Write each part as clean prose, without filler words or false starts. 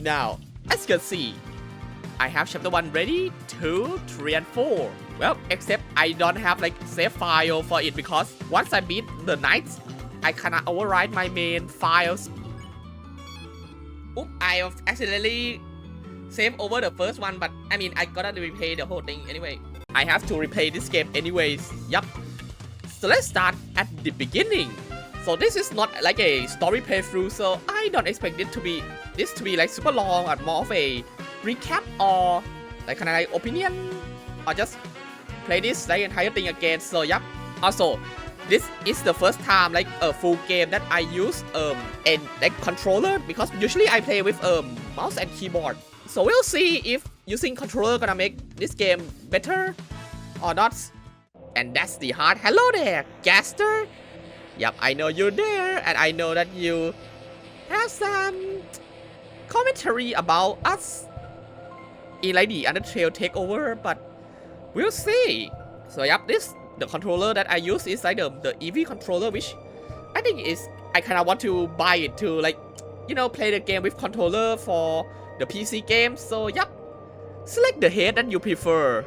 Now, as you can see, I have chapter 1 ready, 2, 3 and 4. Well, except I don't have like save file for it because once I beat the knights, I cannot override my main files. Oops, I accidentally saved over the first one, but I mean, I gotta replay the whole thing anyway. I have to replay this game anyways, yup. So let's start at the beginning. So this is not like a story playthrough, so I don't expect this to be like super long or more of a recap or like kind of like opinion or just play this like entire thing again. So yup. Also, this is the first time like a full game that I use a like controller because usually I play with mouse and keyboard. So we'll see if using controller gonna make this game better or not. And that's the heart. Hello there, Gaster. Yep, I know you're there, and I know that you have some commentary about us in like the UnderTale takeover, but we'll see. So yep, the controller that I use is like the EV controller, which I think is I kind of want to buy it to like, you know, play the game with controller for the PC game. So yep, select the head that you prefer.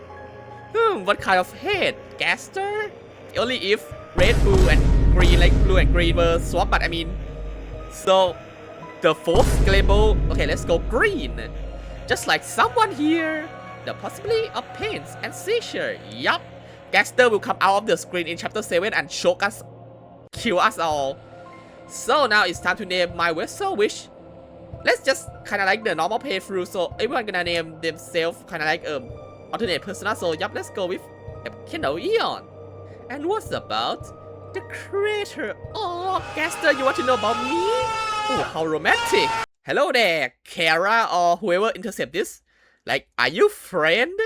What kind of head, Gaster? Only if red, blue and green, like blue and green were swapped, but I mean, so the fourth label, okay, let's go green. Just like someone here, the possibility of pains and seizure. Yup, Gaster will come out of the screen in chapter 7 and choke us, kill us all. So now it's time to name my vessel, which let's just kind of like the normal playthrough. So everyone gonna name themselves kind of like alternate persona. So yup, let's go with KendoEon. And what's about the creator? Oh, Gaster, you want to know about me? Oh, how romantic. Hello there, Kara or whoever intercept this. Like, are you friend?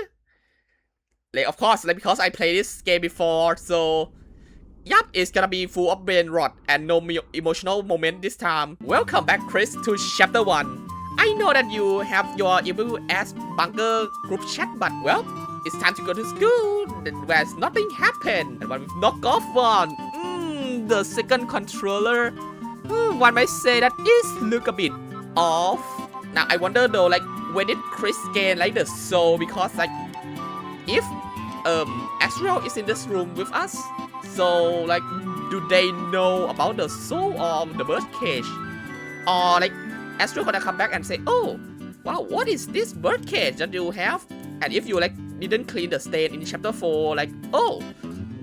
Like, of course, like because I played this game before, so yup, it's gonna be full of Brainrot and no emotional moment this time. Welcome back, Chris, to chapter 1. I know that you have your evil ass bunker group chat, but well, it's time to go to school where nothing happened. And one with knockoff one. The second controller. One might say that is look a bit off. Now I wonder though, like when did Chris gain like the soul? Because like if ASGORE is in this room with us, so like do they know about the soul of the birdcage? Or like ASGORE gonna come back and say, oh wow, what is this birdcage that you have? And if you like didn't clean the stain in chapter 4, like, oh,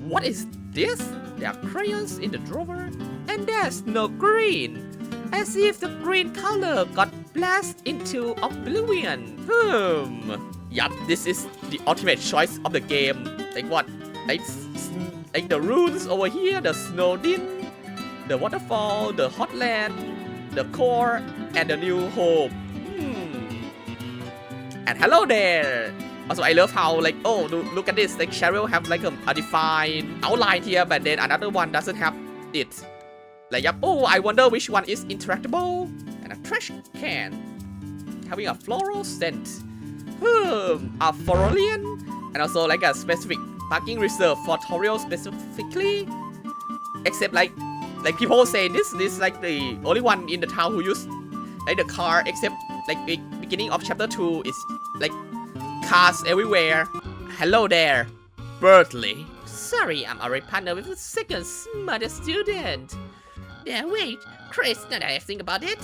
what is this? There are crayons in the drawer and there's no green. As if the green color got blasted into oblivion. Yup, this is the ultimate choice of the game. Like what? Like the runes over here, the snow din, the waterfall, the hotland, the core, and the new hope. And hello there. Also, I love how like, oh, look at this. Like Cheryl have like a defined outline here, but then another one doesn't have it. Like, yep. Oh, I wonder which one is interactable. And a trash can having a floral scent. A Florian, and also like a specific parking reserve for Toriel specifically. Except like people say this is like the only one in the town who use like the car. Except like beginning of chapter 2 is like cars everywhere. Hello there, Bertley. Sorry, I'm already partnered with the second smartest student. Yeah, wait, Chris, now that I think about it,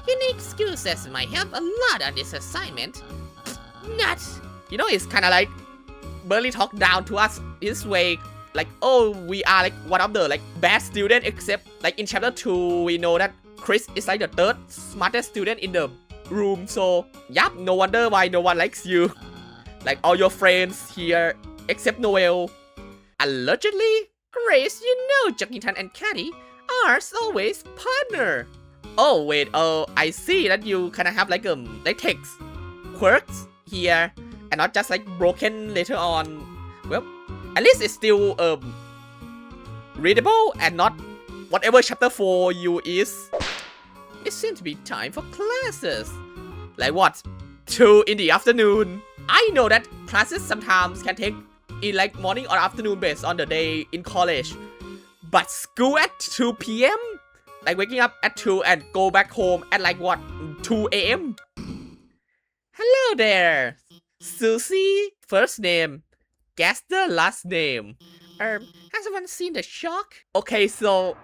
unique skill sets might help a lot on this assignment. Not. You know, it's kind of like Bertley talk down to us this way. Like, oh, we are like one of the like bad student, except like in chapter 2, we know that Chris is like the third smartest student in the room. So, yup, no wonder why no one likes you. Like all your friends here, except Noel. Allegedly, Grace, you know Juckington and Caddy are always partner. Oh wait, oh I see that you kind of have like text quirks here, and not just like broken later on. Well, at least it's still readable and not whatever chapter 4 you is. It seems to be time for classes. Like what? 2 in the afternoon. I know that classes sometimes can take in like morning or afternoon based on the day in college. But school at 2 p.m? Like waking up at 2 and go back home at like what? 2 a.m? Hello there! Susie, first name. Gaster, last name. Has anyone seen the shock? Okay, so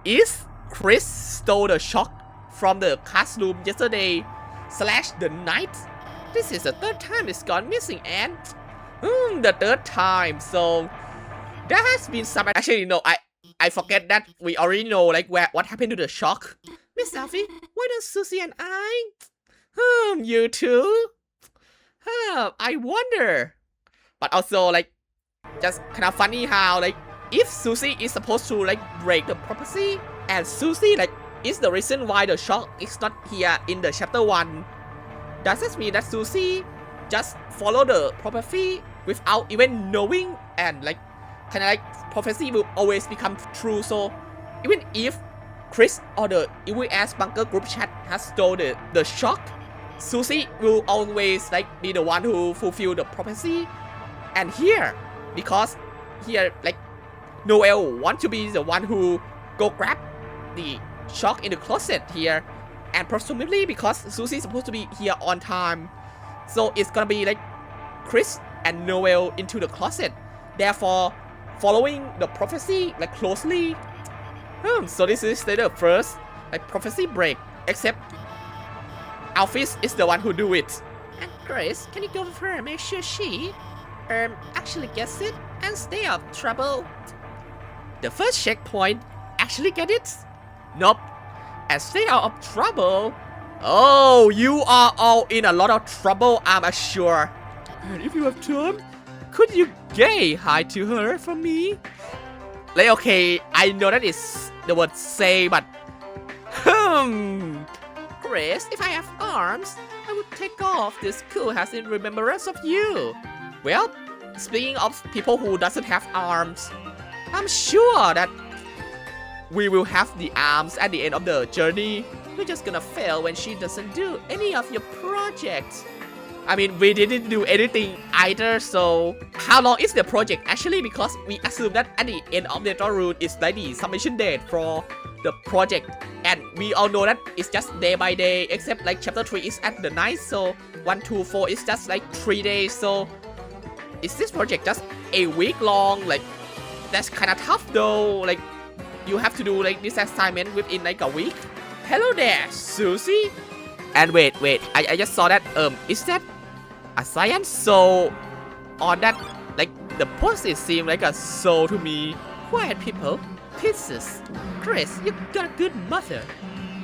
is Chris stole the shock from the classroom yesterday / the night? This is the third time it's gone missing and the third time. So there has been some. Actually, no, I forget that we already know like what happened to the shock. Miss Alfie, why don't Susie and I? You two? I wonder. But also like just kind of funny how like if Susie is supposed to like break the prophecy and Susie like is the reason why the shock is not here in the chapter 1, does this mean that Susie just follow the prophecy without even knowing and like kind of like prophecy will always become true? So even if Chris or the evil ass bunker group chat has stole the shock, Susie will always like be the one who fulfill the prophecy. And here, because here like Noel want to be the one who go grab the shock in the closet here, and presumably because Susie is supposed to be here on time, so it's gonna be like Chris and Noel into the closet, therefore following the prophecy like closely. So this is the first like prophecy break, except Alphys is the one who do it. And Chris, can you go with her and make sure she actually gets it and stay out of trouble? The first checkpoint actually get it? Nope. And stay out of trouble? Oh, you are all in a lot of trouble, I'm sure. And if you have time, could you gay hi to her for me? Like, okay, I know that is the word say, but Chris, if I have arms, I would take off this cool has in remembrance of you. Well, speaking of people who doesn't have arms, I'm sure that we will have the arms at the end of the journey. We're just gonna fail when she doesn't do any of your projects. I mean, we didn't do anything either, so how long is the project actually? Because we assume that at the end of the Deltarune is like the submission date for the project, and we all know that it's just day by day, except like chapter 3 is at the night, so 1, 2, 4 is just like 3 days. So is this project just a week long? Like that's kind of tough though. Like you have to do like this assignment within like a week. Hello there, Susie. And wait, I just saw that is that a science soul on that? Like the post-it seemed like a soul to me. Quiet people, pieces. Chris, you got a good mother.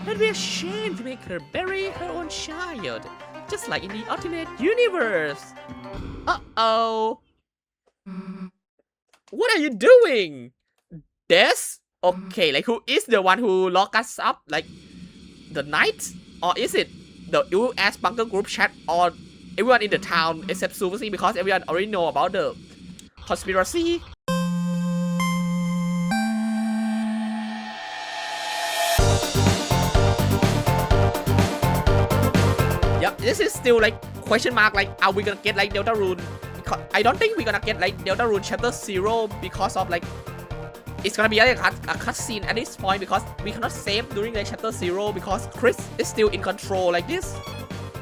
It'd be a shame to make her bury her own child, just like in the alternate universe. Uh-oh. What are you doing? Des? Okay, like who is the one who locked us up? Like the knight? Or is it the evil ass bunker group chat, or everyone in the town except Susie, because everyone already know about the conspiracy? Yep, this is still like question mark, like are we gonna get like Deltarune? Because I don't think we're gonna get like Deltarune chapter 0 because of like it's gonna be like a cutscene at this point, because we cannot save during the chapter 0 because Chris is still in control like this.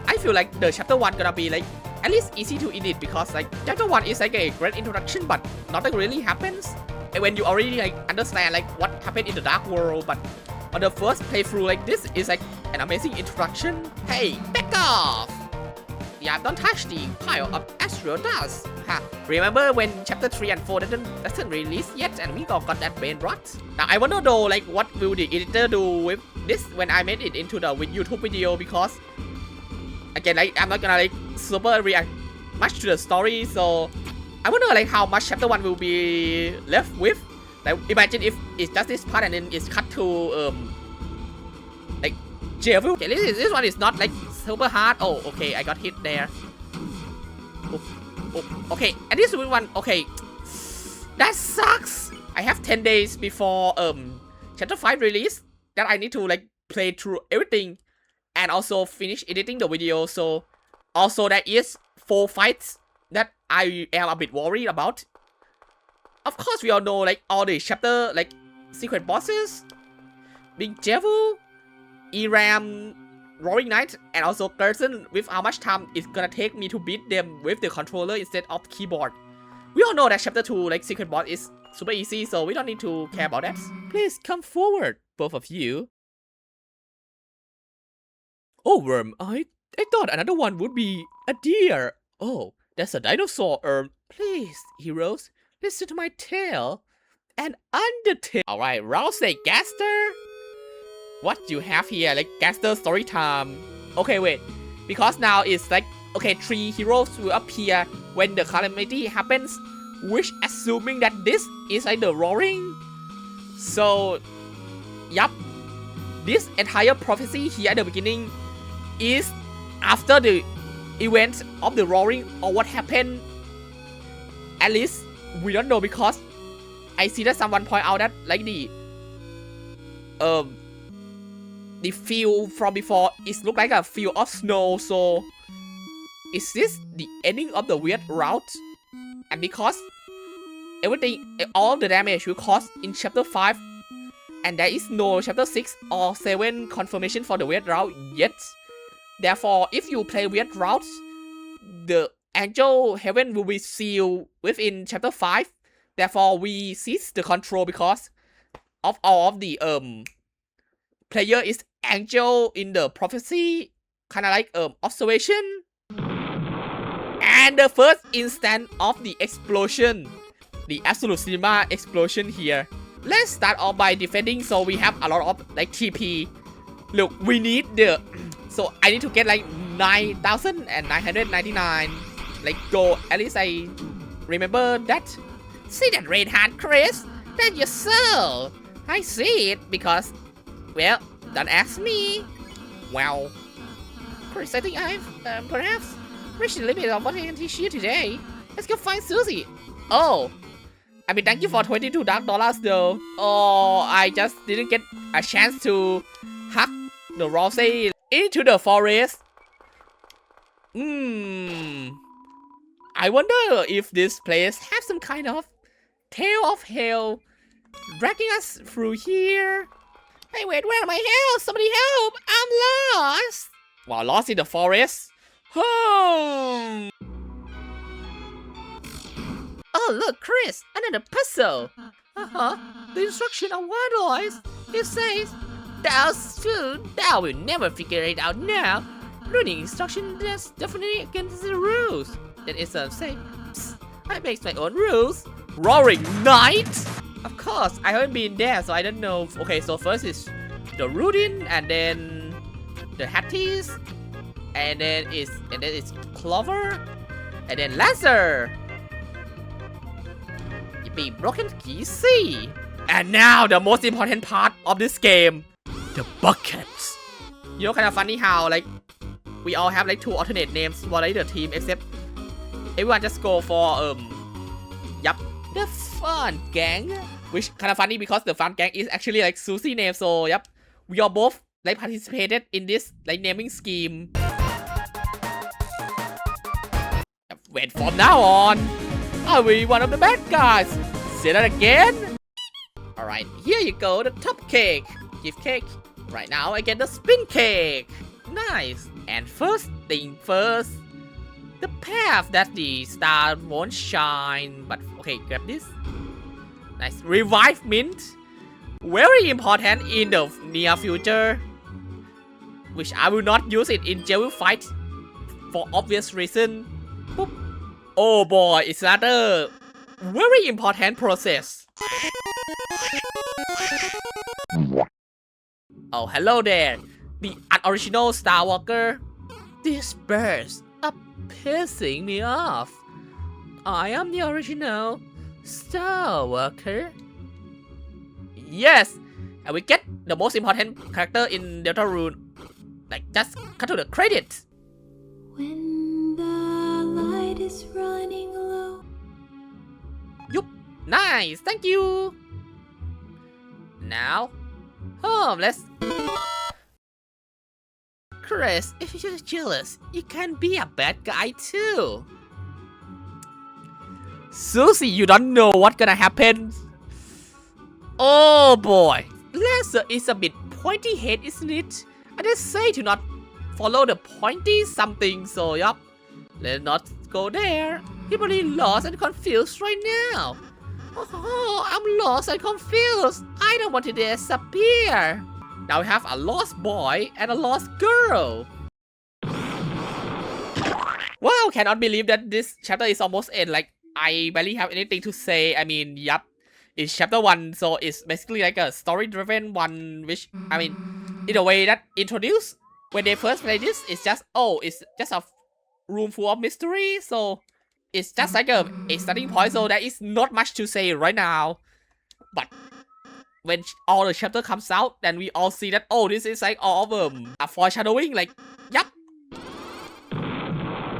I feel like the chapter 1 gonna be like at least easy to edit, because like chapter 1 is like a great introduction, but nothing really happens. And when you already like understand like what happened in the dark world, but on the first playthrough like this is like an amazing introduction. Hey, back off! Yeah, don't touch the pile of astral dust. Ha, remember when chapter 3 and 4 doesn't release yet and we got that Brainrot? Now I wonder though, like what will the editor do with this when I made it into the YouTube video, because again like I'm not gonna like super react much to the story, so I wonder like how much chapter 1 will be left with. Like imagine if it's just this part and then it's cut to like jail. Okay, this one is not like super hard. Oh, okay, I got hit there. Oh, okay, and this one, okay, that sucks. I have 10 days before chapter 5 release that I need to like play through everything and also finish editing the video. So also that is 4 fights that I am a bit worried about. Of course, we all know like all the chapter like secret bosses, Big Devil, Eram, Roaring Knight and also Gerson with how much time it's gonna take me to beat them with the controller instead of the keyboard. We all know that chapter 2 like secret boss is super easy, so we don't need to care about that. Please come forward, both of you. Oh, Worm, I thought another one would be a deer. Oh, that's a dinosaur. Please, heroes, listen to my tale. An UnderTale. Alright, Rousey Gaster. What you have here, like Gaster story time. Okay, wait. Because now it's like, okay, 3 heroes will appear when the calamity happens, which assuming that this is like the Roaring. So, yup. This entire prophecy here at the beginning is after the event of the Roaring or what happened. At least, we don't know because I see that someone point out that like the field from before is look like a field of snow. So is this the ending of the weird route? And because everything, all the damage will cause in chapter 5, and there is no chapter 6 or 7 confirmation for the weird route yet. Therefore, if you play weird routes, the angel heaven will be sealed within chapter 5. Therefore, we seize the control because of all of the player is angel in the prophecy, kind of like observation. And the first instant of the explosion, the absolute cinema explosion here. Let's start off by defending, so we have a lot of like TP. Look, we need the so I need to get like 9,999 like gold. At least I remember that. See that red hat, Chris? That's your soul. I see it because, well, don't ask me. Well, Chris, I think I've perhaps reached the limit of what I can teach you today. Let's go find Susie. Oh, I mean, thank you for $22 dark though. Oh, I just didn't get a chance to hack the Rousey into the forest. I wonder if this place has some kind of tail of hell dragging us through here. Hey, wait, where am I? Help! Somebody help! I'm lost! Wow, lost in the forest? Oh, look, Chris, another puzzle. The instruction on one voice. It says, "Thou soon, thou will never figure it out now." Reading instruction that's definitely against the rules. That is say, I make my own rules. Roaring Knight? Of course, I haven't been there, so I don't know. Okay, so first is the Rune, and then the Hatties, and then it's Clover, and then Lazar. Be broken key C. And now the most important part of this game, the buckets. You know, kind of funny how like we all have like 2 alternate names for like the team, except everyone just go for yup, the Fun Gang, which kind of funny because the Fun Gang is actually like Susie's name. So yup, we all both like participated in this like naming scheme. Wait, from now on, I'll be one of the bad guys. Say that again. Alright, here you go, the top cake. Gift cake. Right now I get the spin cake. Nice. And first thing first, the path that the star won't shine. But okay, grab this. Nice. Revive mint. Very important in the near future. Which I will not use it in Devil Fight for obvious reason. Boop. Oh boy, it's another very important process. Oh, hello there, the unoriginal Star Walker. These birds are pissing me off. I am the original Star Walker. Yes, and we get the most important character in Deltarune. Like, just cut to the credits. When the light is running low. Yup, nice, thank you. Now, let's. Chris, if you're jealous, you can be a bad guy too. Susie, you don't know what's gonna happen. Oh boy, Lazar is a bit pointy head, isn't it? I just say to not follow the pointy something. So yup, let's not go there. You're really lost and confused right now. Oh, I'm lost and confused. I don't want to disappear. Now we have a lost boy and a lost girl. Wow, cannot believe that this chapter is almost end. Like, I barely have anything to say. I mean, yup, it's chapter 1, so it's basically like a story-driven one, which, I mean, in a way that introduced when they first play this, it's just, oh, it's just a room full of mystery, so it's just like a starting point, so there is not much to say right now. But when all the chapter comes out, then we all see that, oh, this is like all of a foreshadowing, like, yup.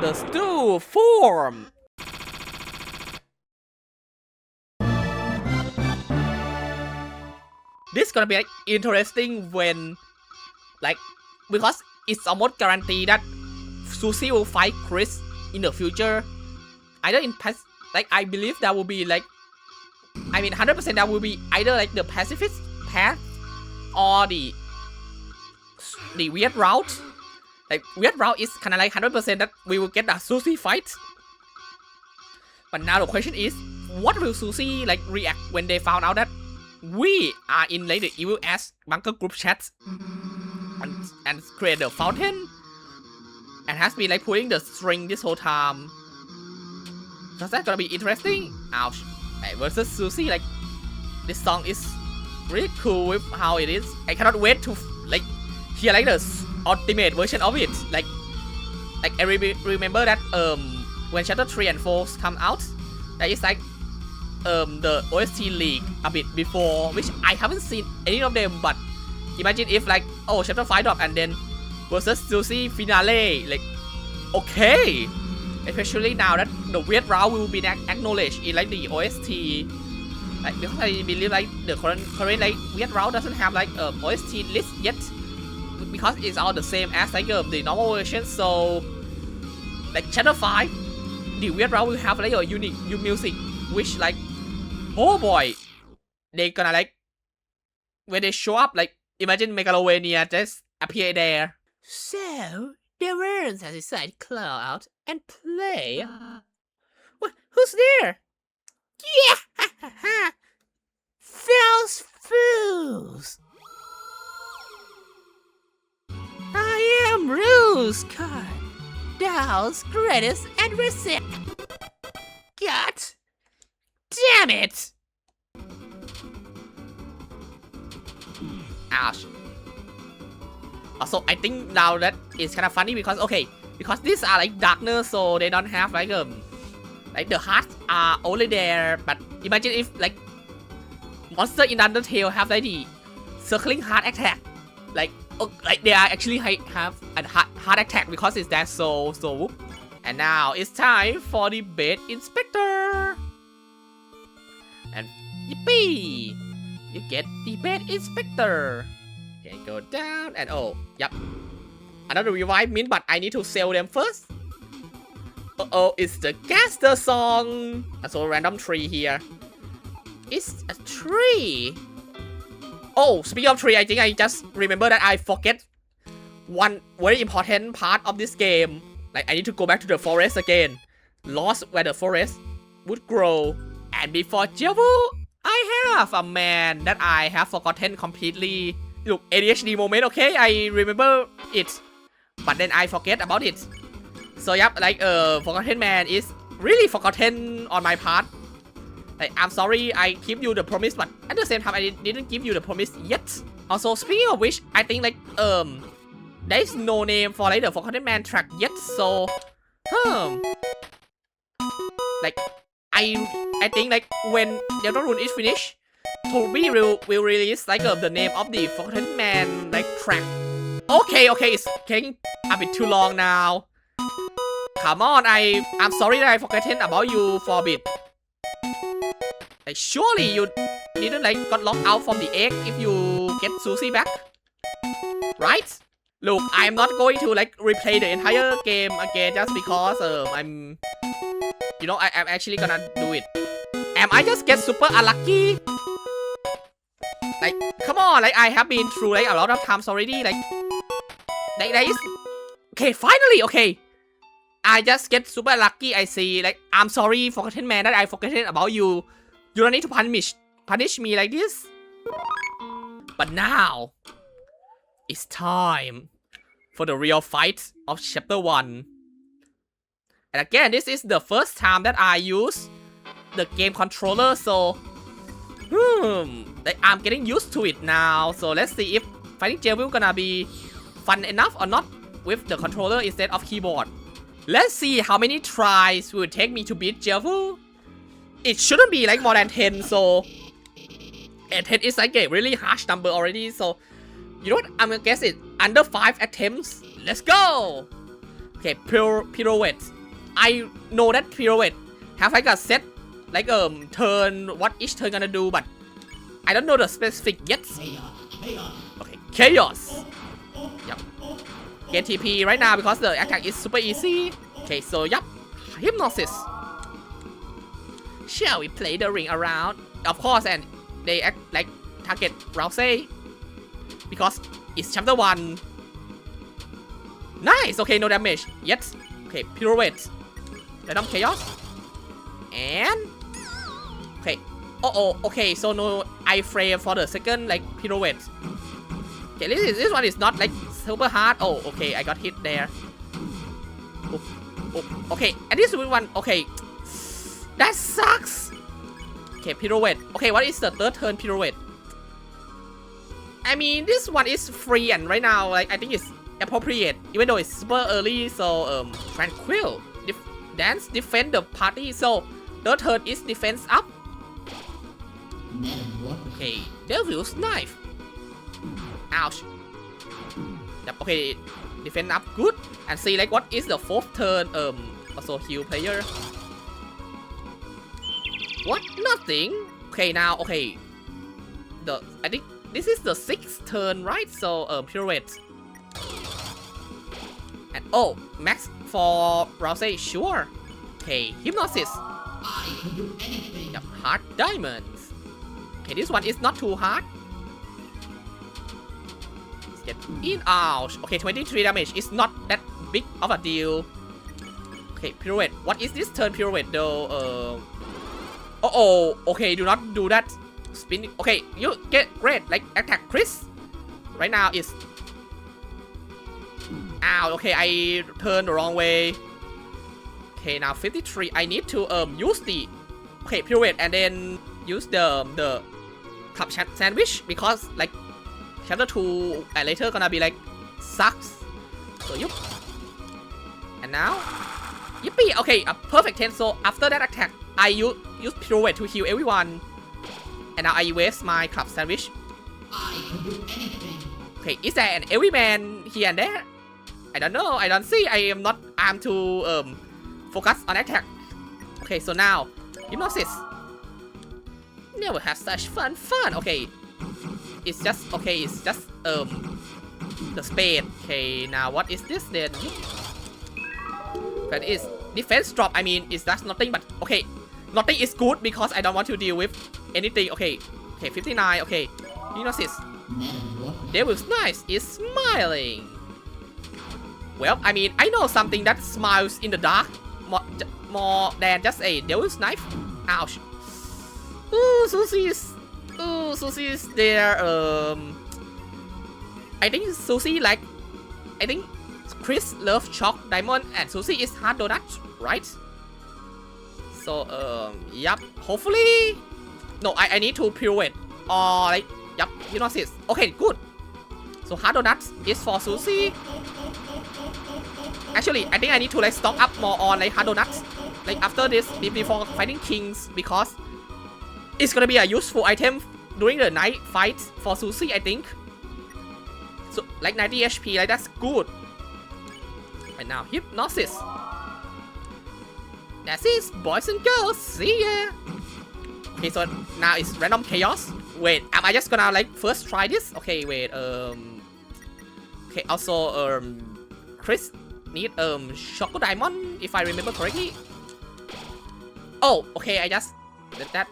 The stew form. This is gonna be like interesting when, like, because it's almost guaranteed that Susie will fight Chris in the future. Either in past, like, I believe that will be like, I mean 100% that will be either like the pacifist path or the weird route. Like, weird route is kind of like 100% that we will get a Susie fight. But now the question is, what will Susie like react when they found out that we are in like the evil ass bunker group chat and create the fountain and has been like pulling the string this whole time? So that's gonna be interesting. Ouch. Versus Susie, like, this song is really cool with how it is. I cannot wait to like hear like the ultimate version of it. Like I remember that when chapter 3 and 4 come out, there is like the OST leak a bit before, which I haven't seen any of them. But imagine if like, oh, chapter 5 drop and then versus Susie finale, like, okay. Especially now that the weird route will be acknowledged in like the OST. Like, because I believe like the current like weird route doesn't have like OST list yet, because it's all the same as like the normal version. So like chapter 5, the weird route will have like a unique new music, which like, oh boy, they gonna like, when they show up, like, imagine Megalovania just appear there. So the worms has decided to claw out and play. What? Who's there? Yeah! Those fools! I am Rose Card, Dow's greatest adversary. God damn it! Ouch. Also, I think now that it's kind of funny because, okay, because these are like darkness, so they don't have like the hearts are only there. But imagine if like monster in UnderTale have like the circling heart attack, like they are actually have a heart attack because it's that so whoop. And now it's time for the bait inspector. And yippee, you get the bait inspector. Okay, go down and oh, yep. Another revive mint, but I need to sell them first. Uh-oh, it's the caster song. So random tree here. It's a tree. Oh, speaking of tree, I think I just remember that I forget one very important part of this game. Like, I need to go back to the forest again. Lost where the forest would grow. And before Javu, I have a man that I have forgotten completely. Look, ADHD moment, okay? I remember it, but then I forget about it. So yep, like forgotten man is really forgotten on my part. Like, I'm sorry I keep you the promise, but at the same time I didn't give you the promise yet. Also, speaking of which, I think like there is no name for like the forgotten man track yet. So like I think like when Deltarune is finished, Toby will release like the name of the forgotten man like track. Okay, it's taking a bit too long now. Come on, I'm sorry that I forgotten about you for a bit. Like, surely you didn't like got locked out from the egg if you get Susie back, right? Look, I'm not going to like replay the entire game again just because I'm, you know, I'm actually gonna do it. Am I just get super unlucky? Like, come on, like I have been through like a lot of times already. Like there is Okay, finally, okay. I just get super lucky. I see, like, I'm sorry, forgotten man, that I forgotten about you. You don't need to punish me like this. But now, it's time for the real fight of chapter 1. And again, this is the first time that I use the game controller, so like, I'm getting used to it now. So let's see if fighting Devil gonna be fun enough or not with the controller instead of keyboard. Let's see how many tries will take me to beat Devil. It shouldn't be like more than 10, so and 10 is like a really harsh number already. So you know what, I'm gonna guess it under 5 attempts. Let's go. Okay, pirouette. I know that pirouette have like a set like turn, what each turn gonna do, but I don't know the specific yet. Okay, chaos. Yep. Get TP right now because the attack is super easy. Okay, so yep, hypnosis. Shall we play the ring around? Of course, and they act like target Rousey because it's chapter 1. Nice. Okay, no damage yet. Okay, pirouette. Random chaos. And okay. Okay, so no iframe for the second like pirouette. Okay, this one is not like super hard. Oh, okay, I got hit there. Okay, and this one, okay, that sucks. Okay, pirouette. Okay, what is the third turn pirouette? I mean, this one is free, and right now, like, I think it's appropriate, even though it's super early. So tranquil, dance, defend the party. So third turn is defense up. Okay, Devil's Knife. Ouch. Yep, okay, defend up, good. And see like what is the fourth turn. Also heal player. What? Nothing. Okay, now okay. I think this is the 6th turn, right? So pirouette. And oh, max for Rousey, sure. Okay, hypnosis. Yep, hard diamonds. Okay, this one is not too hard. Let's get in. Ouch. Okay, 23 damage is not that big of a deal. Okay, pirouette. What is this turn pirouette though? Okay, do not do that. Spin. Okay, you get great. Like attack Chris. Right now is. Ow. Okay, I turned the wrong way. Okay, now 53. I need to use the pirouette and then use the cup sandwich because like chapter 2 and later gonna be like sucks. So yup. And now yippee. Okay, a perfect 10. So after that attack, I use pirouette to heal everyone. And now I waste my club sandwich. Okay, is there an everyman here and there? I don't know. I don't see. I'm too focus on attack. Okay, so now hypnosis. Never have such fun. Okay, it's just the spade. Okay, now what is this then? That is defense drop. I mean, it's that's nothing, but okay, nothing is good because I don't want to deal with anything. Okay, 59. Okay, hypnosis. Devil's Knife is smiling. Well, I mean, I know something that smiles in the dark more than just a Devil's Knife. Ouch. Ooh, Susie is there. I think Susie like, I think Chris loves Chalk Diamond and Susie is Hard Donut, right? So yep. Hopefully, no. I need to pirouette or like yep. Hypnosis. Okay, good. So Hard Donut is for Susie. Actually, I think I need to like stock up more on like Hard Donuts, like after this before fighting kings because it's gonna be a useful item during the night fights for Susie, I think. So like 90 HP, like that's good. And now hypnosis. That's it, boys and girls. See ya. Okay, so now it's random chaos. Wait, am I just gonna like first try this? Okay, wait. Okay, also Chris need Choco Diamond if I remember correctly. Oh, okay, I just did that.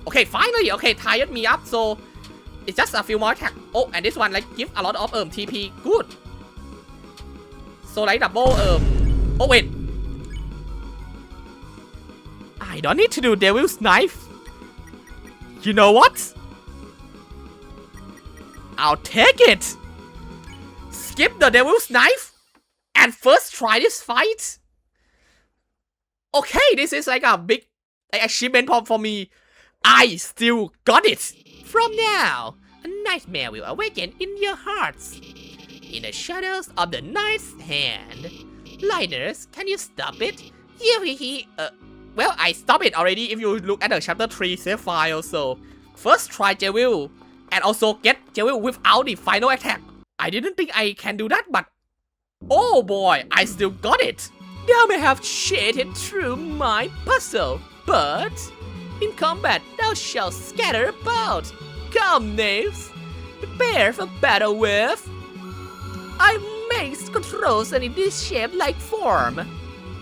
Okay, finally. Okay, tired me up. So It's just a few more attack. Oh, and this one like give a lot of TP. Good. So like double oh wait. I don't need to do Devil's Knife. You know what? I'll take it. Skip the Devil's Knife and first try this fight. Okay, this is like a big achievement for me. I still got it. From now, a nightmare will awaken in your hearts. In the shadows of the night's hand. Lighters, can you stop it? Well, I stopped it already if you look at the chapter 3 save file. So, first try Jewel. And also get Jewel without the final attack. I didn't think I can do that, but oh boy, I still got it. Thou may have shaded through my puzzle, but in combat thou shalt scatter about. Come, knaves, prepare for battle with. I make controls and in this shape-like form.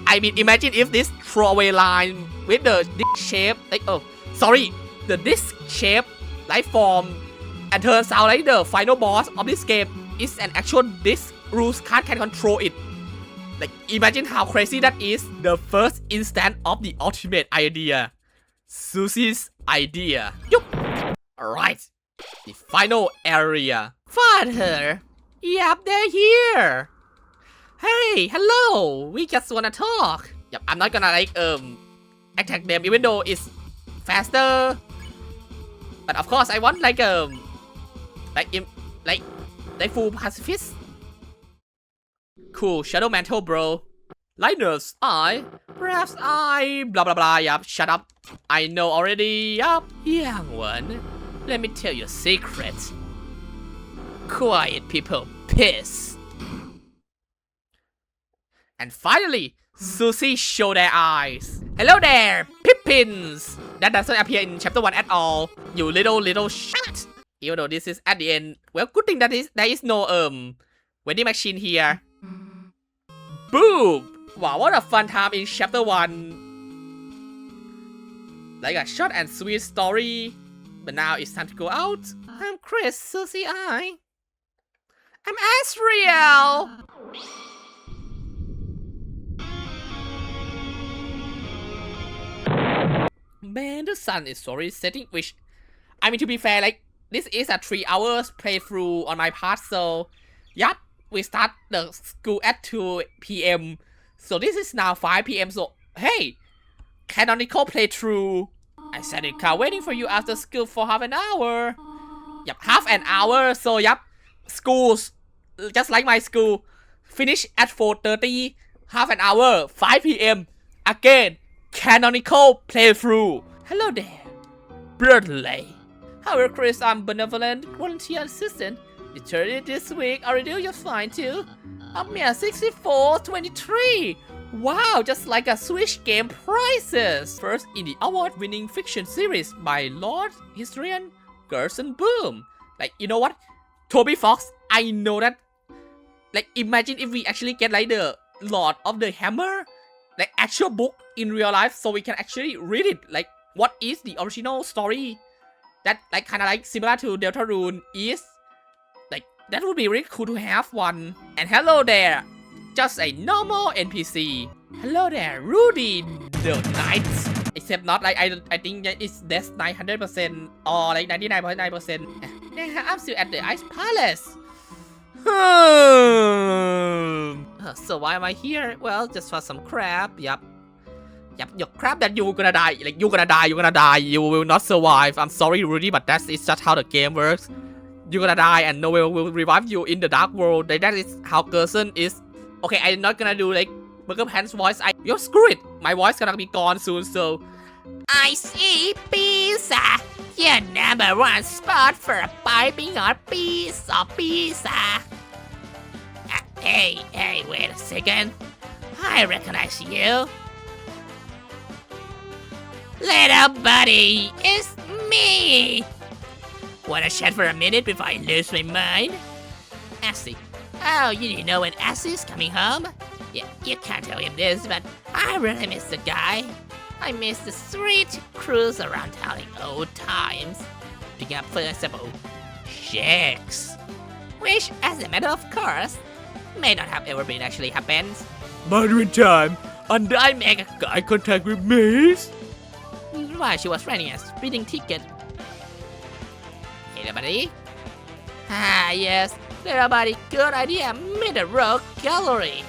I mean, imagine if this throwaway line with the disc shape, like the disc shape life form, and turns out like the final boss of this game is an actual disc. Rules card can control it. Like, imagine how crazy that is. The first instance of the ultimate idea. Susie's idea. Yup. Alright. The final area. Father. Yep, they're here. Hey, hello. We just wanna talk. Yep, I'm not gonna like attack them even though it's faster. But of course I want like full pacifist. Cool, Shadow Mantle, bro. Linus, perhaps I, blah blah blah, yup, shut up. I know already, yup. Young one, let me tell you a secret. Quiet people, piss. And finally, Susie show their eyes. Hello there, Pippins. That doesn't appear in chapter 1 at all. You little shit. Even though this is at the end. Well, good thing that there is no vending machine here. Boom! Wow, what a fun time in chapter 1. Like a short and sweet story. But now it's time to go out. I'm Chris, Susie I'm Asriel! Man, the sun is already setting, which, I mean, to be fair, like, this is a 3 hours playthrough on my part, so, yup, we start the school at 2 PM, so this is now 5 PM, so, hey, canonical playthrough. I sat in car waiting for you after school for half an hour. Yup, half an hour, so, yup, schools, just like my school, finish at 4:30, half an hour, 5 PM, again, canonical playthrough. Hello there, Brutally. Hello Chris, I'm benevolent volunteer assistant. You turned it this week, already you're fine too. Up me at 64-23. Wow, just like a Switch game prizes. First in the award-winning fiction series by Lord Historian Gerson Boom. Like, you know what? Toby Fox, I know that. Like, imagine if we actually get like the Lord of the Hammer, like actual book in real life, so we can actually read it. Like, what is the original story? That like kind of like similar to Deltarune is. Like, that would be really cool to have one. And hello there, just a normal NPC. Hello there, Rudy the Knight. Except not like I think it's that's 900% or like 99.9%. I'm still at the Ice Palace. So why am I here? Well, just for some crap. Yep, your crap that you're gonna die. Like, you're gonna die. You will not survive. I'm sorry, Rudy, but that is just how the game works. You're gonna die and no one will revive you in the dark world. Like, that is how Gerson is. Okay, I'm not gonna do like Burger Pants voice. Yo, screw it. My voice gonna be gone soon, so. I see pizza. Your #1 spot for a piping hot piece of pizza. Hey, wait a second. I recognize you. Little buddy, it's me. Wanna chat for a minute before I lose my mind? Assy. Oh, you didn't know when Assy's coming home? Yeah, you can't tell him this, but I really miss the guy. I miss the street cruise around town in old times. Picking up, for example, shakes. Which, as a matter of course, may not have ever been actually happened. But one time, and I make eye contact with Maze. While she was running a speeding ticket. Hey, everybody. Ah, yes, little buddy, good idea, middle row gallery.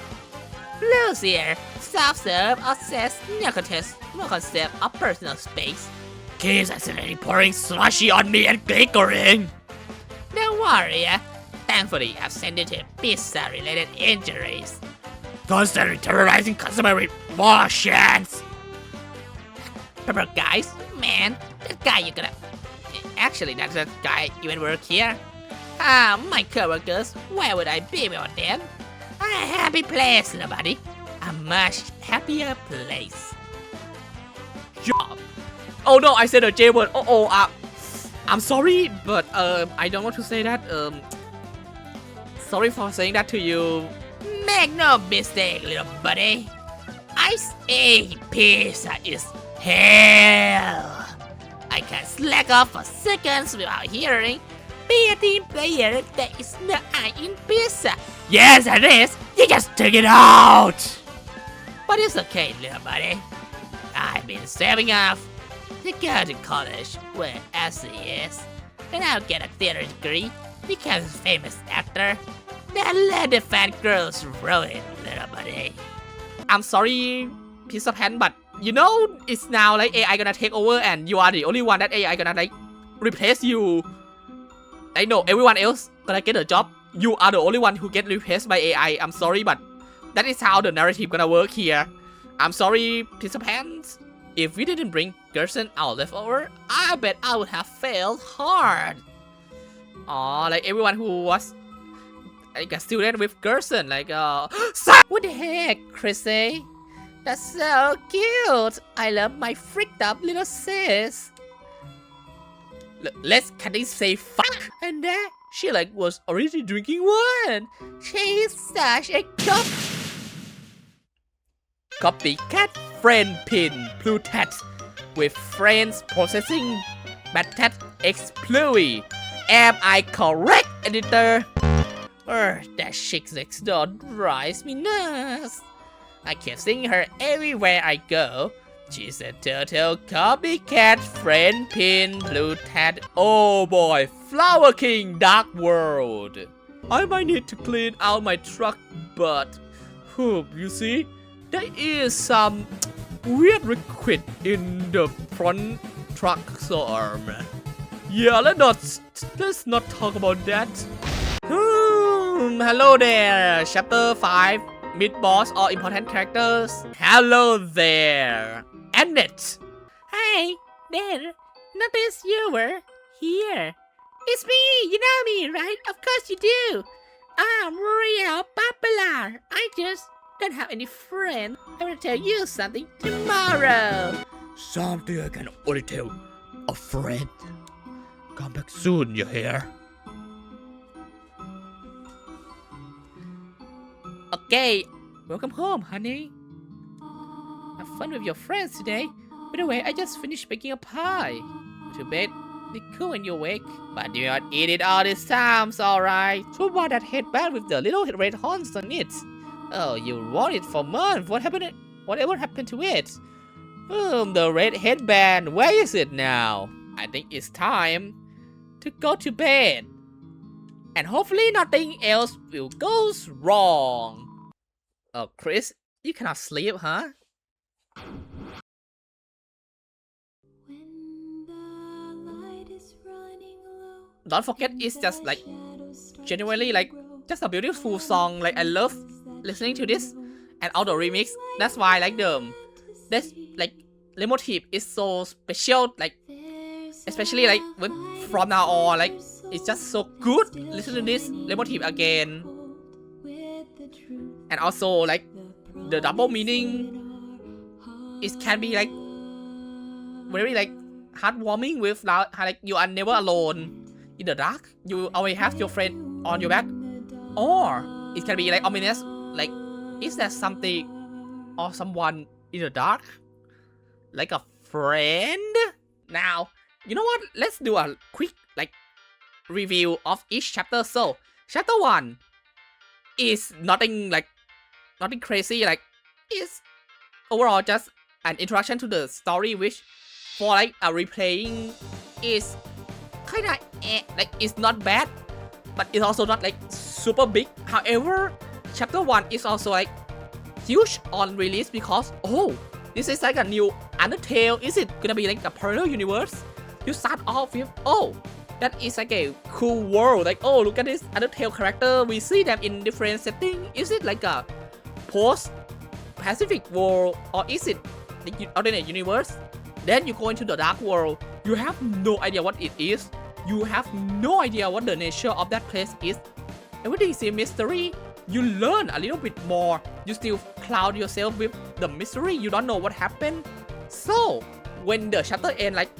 Blues here, self-serve, obsessed, no contest, no concept of personal space. Keeps accidentally pouring slushy on me and giggling. Don't worry, thankfully I've sent it to pizza-related injuries. Constantly terrorizing customer with more chance. Pepper guys, man, that guy you're gonna... Actually, that's that guy even work here. Ah, my coworkers, where would I be without them? A happy place, little buddy. A much happier place. Job. Oh no, I said a J word. I'm sorry, but I don't want to say that. Sorry for saying that to you. Make no mistake, little buddy. Ice A pizza is hell. I can slack off for seconds without hearing. Be a team player, there is no I in pizza. Yes, it is. You just take it out. But it's okay, little buddy. I've been saving up to go to college where Ashley is, and I'll get a theater degree, become a famous actor. Then let the fan girls roll it, little buddy. I'm sorry, piece of hand, but you know it's now like AI gonna take over, and you are the only one that AI gonna like replace you. I know everyone else gonna get a job. You are the only one who get replaced by AI. I'm sorry, but that is how the narrative gonna work here. I'm sorry, piece of hands. If we didn't bring Gerson out leftover, I bet I would have failed hard. Aw, like everyone who was like a student with Gerson, like What the heck, Chrissy? That's so cute. I love my freaked up little sis. Let's can they say fuck? And that She like was already drinking one. she's such a Copycat friend pin plutat with friends processing batat exploit. Am I correct, editor? That chick next door drives me nuts. I keep seeing her everywhere I go. She's a total copycat friend pin plutat. Oh boy, Flower King Dark World. I might need to clean out my truck, but you see, there is some weird liquid in the front truck arm. Yeah, let's not talk about that. Hello there, chapter 5, mid boss or important characters. Hello there, Annette. Hey, there. Notice you were here. It's me, you know me, right? Of course you do. I'm real popular. I just don't have any friends. I will tell you something tomorrow. Something I can only tell a friend. Come back soon, you hear? Okay, welcome home, honey. Have fun with your friends today. By the way, I just finished baking a pie. Go to bed. Be cool when you wake. But do not eat it all this time, alright? So why that headband with the little red horns on it? Oh, you wore it for months. Whatever happened to it? The red headband. Where is it now? I think it's time to go to bed. And hopefully nothing else will go wrong. Oh, Chris, you cannot sleep, huh? Don't forget, it's just like genuinely like just a beautiful song. Like I love listening to this and all the remix. That's why I like them. This like the motif is so special. Like especially like when from now on, like it's just so good. Listen to this motif again. And also like the double meaning. It can be like very like heartwarming with like you are never alone. In the dark, you always have your friend on your back. Or it can be like ominous, like is there something or someone in the dark? Like a friend? Now, you know what? Let's do a quick like review of each chapter. So chapter 1 is nothing crazy, like it's overall just an introduction to the story, which for like a replaying is kinda like it's not bad, but it's also not like super big. However, chapter 1 is also like huge on release because this is like a new UnderTale. Is it gonna be like a parallel universe? You start off with that is like a cool world, like look at this UnderTale character, we see them in different settings. Is it like a post-Pacific world, or is it the alternate universe? Then you go into the dark world, you have no idea what it is, you have no idea what the nature of that place is. Everything is a mystery. You learn a little bit more, you still cloud yourself with the mystery, you don't know what happened. So when the chapter ends, like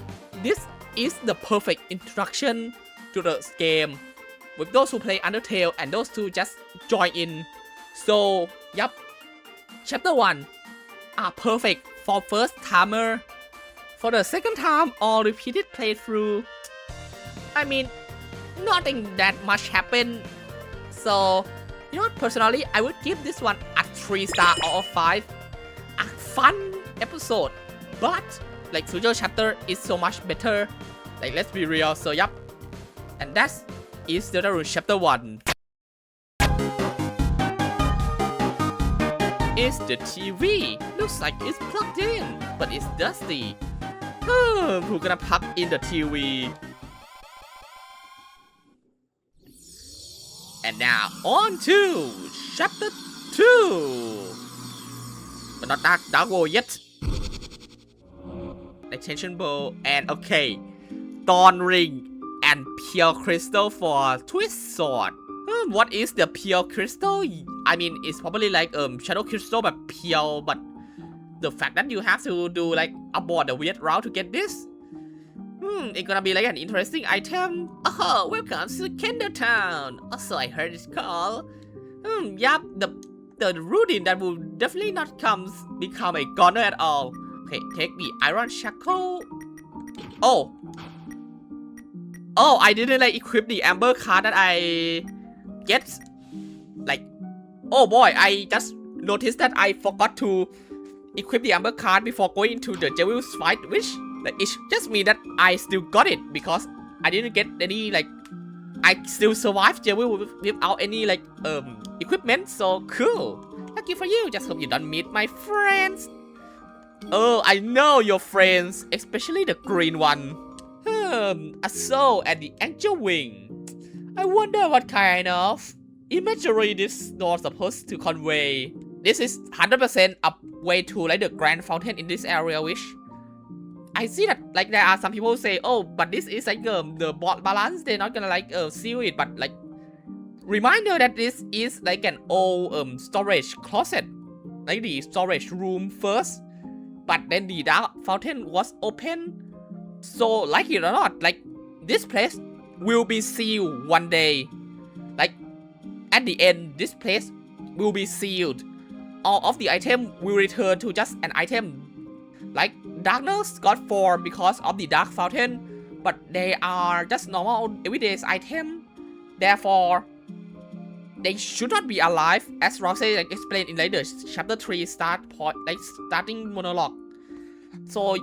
this is the perfect introduction to the game with those who play UnderTale and those who just join in. So yup, chapter 1 are perfect for first timer. For the second time or repeated playthrough, I mean, nothing that much happened. So you know what, personally I would give this one a 3 star out of 5. A fun episode, but like future chapter is so much better. Like let's be real. So yup, and that is Deltarune chapter 1. It's the TV. Looks like it's plugged in, but it's dusty. Who's gonna plug in the TV? And now on to chapter 2. But not dark world yet. Attention bow and okay, Thorn ring and pure crystal for twist sword. What is the pure crystal? I mean, it's probably like shadow crystal but pure, but the fact that you have to do like aboard the weird route to get this, it's gonna be like an interesting item. Oh, welcome to KendoEon. Also, I heard it's called. Yup, the Rune that will definitely not become a goner at all. Okay, take the iron shackle. I didn't like equip the amber card that I get. Like, oh boy, I just noticed that I forgot to equip the amber card before going into the Devil's fight, which like it just means that I still got it because I didn't get any like, I still survived Devil without any like equipment. So cool. Lucky for you. Just hope you don't meet my friends. Oh, I know your friends, especially the green one. A soul and the angel wing. I wonder what kind of imagery this door supposed to convey. This is 100% a way to like the grand fountain in this area, which I see that like there are some people say, but this is like the balance, they're not gonna like seal it, but like reminder that this is like an old storage closet, like the storage room first, but then the dark fountain was open. So like it or not, like this place will be sealed one day. Like at the end, this place will be sealed. All of the item will return to just an item. Like darkness got formed because of the dark fountain, but they are just normal everyday item. Therefore, they should not be alive, as Roxy like explained in like the chapter 3 starting monologue. So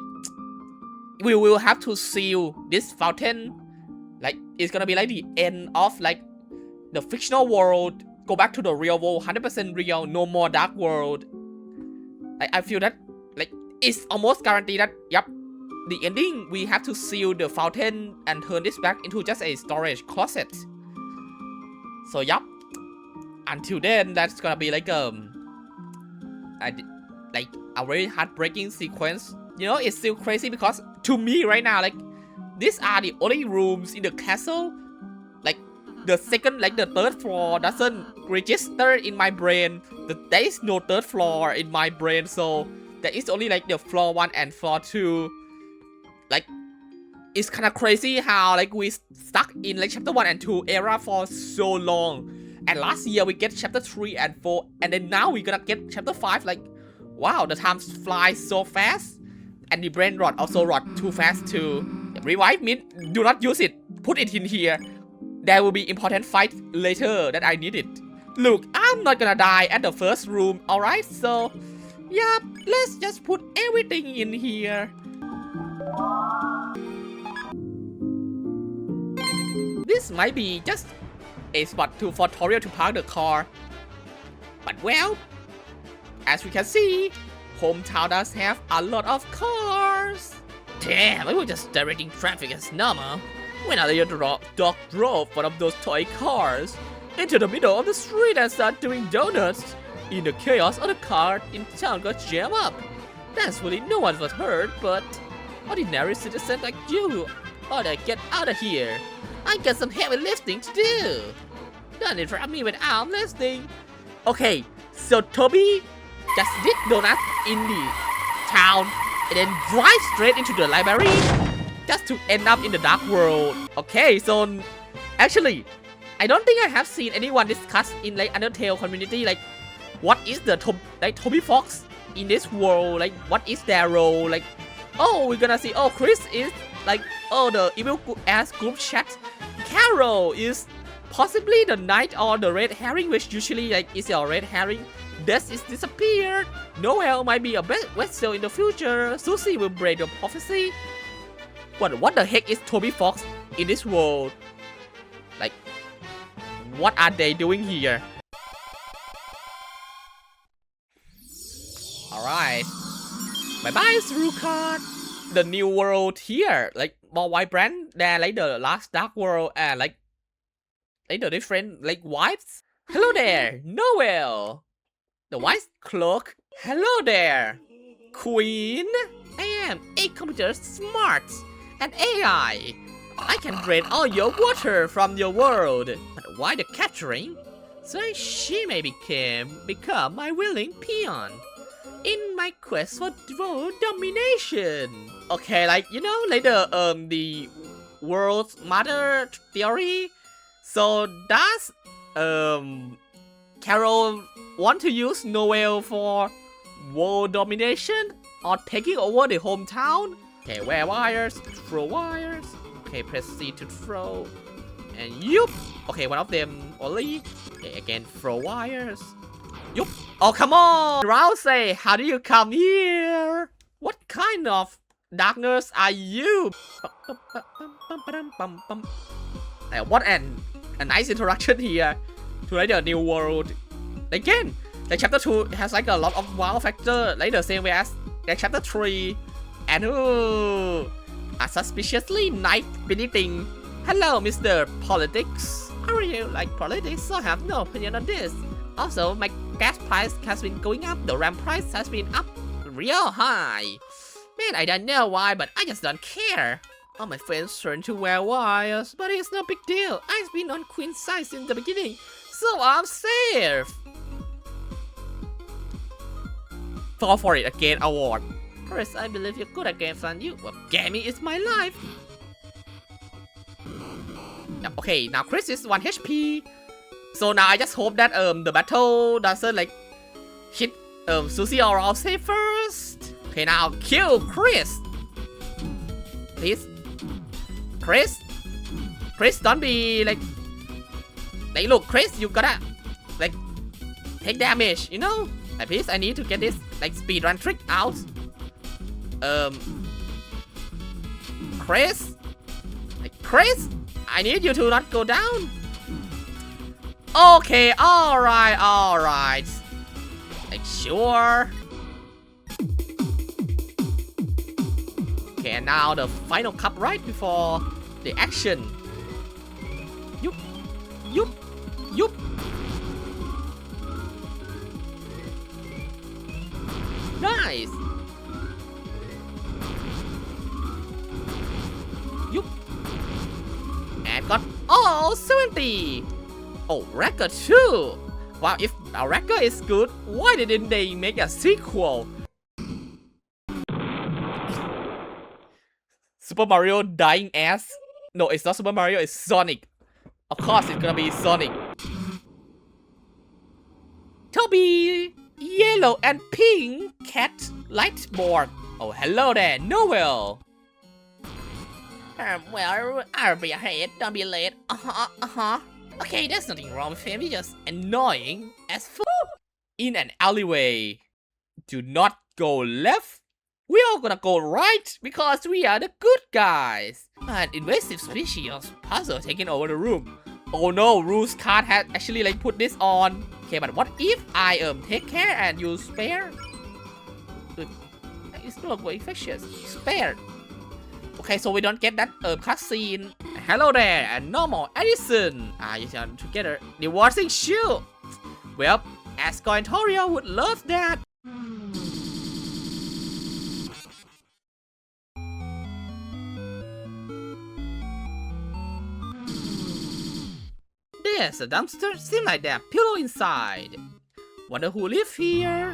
we will have to seal this fountain. Like it's gonna be like the end of like the fictional world. Go back to the real world, 100% real, no more dark world. I feel that like it's almost guaranteed that the ending we have to seal the fountain and turn this back into just a storage closet. So until then that's gonna be like a very heartbreaking sequence. You know, it's still crazy because to me right now, like these are the only rooms in the castle. Like the second, like the third floor doesn't register in my brain. There is no third floor in my brain, so there is only like the floor 1 and floor 2. Like it's kind of crazy how like we stuck in like chapter 1 and 2 era for so long, and last year we get chapter 3 and 4, and then now we're gonna get chapter 5. Like wow, the time flies so fast. And the Brainrot also rot too fast too. Revive me, do not use it. Put it in here. There will be important fight later that I need it. Look, I'm not gonna die at the first room, alright? So, yeah, let's just put everything in here. This might be just a spot for Toriel to park the car. But well, as we can see, hometown does have a lot of cars. Damn, I was just directing traffic as normal. When a dog drove one of those toy cars into the middle of the street and started doing donuts. In the chaos of the car in town got jammed up. Thankfully no one was hurt, but ordinary citizens like you ought to get out of here. I got some heavy lifting to do. Don't interrupt me with arm lifting. Okay, so Toby just did donuts in the town and then drive straight into the library just to end up in the dark world. Okay, so actually, I don't think I have seen anyone discuss in like UnderTale community like what is the Toby Fox in this world, like what is their role, like oh we're gonna see, oh Chris is like oh the evil ass group chat, Carol is possibly the knight or the red herring, which usually like is your red herring. Des is disappeared. Noel might be a vessel in the future. Susie will break the prophecy. What the heck is Toby Fox in this world? Like, what are they doing here? Alright. Bye-bye, Rucard. The new world here, like, more vibrant than like the last dark world and like the different like vibes. Hello there, Noel. The white cloak. Hello there, Queen. I am a computer smart and AI. I can drain all your water from your world. But why the capturing? So she may become my willing peon in my quest for world domination. Okay, like you know, like the world's mother theory. So does Carol want to use Noel for world domination or taking over the hometown? Okay, wear wires, throw wires. Okay, press C to throw. And yup. Okay, one of them only. Okay, again, throw wires. Yup. Oh, come on! Rousey, how do you come here? What kind of darkness are you? What a nice introduction here to like the new world. Again, like chapter 2 has like a lot of wow factor, like the same way as like chapter 3. And a suspiciously nice thing. Hello, Mr. Politics. How are you like politics? I have no opinion on this. Also, my gas price has been going up. The RAM price has been up real high. Man, I don't know why, but I just don't care. All my friends turn to wear wires, but it's no big deal. I've been on Queen's side since the beginning, so I'm safe. Fall for it again award. Chris, I believe you're good at games, aren't you? Well, gaming is my life. Okay, now Chris is 1 HP. So now I just hope that the battle doesn't like hit Susie or Rousey first. Okay, now kill Chris. Please. Chris, don't be like look, Chris, you gotta like take damage, you know? Like, please, I need to get this like speedrun trick out. Chris, I need you to not go down. Okay, alright. Like, sure. Okay, and now the final cup right before the action. Yup. Nice. Yup. And got all 70. Oh, record too. Wow, if our record is good, why didn't they make a sequel? Super Mario dying ass. No, it's not Super Mario, it's Sonic. Of course it's gonna be Sonic. Toby! Yellow and pink cat light board. Oh, hello there, Noel. Well, I'll be ahead. Don't be late. Okay, there's nothing wrong with him. He's just annoying as fuck. In an alleyway. Do not go left. We are gonna go right because we are the good guys. An invasive species of Puzzle taking over the room. Oh no, Rule's card had actually like put this on. Okay, but what if I take care and you spare? It's not very infectious. Spare. Okay, so we don't get that cutscene. Hello there, and normal Edison. You are together. Divorcing shield. Well, ASGORE and Toria would love that. There's a dumpster. Seems like there's a pillow inside. Wonder who lives here?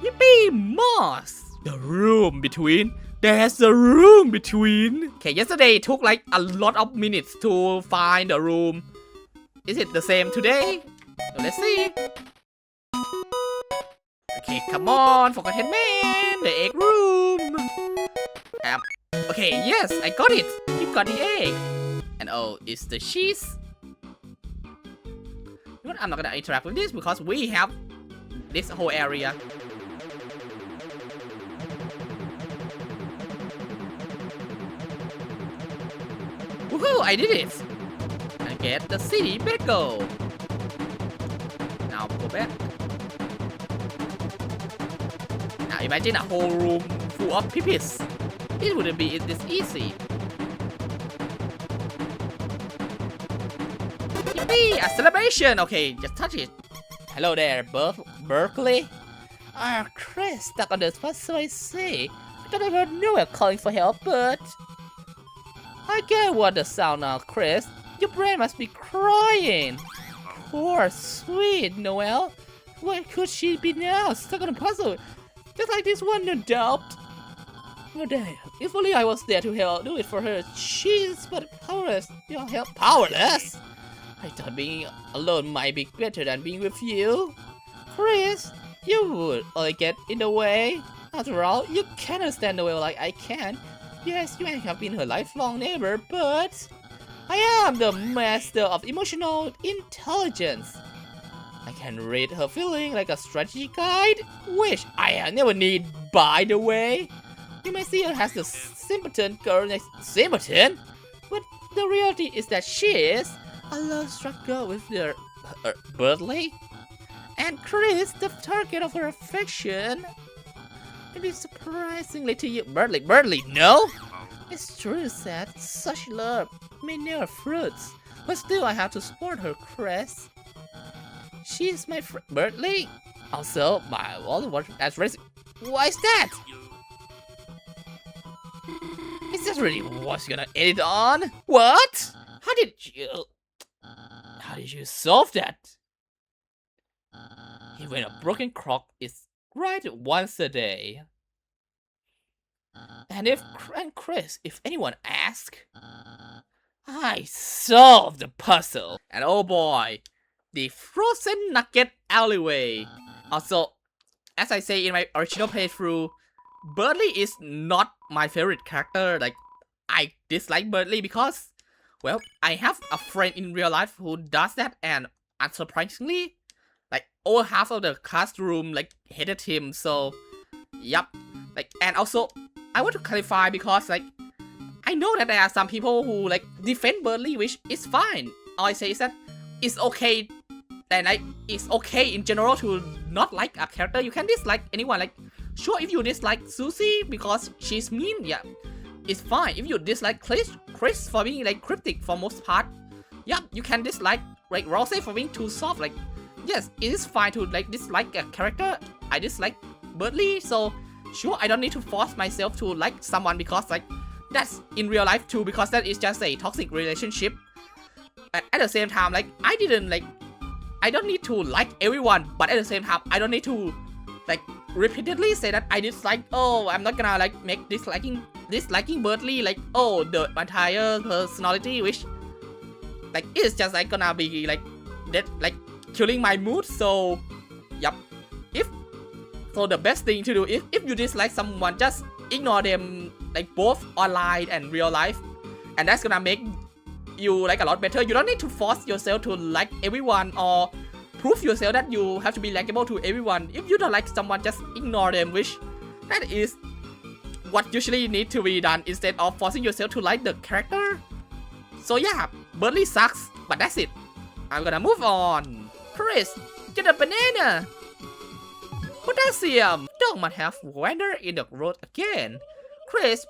Yippee, moss. The room between. There's a room between. Okay, yesterday it took like a lot of minutes to find the room. Is it the same today? So let's see. Okay, come on, Forgotten Man, the egg room. Okay, yes, I got it. You got the egg. And oh, it's the cheese. You know what? I'm not gonna interact with this because we have this whole area. Woohoo! I did it! I get the city bagel. Now go back. Now imagine a whole room full of pippies. It wouldn't be this easy. Yippee! A celebration! Okay, just touch it. Hello there, Berkeley. Chris, stuck on this bus, so I see. I don't even know you're calling for help, but I get what the sound now, Chris. Your brain must be crying. Poor sweet Noelle. Where could she be now? Stuck on a puzzle. Just like this one, no doubt. Oh damn. If only I was there to help do it for her. She's but powerless. Your help powerless? I thought being alone might be better than being with you. Chris, you would only get in the way. After all, you cannot stand the way like I can. Yes, you may have been her lifelong neighbor, but I am the master of emotional intelligence. I can read her feeling like a strategy guide, which I never need, by the way. You may see her as the simpleton girl next simpleton, but the reality is that she is a love-struck girl with their Birdley, and Chris the target of her affection. Maybe surprisingly to you, Birdley, no? It's true that such love may never fruits, but still I have to support her, Chris. She is my friend, Birdley. Also, my Voldemort as racing. Why is that? Is that really what you're gonna edit on? What? How did you solve that? Even a broken clock is right once a day. And Chris, if anyone asks, I solved the puzzle. And oh boy, the frozen nugget alleyway. Also, as I say in my original playthrough, Birdley is not my favorite character. Like, I dislike Birdley because, well, I have a friend in real life who does that, and unsurprisingly, like, over half of the classroom, like, hated him, so, yup. Like, and also, I want to clarify because, like, I know that there are some people who, like, defend Birdley, which is fine. All I say is that it's okay, and, like, it's okay in general to not like a character. You can dislike anyone, like, sure, if you dislike Susie because she's mean, yeah, it's fine. If you dislike Chris for being, like, cryptic for most part, yeah, you can dislike, like, Rose for being too soft. Like, yes, it is fine to, like, dislike a character. I dislike Birdley, so sure, I don't need to force myself to like someone because, like, that's in real life too, because that is just a toxic relationship. But at the same time, like, I don't need to like everyone, but at the same time, I don't need to, like, repeatedly say that I dislike, oh, I'm not gonna, like, make disliking Birdley, like, oh, the entire personality, which, like, it's just, like, gonna be, like, that, like, killing my mood. So, yup. So the best thing to do, if you dislike someone, just ignore them like both online and real life, and that's gonna make you like a lot better. You don't need to force yourself to like everyone or prove yourself that you have to be likable to everyone. If you don't like someone, just ignore them, which that is what usually need to be done instead of forcing yourself to like the character. So yeah, Burley sucks, but that's it. I'm gonna move on. Chris, get a banana. Potassium, dog might have wandered in the road again. Chris,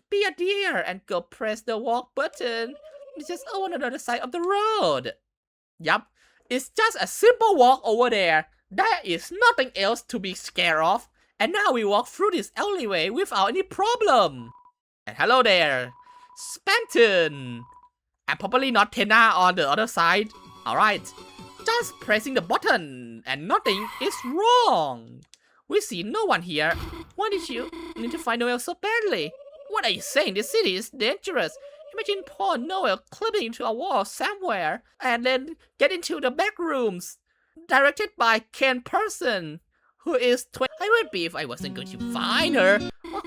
be a dear and go press the walk button. It's just over on the other side of the road. Yup, it's just a simple walk over there. There is nothing else to be scared of. And now we walk through this alleyway without any problem. And hello there, Spanton. And probably not Tena on the other side. Alright, just pressing the button and nothing is wrong. We see no one here. Why did you need to find Noel so badly? What are you saying? This city is dangerous. Imagine poor Noel clipping into a wall somewhere and then get into the back rooms. Directed by Ken Person, who is 20. I would be if I wasn't going to find her.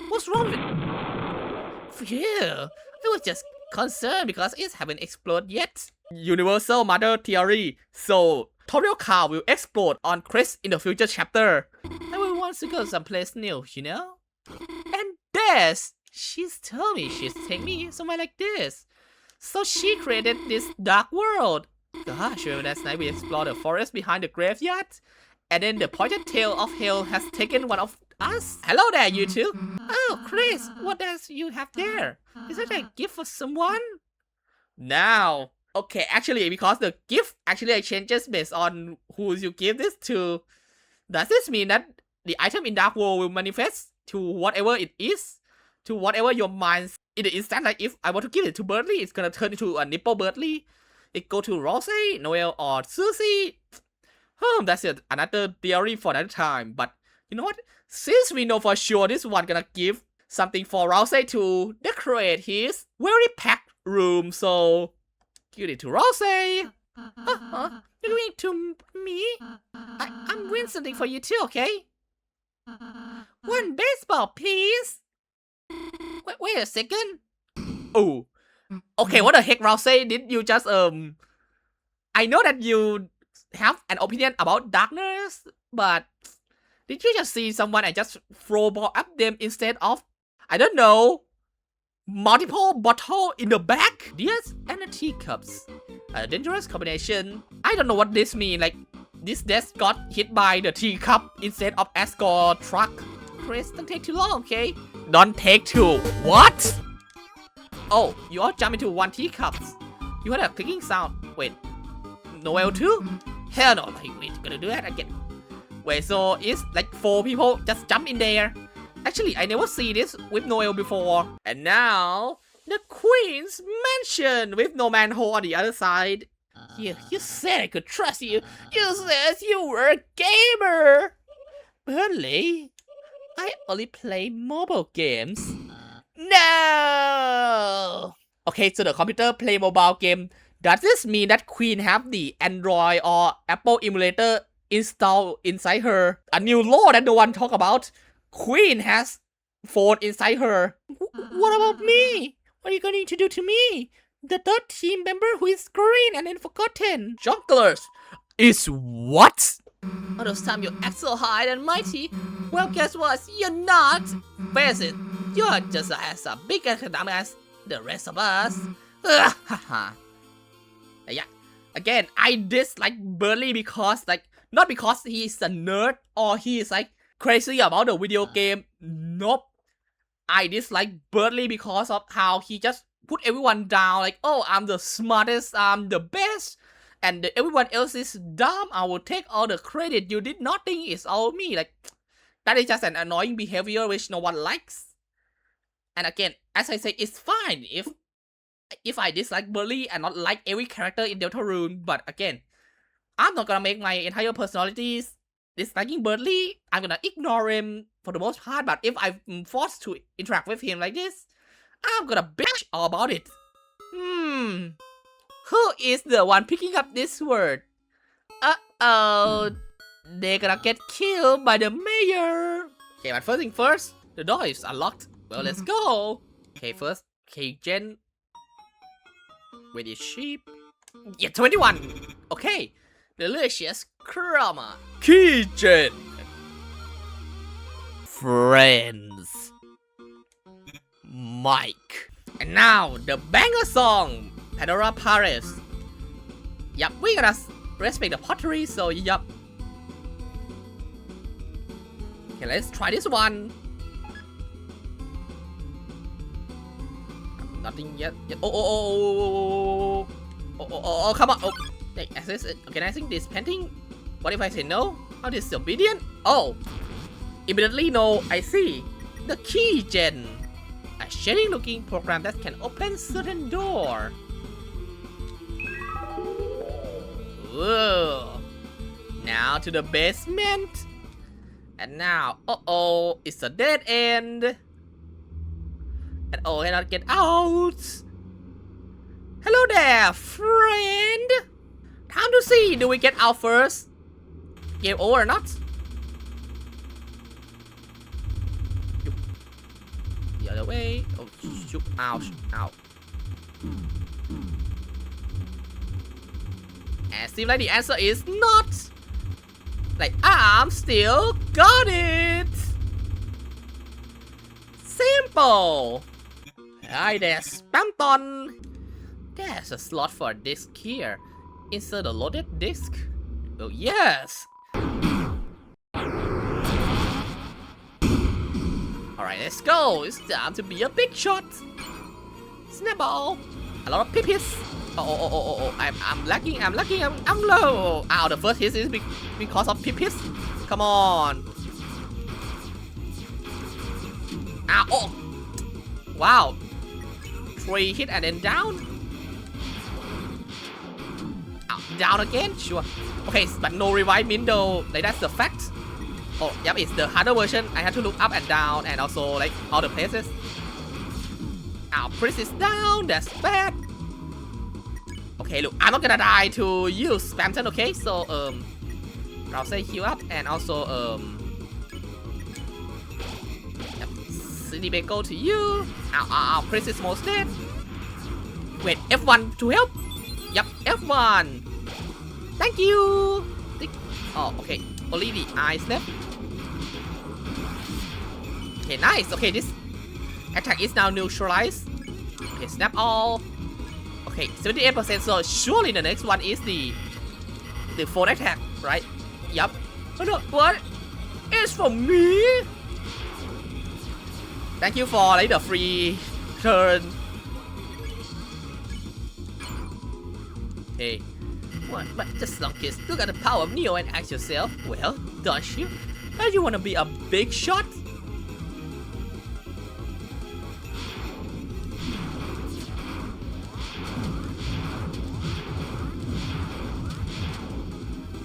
What's wrong with it? Phew, I was just concerned because it haven't exploded yet. Universal Mother Theory. So, tutorial car will explode on Chris in the future chapter. I will want to go someplace new, you know? And this, she's told me she's taking me somewhere like this. So she created this dark world. Gosh, remember that night we explored the forest behind the graveyard? And then the pointed tail of hell has taken one of us. Hello there, you two. Oh, Chris, what does you have there? Is that a gift for someone? Now, okay, actually, because the gift actually changes based on who you give this to. Does this mean that the item in Dark World will manifest to whatever it is? To whatever your mind in the instant, like if I want to give it to Birdly, it's gonna turn into a nipple Birdly. It go to Rose, Noel, or Susie. That's another theory for another time. But you know what? Since we know for sure this one gonna give something for Rose to decorate his very packed room, so give it to Rose. You're going to me? I'm doing something for you too, okay? One baseball, please. Wait a second. Oh, okay. What the heck, Rose? Did you just I know that you have an opinion about darkness, but did you just see someone and just throw ball at them instead of, I don't know, multiple bottle in the back? Yes, and the teacups. A dangerous combination. I don't know what this means. Like, this desk got hit by the teacup instead of ASGORE truck. Chris, don't take too long, okay? Don't take two. What? Oh, you all jump into one teacups. You heard a clicking sound. Wait, Noel too? Hell no, like, we're gonna do that again. Wait, so it's like 4 people just jump in there. Actually, I never see this with Noel before. And now, the Queen's Mansion with no manhole on the other side. You said I could trust you. You said you were a gamer. Burley, I only play mobile games. No! Okay, so the computer play mobile game. Does this mean that Queen have the Android or Apple emulator installed inside her? A new law that no one talk about. Queen has phone inside her. What about me? What are you going to do to me? The third team member who is green and then forgotten. Jonglers is what? All those time you act so high and mighty. Well, guess what? You're not. Face it, you're just as big and dumb as the rest of us. Yeah. Again, I dislike Burley because, like, not because he's a nerd or he's like crazy about the video game. Nope. I dislike Burley because of how he just put everyone down. Like, oh, I'm the smartest, I'm the best, and everyone else is dumb. I will take all the credit. You did nothing. It's all me. Like, that is just an annoying behavior which no one likes. And again, as I say, it's fine if I dislike Burley and not like every character in Deltarune. But again, I'm not gonna make my entire personalities disliking Burley. I'm gonna ignore him for the most part. But if I'm forced to interact with him like this, I'm gonna bitch all about it. Who is the one picking up this word? Uh-oh. They're gonna get killed by the mayor. Okay, but first thing first, the door is unlocked. Well, let's go. Okay, first, Gen. Wait, is sheep? Yeah, 21. Okay. Delicious Chroma. Gen. Friends. Mike. And now, the banger song. Pandora Paris. Yup, we gotta respect the pottery, so yup. Okay, let's try this one. Nothing yet. Oh, come on. Oh, hey, can I sing this painting? What if I say no? How disobedient? Oh, immediately no, I see. The key gen. A shady looking program that can open certain door. Whoa. Now to the basement. And now, it's a dead end. And I cannot get out. Hello there, friend. Time to see, do we get out first? Game over or not? The other way. Oh, shoot. Ouch. Ow. And seems like the answer is not. Like, I'm still got it. Simple. Hi there, Spamton. There's a slot for a disc here. Insert a loaded disc. Oh, yes. Alright, let's go. It's time to be a big shot. Snapball. A lot of pippies. Oh. I'm lagging. I'm low. Ow, the first hit is because of pippies. Come on. Ow, oh. Wow. 3 hit and then down. Ow, down again? Sure. Okay, but no revive window. Like, that's the fact. Oh, yep, it's the harder version. I had to look up and down and also, like, all the places. Ow, Prince is down. That's bad. Okay, look, I'm not gonna die to use Spamton, okay? So, I'll say heal up and also, yep, Cindy go to you. Ow, Prince is most dead. Wait, F1 to help? Yep, F1. Thank you. Oh, okay, only the eyes left. Okay, nice. Okay, this attack is now neutralized. Okay, snap all. Okay, 78%, so surely the next one is the phone attack, right? Yup. Oh no, what? It's for me? Thank you for like the free turn. Hey. What? But just long kids, look at the power of Neo and ask yourself, well, don't you? Don't you wanna be a big shot?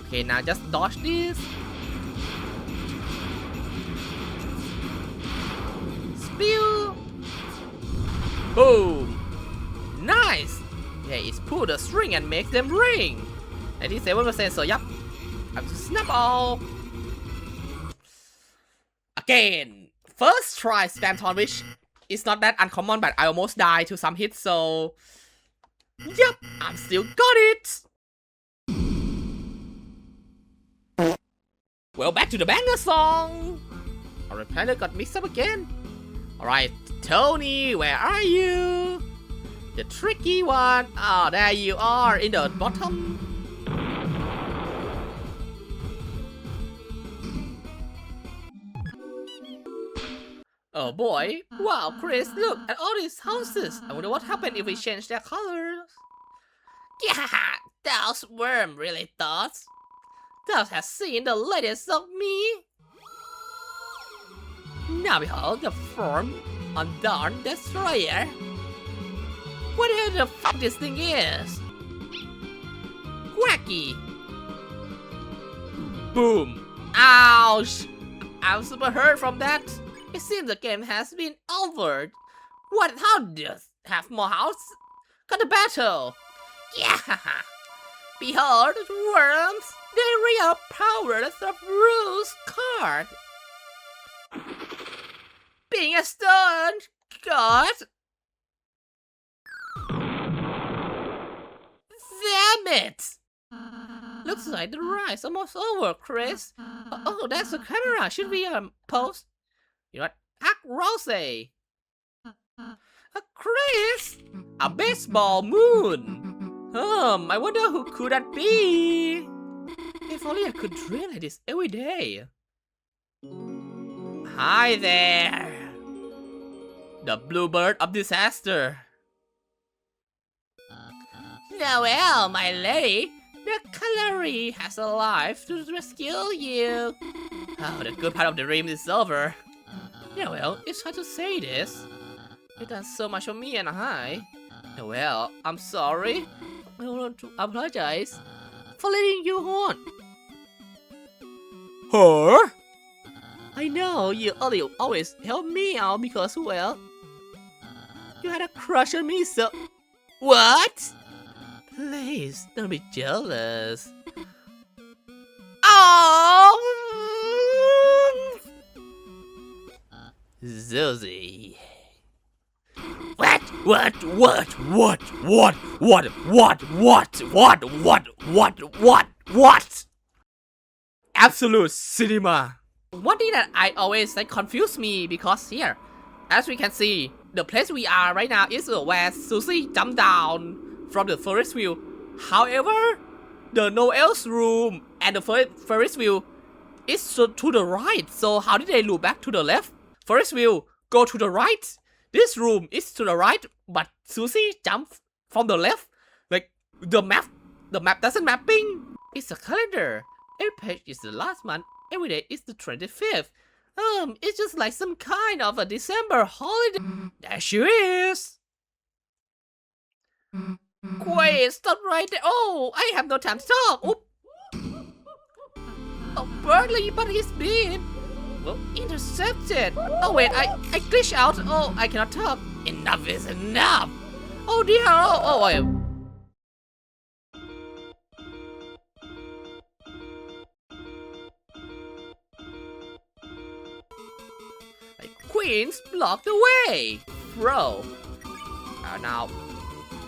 Okay, now just dodge this. Spew. Boom. Nice. Okay, it's pull the string and make them ring. 97%, so yep. I have to snap all. Again. First try Spamton, which is not that uncommon, but I almost died to some hits, so yep, I'm still got it. Well, back to the banger song. Our planet got mixed up again. Alright, Tony, where are you? The tricky one. Oh, there you are in the bottom. Oh boy. Wow, Chris, look at all these houses. I wonder what happened if we change their colors. Yeah, those worm really thoughts. Thou hast seen the latest of me. Now behold the form on Dawn Destroyer. Whatever the fuck this thing is. Wacky. Boom. Ouch. I'm super hurt from that. It seems the game has been altered. What? How does have more house? Got the battle. Yeah. Behold the worms. The real powers of Rule's card. being a stone. God. Damn it. Looks like the ride's almost over, Chris. Oh, that's the camera. Should we pose? You know what? Act Rosé. Chris! A baseball moon! I wonder who could that be? If only I could dream like this every day. Hi there! The bluebird of disaster. Noel, my lady, the Callery has arrived to rescue you. Oh, the good part of the dream is over. Noel, it's hard to say this. You've done so much for me and I. Well, I'm sorry. I want to apologize for letting you on. Huh? I know you always help me out because, well, you had a crush on me, so... What? Please, don't be jealous. Oh! Zuzi. What? Absolute cinema. One thing that I always confuse me because here, as we can see, the place we are right now is where Susie jumped down from the Ferris wheel. However, the Noel's room and the Ferris wheel is to the right. So how did they loop back to the left? Ferris wheel go to the right. This room is to the right, but Susie jumped from the left. Like the map doesn't mapping. It's a calendar. Every page is the last month. Every day is the 25th. It's just like some kind of a December holiday. There she is. Wait, stop right there. Oh, I have no time to talk. Oop. Oh, Berkeley, but he's been. Well, intercepted. Oh wait, I glitched out. Oh, I cannot talk. Enough is enough. Oh dear. Oh. Queens blocked the way. Bro. Now,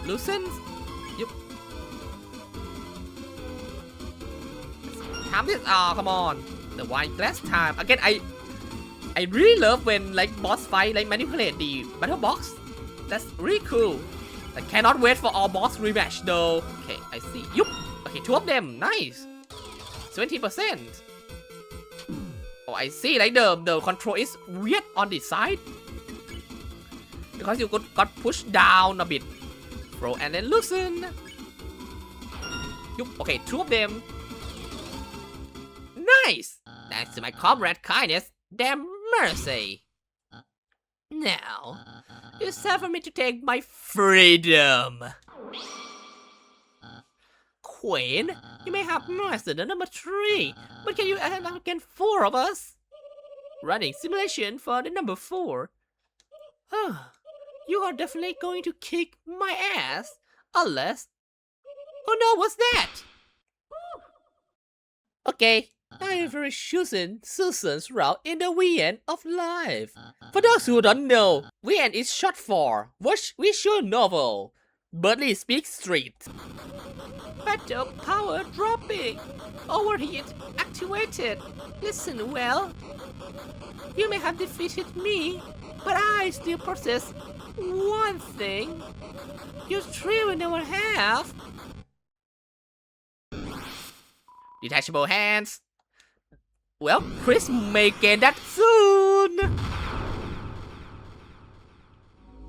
loosen. Yep. Time this. Oh, come on. The wine glass time. Again, I really love when like boss fight like manipulate the battle box. That's really cool. I cannot wait for all boss rematch though. Okay, I see. Yup. Okay, 2 of them. Nice. 20%. Oh, I see. Like the control is weird on this side because you got pushed down a bit. Throw and then loosen. Yup. Okay, 2 of them. Nice. Thanks to my comrade kindness, damn mercy. Now, it's time for me to take my freedom. Queen, you may have mastered the number 3, but can you add again 4 of us? Running simulation for the number 4. You are definitely going to kick my ass, unless... Oh no, what's that? Okay. I am very choosing Susan's route in the weekend of life. For those who don't know, weekend is short for visual novel. Birdly Speaks Street. Battle power dropping. Overheat activated. Listen well. You may have defeated me, but I still possess one thing you 3 will never have. Detachable hands. Well, Chris may get that soon.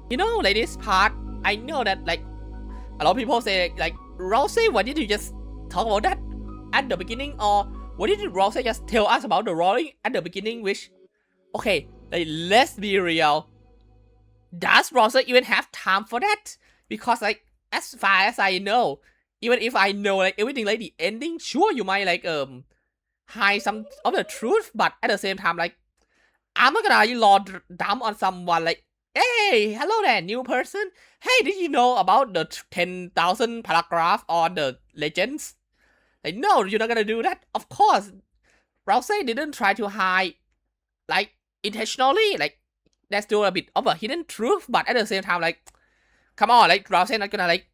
You know, like this part, I know that like a lot of people say like Rousey, why did you just talk about that at the beginning, or why did Rousey just tell us about the rolling at the beginning? Which, okay, like let's be real. Does Rousey even have time for that? Because like as far as I know, even if I know like everything like the ending, sure you might like hide some of the truth, but at the same time, like, I'm not gonna lord dump on someone like, hey, hello there, new person. Hey, did you know about the 10,000 paragraph on the legends? Like, no, you're not gonna do that. Of course, Rousey didn't try to hide, like, intentionally. Like, there's still a bit of a hidden truth, but at the same time, like, come on, like, Rouse not gonna, like,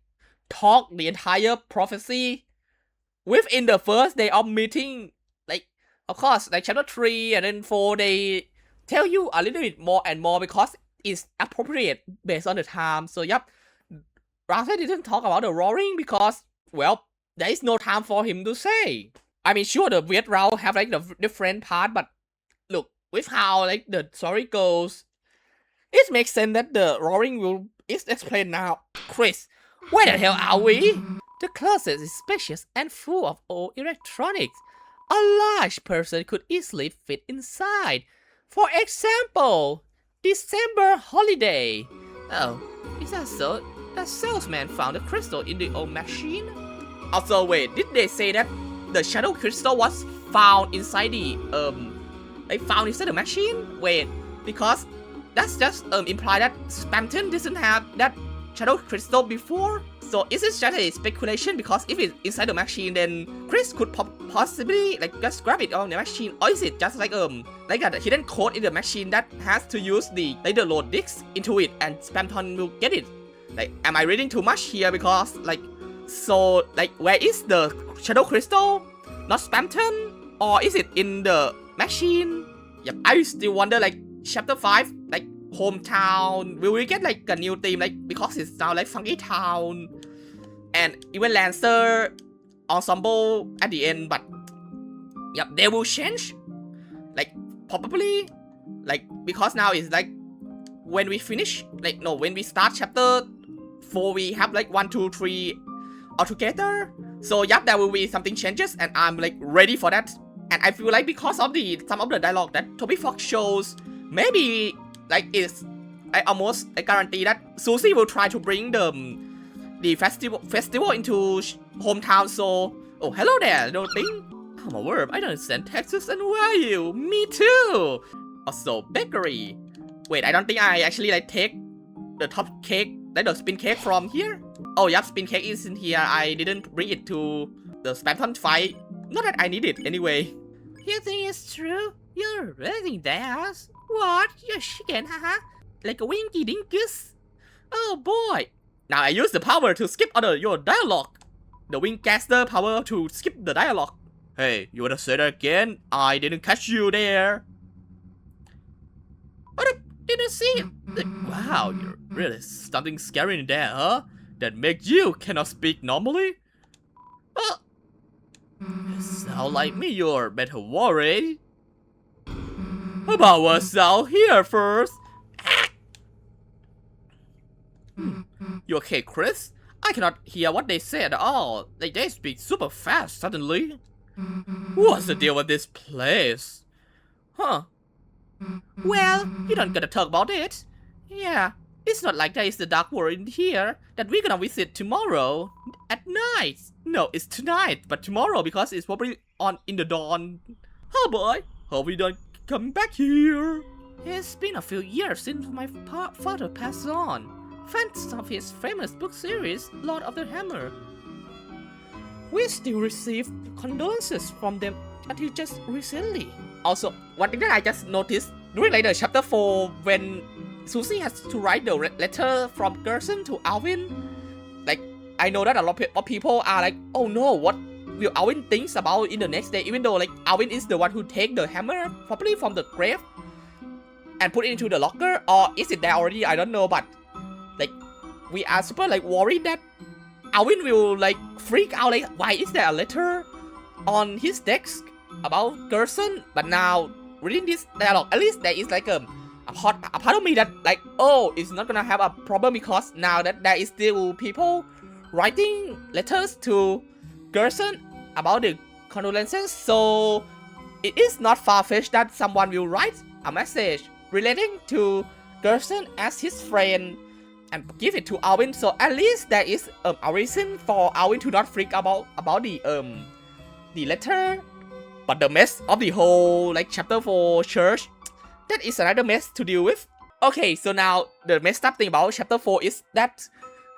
talk the entire prophecy within the first day of meeting. Like, of course, like, chapter 3 and then 4, they tell you a little bit more and more because it's appropriate based on the time. So, yep, Rouse didn't talk about the roaring because, well, there is no time for him to say. I mean, sure, the weird route have, like, the different part, but look, with how, like, the story goes, it makes sense that the roaring is explained now. Chris, where the hell are we? The closet is spacious and full of old electronics. A large person could easily fit inside. For example, December holiday. Oh, is that so? The salesman found a crystal in the old machine? Also, wait, did they say that the shadow crystal was found inside the, found inside the machine? Wait, because that's just imply that Spamton doesn't have that shadow crystal before. So is it just a speculation? Because if it's inside the machine, then Chris could possibly like just grab it on the machine, or is it just like a hidden code in the machine that has to use the load disc into it, and Spamton will get it? Like, am I reading too much here? Because like, so like, where is the shadow crystal? Not Spamton, or is it in the machine? Yep, I still wonder, like, chapter 5, like, hometown, will we get like a new theme, like, because it sounds like Funky Town and even Lancer ensemble at the end, but yep, they will change, like, probably, like, because now it's like when we finish, like, no, when we start chapter 4, we have like 1, 2, 3 all together. So yep, there will be something changes, and I'm like ready for that. And I feel like because of some of the dialogue that Toby Fox shows, maybe like I almost guarantee that Susie will try to bring the festival into hometown. So, oh, hello there, little thing. I'm a verb. I don't understand Texas, and where are you? Me too. Also, bakery. Wait, I don't think I actually like take the top cake, like the spin cake from here. Oh, yep, spin cake is in here. I didn't bring it to the Spamton fight. Not that I need it anyway. You think it's true? You're really there? What? You're chicken, haha? Like a winky dinkus? Oh boy! Now I use the power to skip your dialogue. The Wingcaster power to skip the dialogue. Hey, you wanna say that again? I didn't catch you there. What? Didn't see? Wow, you're really something scary in there, huh? That makes you cannot speak normally? You sound like me, you're better worried. How about what's out here first? You okay, Chris? I cannot hear what they say at all. Like, they speak super fast suddenly. What's the deal with this place? Huh? Well, you don't gotta talk about it. Yeah, it's not like there is the dark world in here that we're gonna visit tomorrow at night. No, it's tonight, but tomorrow because it's probably on in the dawn. Oh boy, hope we don't come back here. It's been a few years since my father passed on. Fans of his famous book series, Lord of the Hammer. We still receive condolences from them until just recently. Also, one thing that I just noticed during like the chapter 4, when Susie has to write the letter from Gerson to Alvin, like, I know that a lot of people are like, oh no, what will Alvin think about in the next day, even though like Alvin is the one who take the hammer probably from the grave and put it into the locker, or is it there already? I don't know, but like, we are super like worried that Alvin will like freak out, like, why is there a letter on his desk about Gerson? But now reading this dialogue, at least there is like a part of me that like, oh, it's not gonna have a problem, because now that there is still people writing letters to Gerson about the condolences, so it is not far-fetched that someone will write a message relating to Gerson as his friend and give it to Alvin. So at least there is a reason for Alvin to not freak about the letter. But the mess of the whole like chapter 4 church, that is another mess to deal with. Okay, so now the messed up thing about chapter 4 is that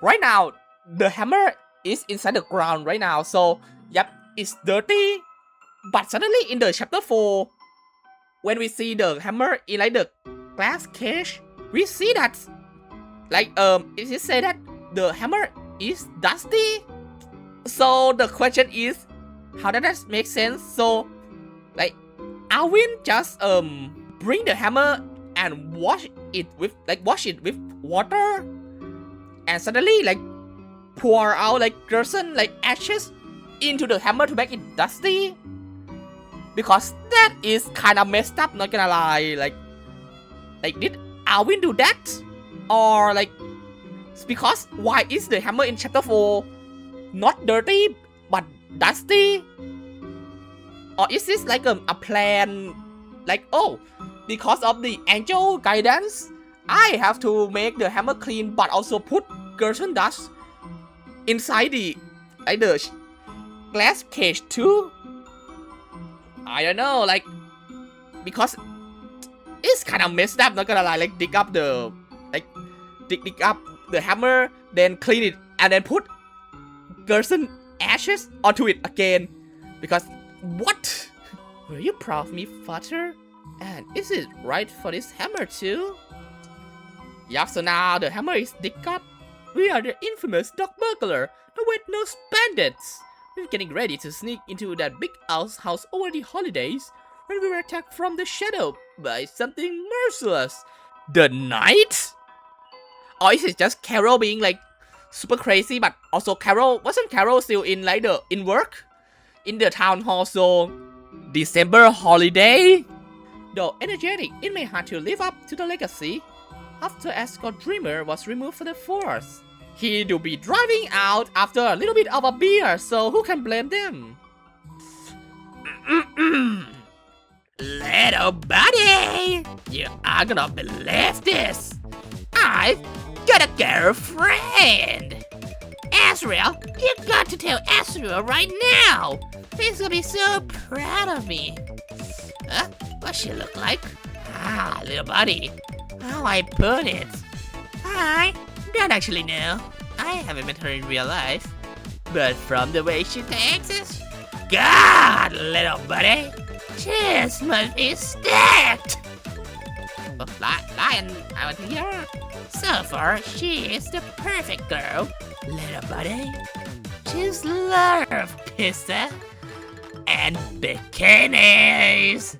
right now the hammer is inside the ground right now. So yep, it's dirty. But suddenly in the chapter 4, when we see the hammer in like the glass cage, we see that, like, it is said that the hammer is dusty. So the question is, how does that make sense? So, like, Alvin just bring the hammer and wash it with water, and suddenly like pour out like Gerson like ashes into the hammer to make it dusty. Because that is kind of messed up, not gonna lie. Like did Alvin do that? Or like, because why is the hammer in chapter 4 not dirty but dusty? Or is this like a plan? Like, oh, because of the angel guidance, I have to make the hammer clean but also put Gerson dust inside the glass cage too? I don't know, like, because it's kind of messed up, not gonna lie. Like, dig up the hammer, then clean it, and then put Gerson ashes onto it again. Because what? Were you proud of me, Father? And is it right for this hammer too? Yup, so now the hammer is dig up. We are the infamous dog burglar, the wet-nosed bandits. We're getting ready to sneak into that big house over the holidays when we were attacked from the shadow by something merciless. The Knight? Or is it just Carol being like super crazy, but also wasn't Carol still in like in work? In the town hall, so December holiday? Though energetic, it may hard to live up to the legacy. After ASGORE Dreamer was removed from the force, he do be driving out after a little bit of a beer, so who can blame them? Little buddy, you are gonna believe this. I've got a girlfriend. Azrael, you got to tell Azrael right now. He's gonna be so proud of me. What she look like? Little buddy. How I put it? I don't actually know. I haven't met her in real life. But from the way she takes it, God, little buddy, this must be stacked. Oh, Lion, I want to hear her. So far, she is the perfect girl. Little buddy, just love pizza and bikinis.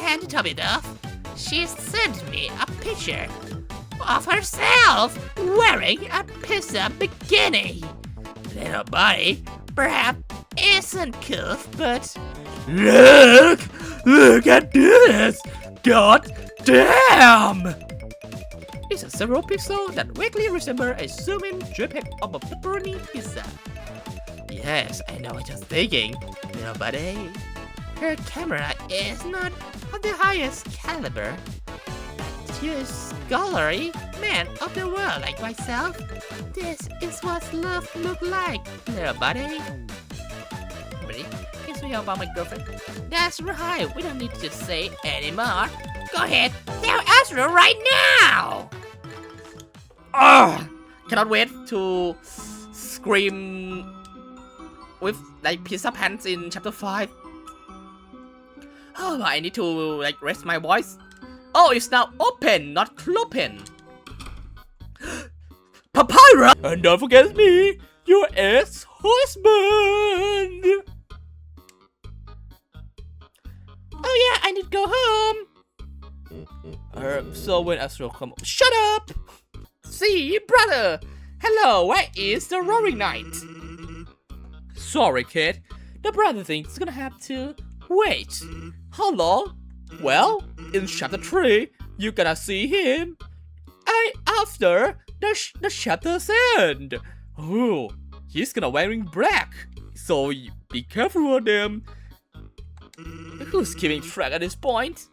And to top it off, she sent me a picture of herself wearing a pizza bikini. Little buddy, perhaps isn't cool, but look at this! God damn! It's a several pixel that vaguely resemble a zoom-in JPEG of a pepperoni pizza. Yes, I know what you're thinking, little buddy. Her camera is not of the highest caliber. To a scholarly man of the world like myself, this is what love look like, little buddy. Ready? Can you hear about my girlfriend? That's right, we don't need to say anymore. Go ahead, tell Astro right now! Cannot wait to scream with like pizza pants in chapter 5. Oh, I need to like rest my voice. Oh, it's now open, not clopen. Papyrus! And don't forget me, your ex-husband! Oh yeah, I need to go home. So when Astro come, shut up! See, brother! Hello, where is the Roaring Knight? Sorry, kid. The brother thinks he's gonna have to wait. How long? Well, in chapter 3, you're gonna see him after the chapter's end. Oh, he's gonna wearing black, so be careful of them. Who's keeping track at this point?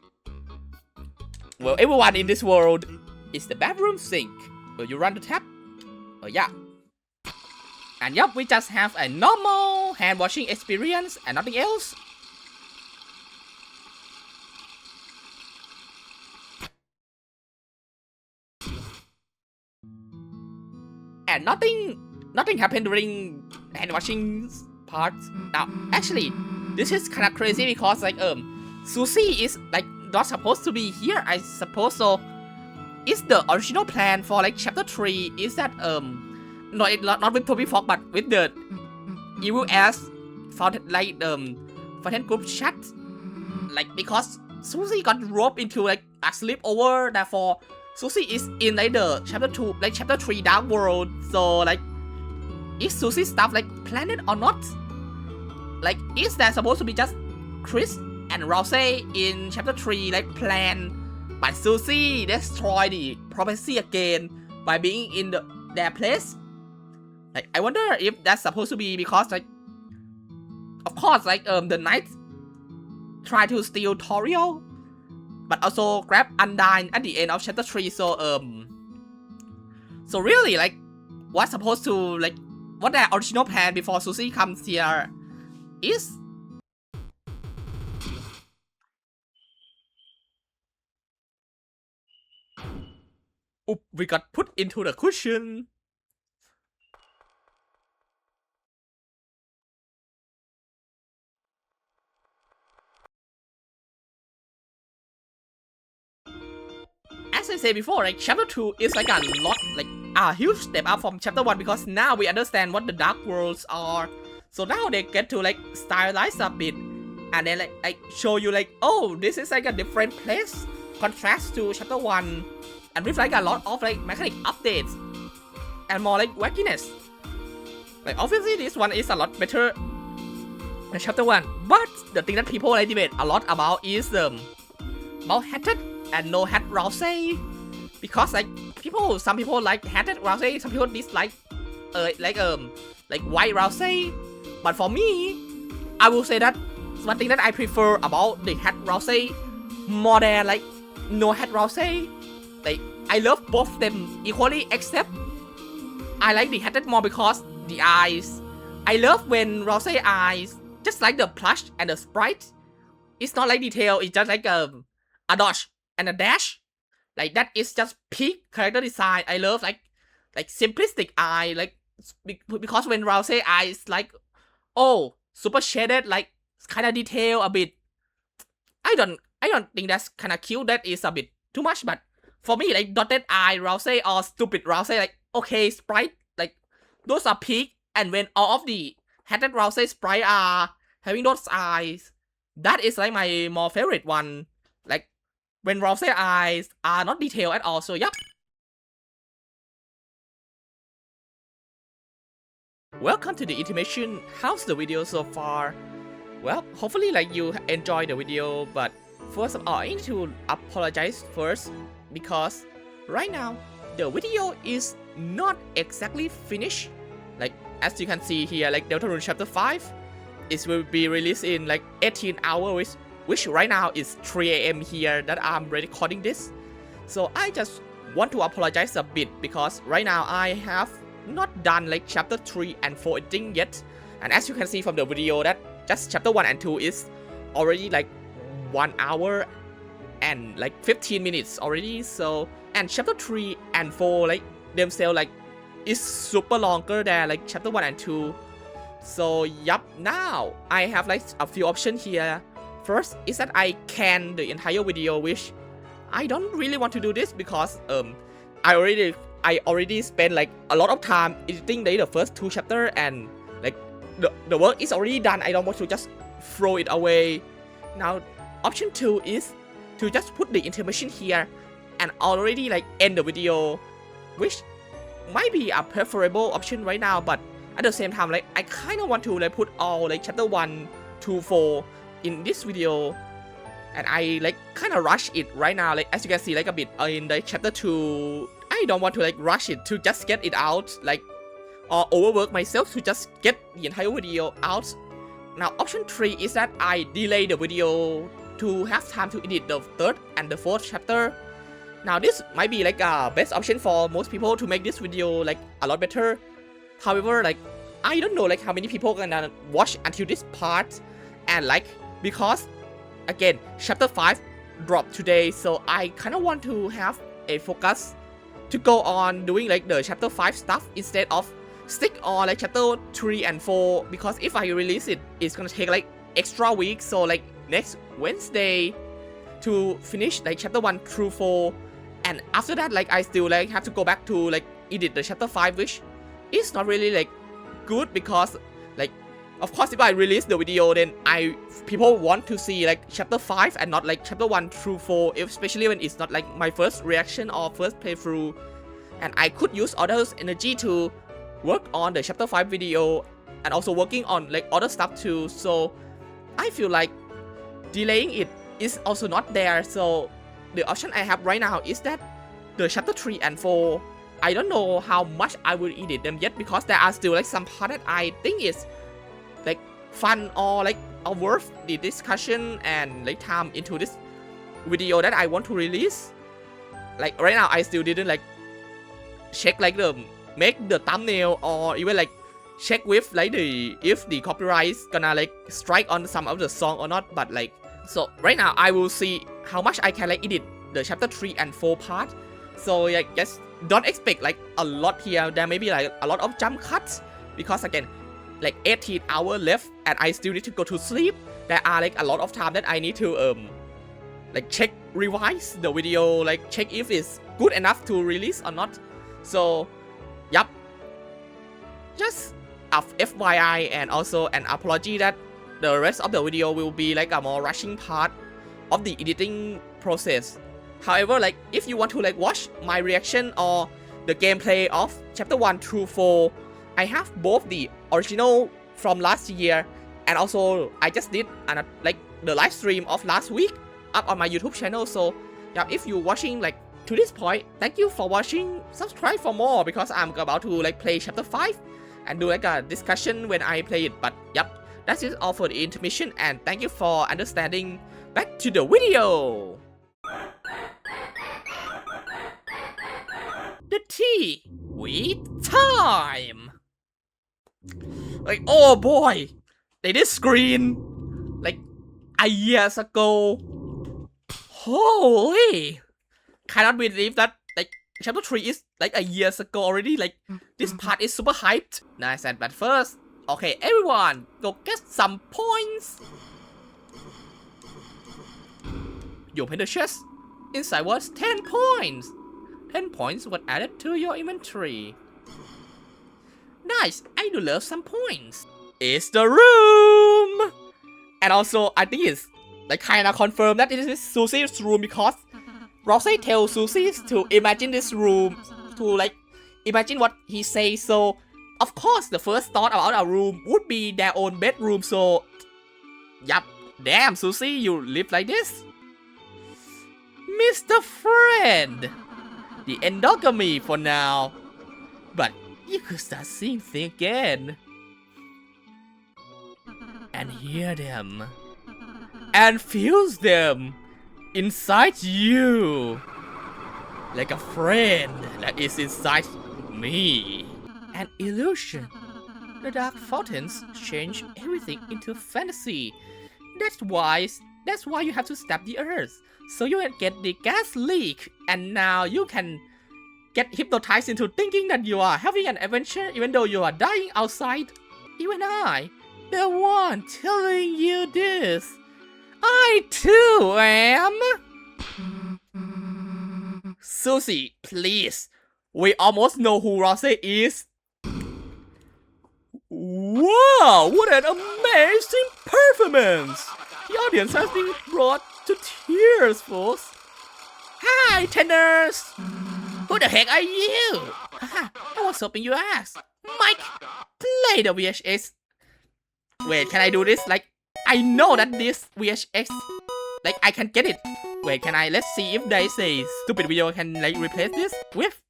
Well, everyone in this world is the bathroom sink. Will you run the tap? Oh yeah. And yup, we just have a normal hand washing experience and nothing else. And nothing happened during hand washing part. Now, actually, this is kind of crazy because like Susie is like not supposed to be here, I suppose so. is the original plan for like chapter 3 is that not with Toby Fox but with the evil ass found like fountain group chat, like because Susie got roped into like a sleepover, therefore Susie is in like the chapter 2 like chapter 3 dark world. So like is Susie stuff like planned or not? Like is that supposed to be just Chris and Rousey in chapter 3 like plan, but Susie destroy the prophecy again by being in their place? Like I wonder if that's supposed to be because like of course like the knights try to steal Toriel, but also grab Undyne at the end of chapter 3. So really like what's supposed to like what their original plan before Susie comes here is. Oop, we got put into the cushion. As I said before, like chapter 2 is like a lot, like a huge step up from chapter 1 because now we understand what the dark worlds are. So now they get to like stylize a bit and then like show you like, oh, this is like a different place, contrast to chapter 1, and with like a lot of like mechanic updates and more like wackiness. Like obviously this one is a lot better than chapter 1, but the thing that people like debate a lot about is about hatted and no hat Rousey, because like some people like hatted Rousey, some people dislike like white Rousey. But for me, I will say that one thing that I prefer about the hat Rousey more than like no hat Rousey. Like I love both of them equally, except I like the hatted more because the eyes. I love when Rousey eyes, just like the plush and the sprite, it's not like detail, it's just like a dodge and a dash. Like that is just peak character design. I love like simplistic eye, like because when Rousey eyes like, oh, super shaded, like kind of detail a bit. I don't think that's kind of cute. That is a bit too much. But for me, like dotted eye Rousey or stupid Rousey, like okay, sprite, like those are peak. And when all of the hatted Rousey sprite are having those eyes, that is like my more favorite one. Like when Rousey eyes are not detailed at all. So yep. Welcome to the intermission. How's the video so far? Well, hopefully like you enjoyed the video, but first of all, I need to apologize first because right now the video is not exactly finished. Like as you can see here, like Deltarune Chapter 5, it will be released in like 18 hours, which right now is 3 AM here that I'm recording this. So I just want to apologize a bit because right now I have not done like chapter 3 and 4 editing yet. And as you can see from the video that just chapter 1 and 2 is already like 1 hour and like 15 minutes already. So and chapter 3 and 4 like themselves like is super longer than like chapter 1 and 2. So yup, now I have like a few options here. First is that I can the entire video, which I don't really want to do this because I already spent like a lot of time editing the first 2 chapters and like the work is already done. I don't want to just throw it away. Now option 2 is to just put the intermission here and already like end the video, which might be a preferable option right now, but at the same time like I kind of want to like put all like chapter 1 to 4 in this video, and I like kind of rush it right now. Like as you can see like a bit in the chapter 2, I don't want to like rush it to just get it out like or overwork myself to just get the entire video out. Now option 3 is that I delay the video to have time to edit the 3rd and the 4th chapter. Now this might be like a best option for most people to make this video like a lot better. However, like I don't know like how many people can watch until this part, and like because again chapter 5 dropped today, so I kind of want to have a focus to go on doing like the chapter 5 stuff instead of stick on like chapter 3 and 4, because if I release it, it's gonna take like extra weeks. So like next Wednesday to finish like chapter 1 through 4, And after that, like I still like have to go back to like edit the chapter 5, which is not really like good because like of course if I release the video then people want to see like chapter 5 and not like chapter 1 through 4, especially when it's not like my first reaction or first playthrough. And I could use others' energy to work on the chapter 5 video and also working on like other stuff too. So I feel like delaying it is also not there. So the option I have right now is that the chapter 3 and 4, I don't know how much I will edit them yet because there are still like some part that I think is like fun or like worth the discussion and like time into this video that I want to release. Like right now I still didn't like check like make the thumbnail or even like check with like if the copyright is gonna like strike on some of the song or not. But like so right now I will see how much I can like edit the chapter 3 and 4 part. So I guess don't expect like a lot here. There may be like a lot of jump cuts because again like 18 hours left and I still need to go to sleep. There are like a lot of time that I need to like check, revise the video, like check if it's good enough to release or not. So yup, just FYI, and also an apology that the rest of the video will be like a more rushing part of the editing process. However, like if you want to like watch my reaction or the gameplay of chapter 1 through 4, I have both the original from last year and also I just did like the live stream of last week up on my YouTube channel. So yeah, if you're watching like to this point, thank you for watching. Subscribe for more because I'm about to like play chapter 5 and do like a discussion when I play it. But yep, that's it all for the intermission and thank you for understanding. Back to the video. The tea with time. Like oh boy, they did screen like a years ago. Holy, cannot believe that like chapter 3 is like a years ago already. Like this part is super hyped. Nice. And but first, okay everyone, go get some points. You open the chest. Inside was 10 points. 10 points were added to your inventory. Nice, I do love some points. It's the room. And also, I think it's like kinda confirmed that it is Susie's room because Rose tells Susie to imagine this room, to like imagine what he says. So, of course, the first thought about our room would be their own bedroom. So, yup, damn Susie, you live like this? Mr. Friend, the endogamy for now, but you could start seeing things again and hear them and feel them inside you like a friend that is inside me. An illusion. The dark fountains change everything into fantasy. That's why you have to stab the earth. So you can get the gas leak, and now you can get hypnotized into thinking that you are having an adventure even though you are dying outside. Even I, the one telling you this, I too am. Susie, please. We almost know who Rose is. Wow, what an amazing performance! The audience has been brought to tears, folks. Hi, tenors! Who the heck are you? I was hoping you asked. Mike, play the VHS. Wait, can I do this? Like, I know that this VHS, like, I can get it. Wait, can I? Let's see if they say stupid video can like replace this with,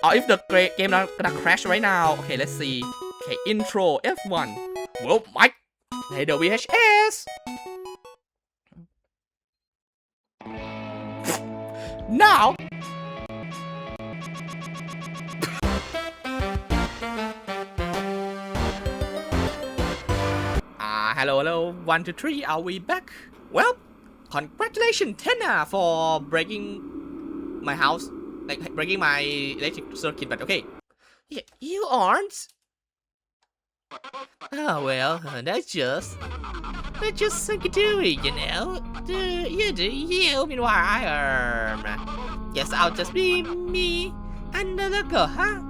or if the game not gonna crash right now. Okay, let's see. Okay, intro F1. Whoa, Mike, play the VHS. Now. Hello, 1, 2, 3, are we back? Well, congratulations, Tenna, for breaking my house, like breaking my electric circuit, but okay. Yeah, you aren't? Oh well, that's just Sunkadoey, you know. You do you, meanwhile I am. Guess I'll just be me and the girl, huh?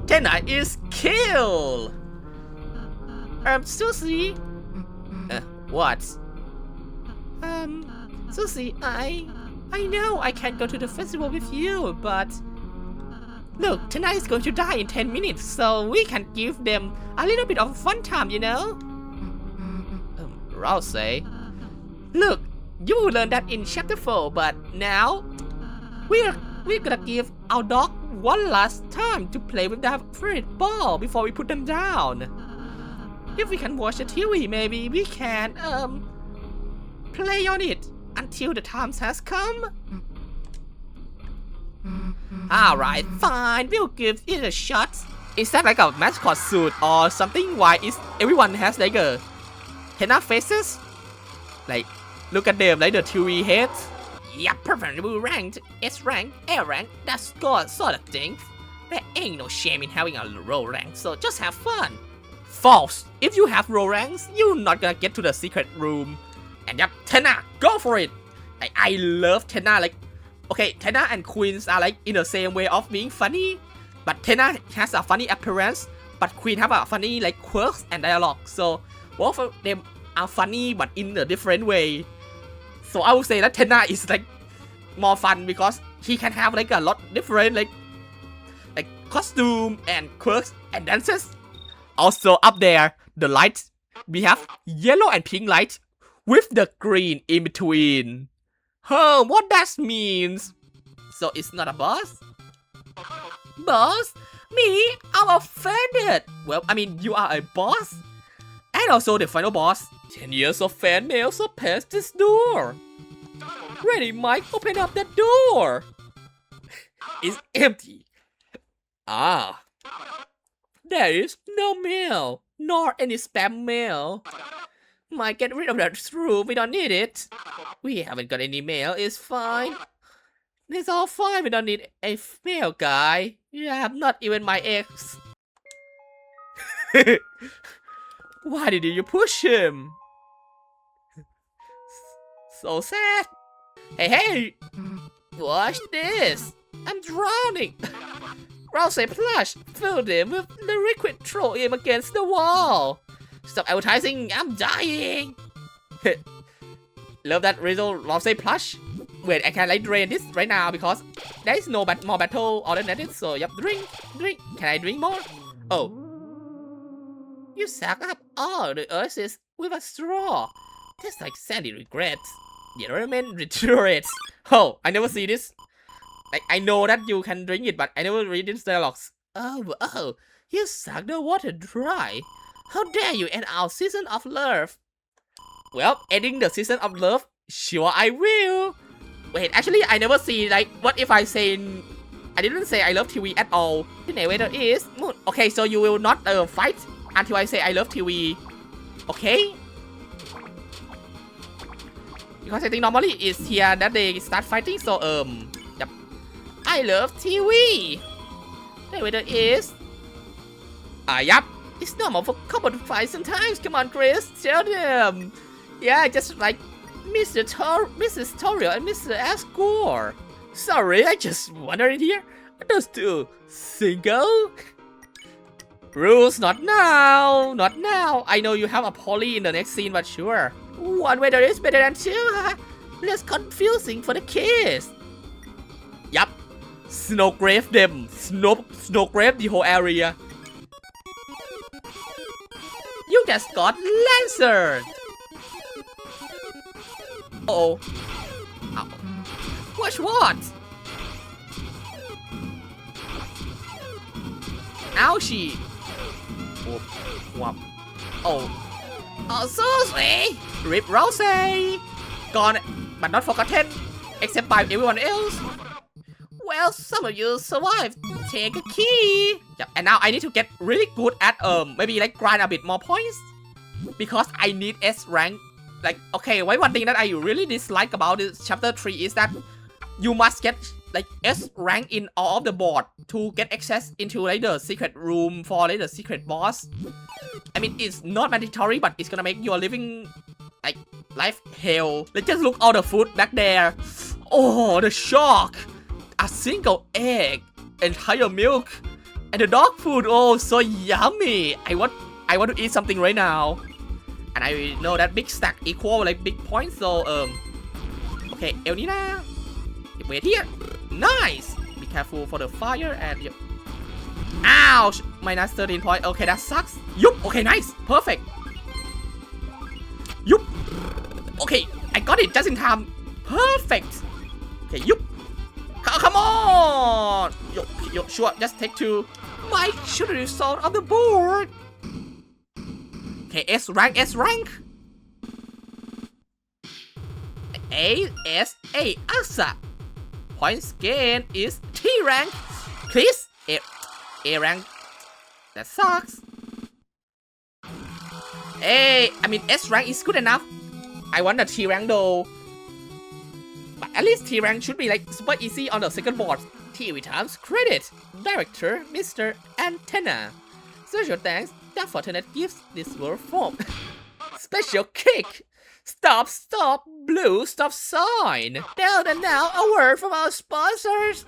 Tenna is killed. Susie. What? Susie, I know I can't go to the festival with you, but look, tonight is going to die in 10 minutes, so we can give them a little bit of fun time, you know? Rousey. Look, you learned that in chapter 4, but now we're gonna give our dog one last time to play with that favorite ball before we put them down. If we can watch the TV, maybe we can play on it until the time has come. Alright, Fine, we'll give it a shot. is that like a mascot suit or something? Why is everyone has like a henna faces? Like, look at them like the TV heads. Yeah, preferably ranked, S rank, A rank, that's sort of thing. There ain't no shame in having a low rank, so just have fun. False. If you have low ranks, you're not gonna get to the secret room. And yep, Tenna, go for it. I love Tenna. Like, okay, Tenna and Queens are like in the same way of being funny, but Tenna has a funny appearance, but Queen have a funny like quirks and dialogue. So both of them are funny, but in a different way. So I would say that Tenna is like more fun because he can have like a lot different like costume and quirks and dances. Also up there, the lights, we have yellow and pink lights with the green in between. What that means? So it's not a boss? Boss? Me? I'm offended. Well, I mean, you are a boss. And also the final boss. 10 years of fan mail surpassed this door. Ready, Mike, open up that door. It's empty. Ah. There is no mail, nor any spam mail. Mike, get rid of that room, we don't need it. We haven't got any mail, it's fine. It's all fine, we don't need a mail guy. Yeah, not even my ex. Why did you push him? So sad. Hey, watch this. I'm drowning. Rousey plush, fill them with the liquid, throw him against the wall. Stop advertising, I'm dying. Love that riddle, Rousey plush. Wait, I can like drain this right now because there is no more battle alternative. So yep, drink. Can I drink more? Oh. You suck up all the oasis with a straw. Tastes like sandy regrets. Gentlemen regrets. Oh, I never see this. I know that you can drink it, but I never read these dialogues. Oh, you suck the water dry. How dare you end our season of love? Well, ending the season of love, sure I will. Wait, actually I never see like, what if I say, I didn't say I love TV at all. The narrator is, okay, so you will not fight until I say I love TV. Okay? Because I think normally it's here that they start fighting, so yep. I love TV. The narrator is, yep. It's normal for couple to fight sometimes. Come on, Chris, tell them. Yeah, just like Mrs. Toriel and Mr. ASGORE. Sorry, I just wondering here. Are those two single? Rules, not now. Not now. I know you have a poly in the next scene, but sure. One way there is better than two. Less confusing for the kids. Yup. Snowgrave them. Snowgrave the whole area. You just got lancered. Uh-oh. Ow. Watch what? Ouchie. Whoop, whoop. Oh, Susie! Rip Rousey! Gone, but not forgotten, except by everyone else. Well, some of you survived. Take a key. Yep, and now I need to get really good at maybe like grind a bit more points because I need S rank. Like, okay, one thing that I really dislike about this chapter 3 is that you must get like S rank in all of the board to get access into like the secret room for like the secret boss. I mean, it's not mandatory, but it's gonna make your living like life hell. Let's just look all the food back there. Oh, the shock! A single egg, entire milk, and the dog food. Oh, so yummy! I want to eat something right now. And I know that big stack equal like big points. So okay, Elnina, wait here. Nice. Be careful for the fire and. Ouch! Minus 13 points. Okay, that sucks. Yup. Okay, nice. Perfect. Yup. Okay, I got it just in time. Perfect. Okay, yup. Come on. Yo, sure. Just take 2. Mike should have result on the board. Okay, S rank. A Asa. Points gain is T rank. Please. A rank. That sucks. S rank is good enough. I want the T rank though. But at least T rank should be like super easy on the second board. T returns credit. Director, Mr. Antenna. Special thanks. That Fortnite gives this world form. Special kick. Stop, blue, stop sign. Now, a word from our sponsors.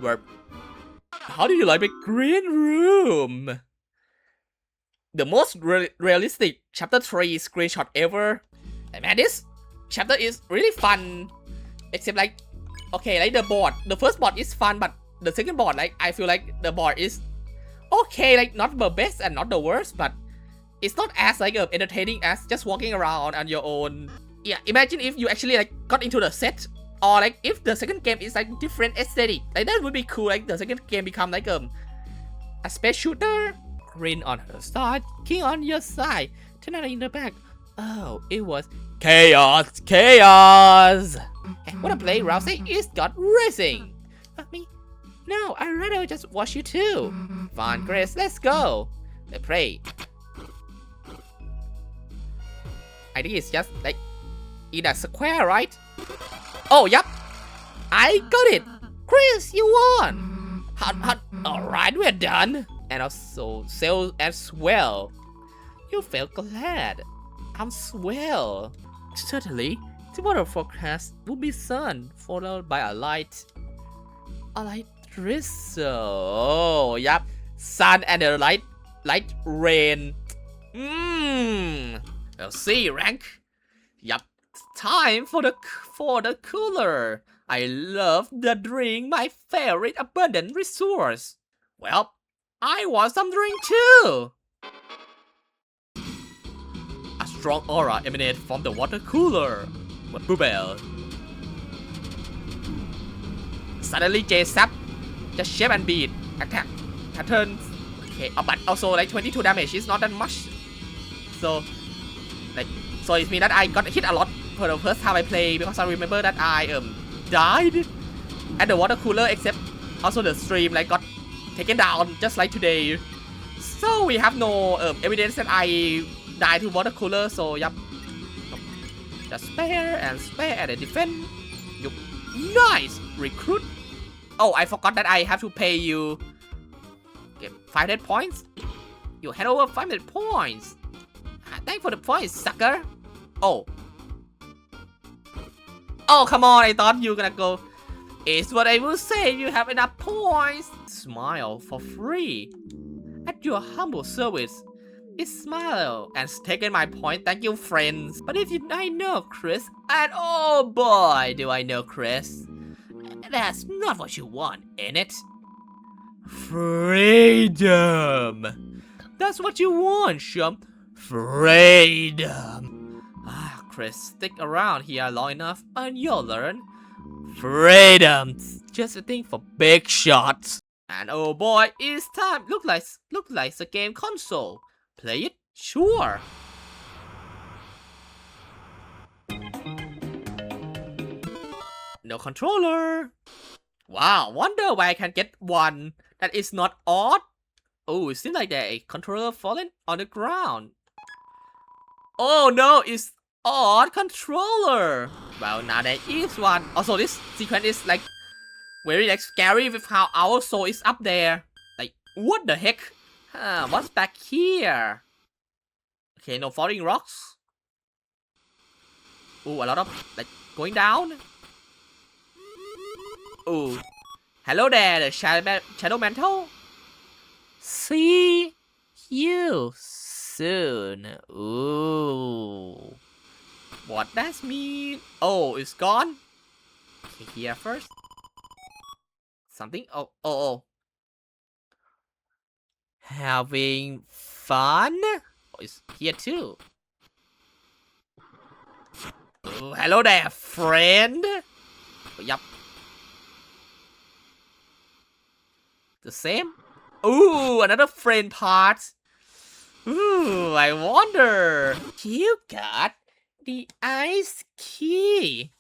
Word. How do you like my green room? The most realistic chapter 3 screenshot ever. And man, this chapter is really fun. Except like, okay, like the board. The first board is fun, but the second board, like, I feel like the board is okay, like not the best and not the worst, but it's not as like entertaining as just walking around on your own. Yeah, imagine if you actually like got into the set, or like if the second game is like different aesthetic, like that would be cool. Like the second game become like a space shooter. Green on her side, King on your side, Tanana in the back. Oh, it was chaos. Wanna play Rousey? It's got racing. Me? No, I'd rather just watch you too. Fine, Grace, let's go. Let's play. I think it's just like in a square, right? Oh, yep. I got it. Chris, you won. Alright, we're done. And also, sales as well. You felt glad. I'm swell. Certainly, tomorrow forecast will be sun, followed by a light drizzle. Oh, yep. Sun and a light rain. Let's see, rank. Yup, time for the cooler. I love the drink, my favorite abundant resource. Well, I want some drink too. A strong aura emanates from the water cooler. What bubble? Suddenly, J-Sap just shape and beat. Attack patterns. Okay, but also like 22 damage is not that much. So it means that I got hit a lot for the first time I play, because I remember that I died at the water cooler, except also the stream like got taken down just like today. So we have no evidence that I died to water cooler. So yep, just spare and defend. Yup. Nice recruit. Oh, I forgot that I have to pay you 500 points. You hand over 500 points. Thanks for the points, sucker. Oh, come on. I thought you were gonna go. It's what I will say. You have enough points. Smile for free. At your humble service. It's smile and taken my point. Thank you, friends. But I know Chris, and oh boy, do I know Chris. That's not what you want, ain't it? Freedom. That's what you want, chump. Freedom. Chris, stick around here long enough and you'll learn. Freedom. Just a thing for big shots. And oh boy, it's time. Look like the game console. Play it? Sure. No controller. Wow, wonder why I can get one that is not odd. Oh, it seems like there a controller fallen on the ground. Oh no, it's odd controller. Well, now there is one. Also, this sequence is like very like scary with how our soul is up there. Like, what the heck? What's back here? Okay, no falling rocks. Ooh, a lot of like going down. Ooh, hello there, the shadow mantle. See you soon. Ooh. What does mean? Oh, it's gone. Okay, here first. Something. Oh. Having fun? Oh, it's here too. Oh, hello there, friend. Oh, yup. The same. Ooh, another friend part. Ooh, I wonder. You got the ice key.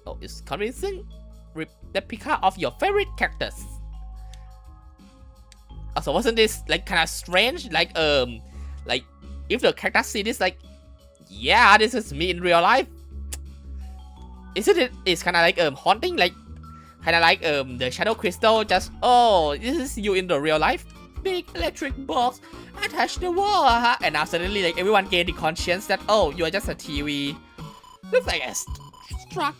Oh, it's convincing. Replica of your favorite characters. Also, wasn't this like kind of strange? Like if the character see this, like, yeah, this is me in real life. Isn't it? It's kind of like haunting, like kind of like the shadow crystal. Just this is you in the real life. Big electric box attached to the wall, and now suddenly like everyone gained the conscience that you are just a TV. Looks like a struck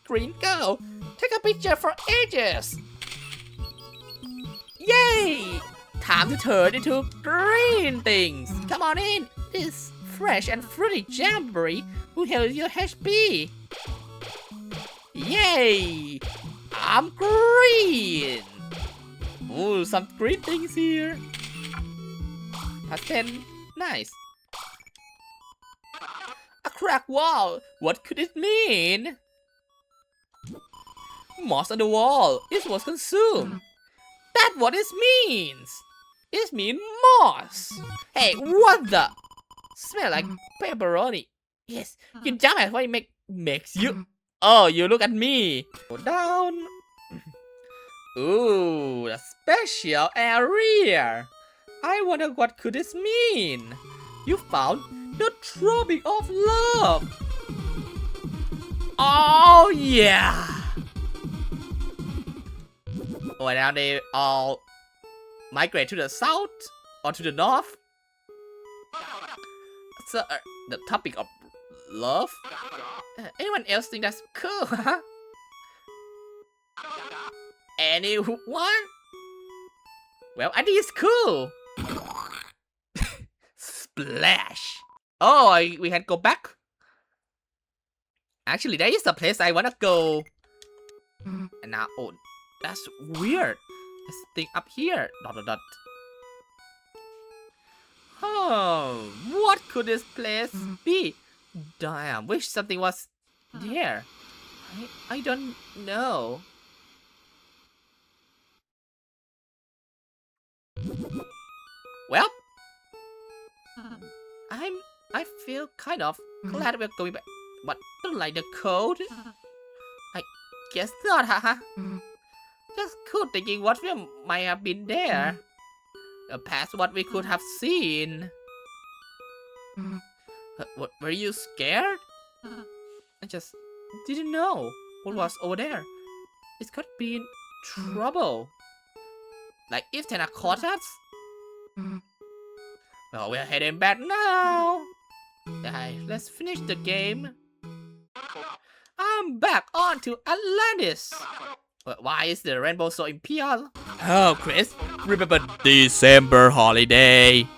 green girl. Take a picture for ages. Yay! Time to turn into green things. Come on in. This fresh and fruity jamboree will heal your HP. Yay! I'm green. Ooh, some green things here. +10. Nice. A cracked wall. What could it mean? Moss on the wall. It was consumed. That's what it means. It means moss. Hey, what the? Smell like pepperoni. Yes, you jump at what it makes you. Oh, you look at me. Go down. Ooh, a special area. I wonder what could this mean. You found the Tropic of Love. Oh yeah. Oh, and now they all migrate to the south or to the north. So, the topic of love? Anyone else think that's cool, huh? Anyone? Well, I think it's cool. Splash. Oh, we can go back. Actually, there is a place I wanna go. And now, that's weird. This thing up here. ... Oh, what could this place be? Damn, wish something was there. I don't know. Well, I feel kind of glad we're going back, but don't like the code. I guess not, haha. Just cool thinking what we might have been there. Past what we could have seen. Were you scared? I just didn't know what was over there. It could be in trouble. Like if Tana caught us? Well, we're heading back now. Let's finish the game. I'm back on to Atlantis. Why is the rainbow so imperial? Oh, Chris, remember December holiday?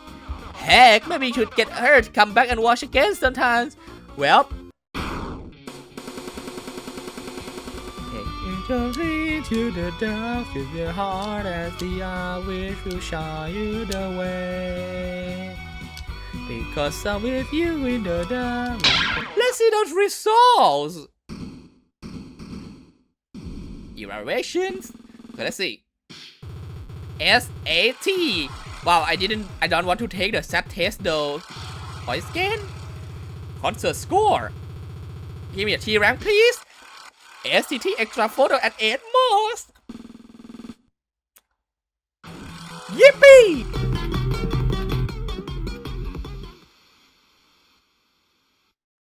Heck, maybe you should get her to come back and watch again sometimes. Well, into the dark with your heart as the eye which will show you the way. Because I'm with you in the dark. Let's see those results. Evaluations. Okay, let's see. SAT. Wow, I don't want to take the SAT test though. Voice scan. Concert score. Give me a T rank, please. STT extra photo at 8 most. Yippee!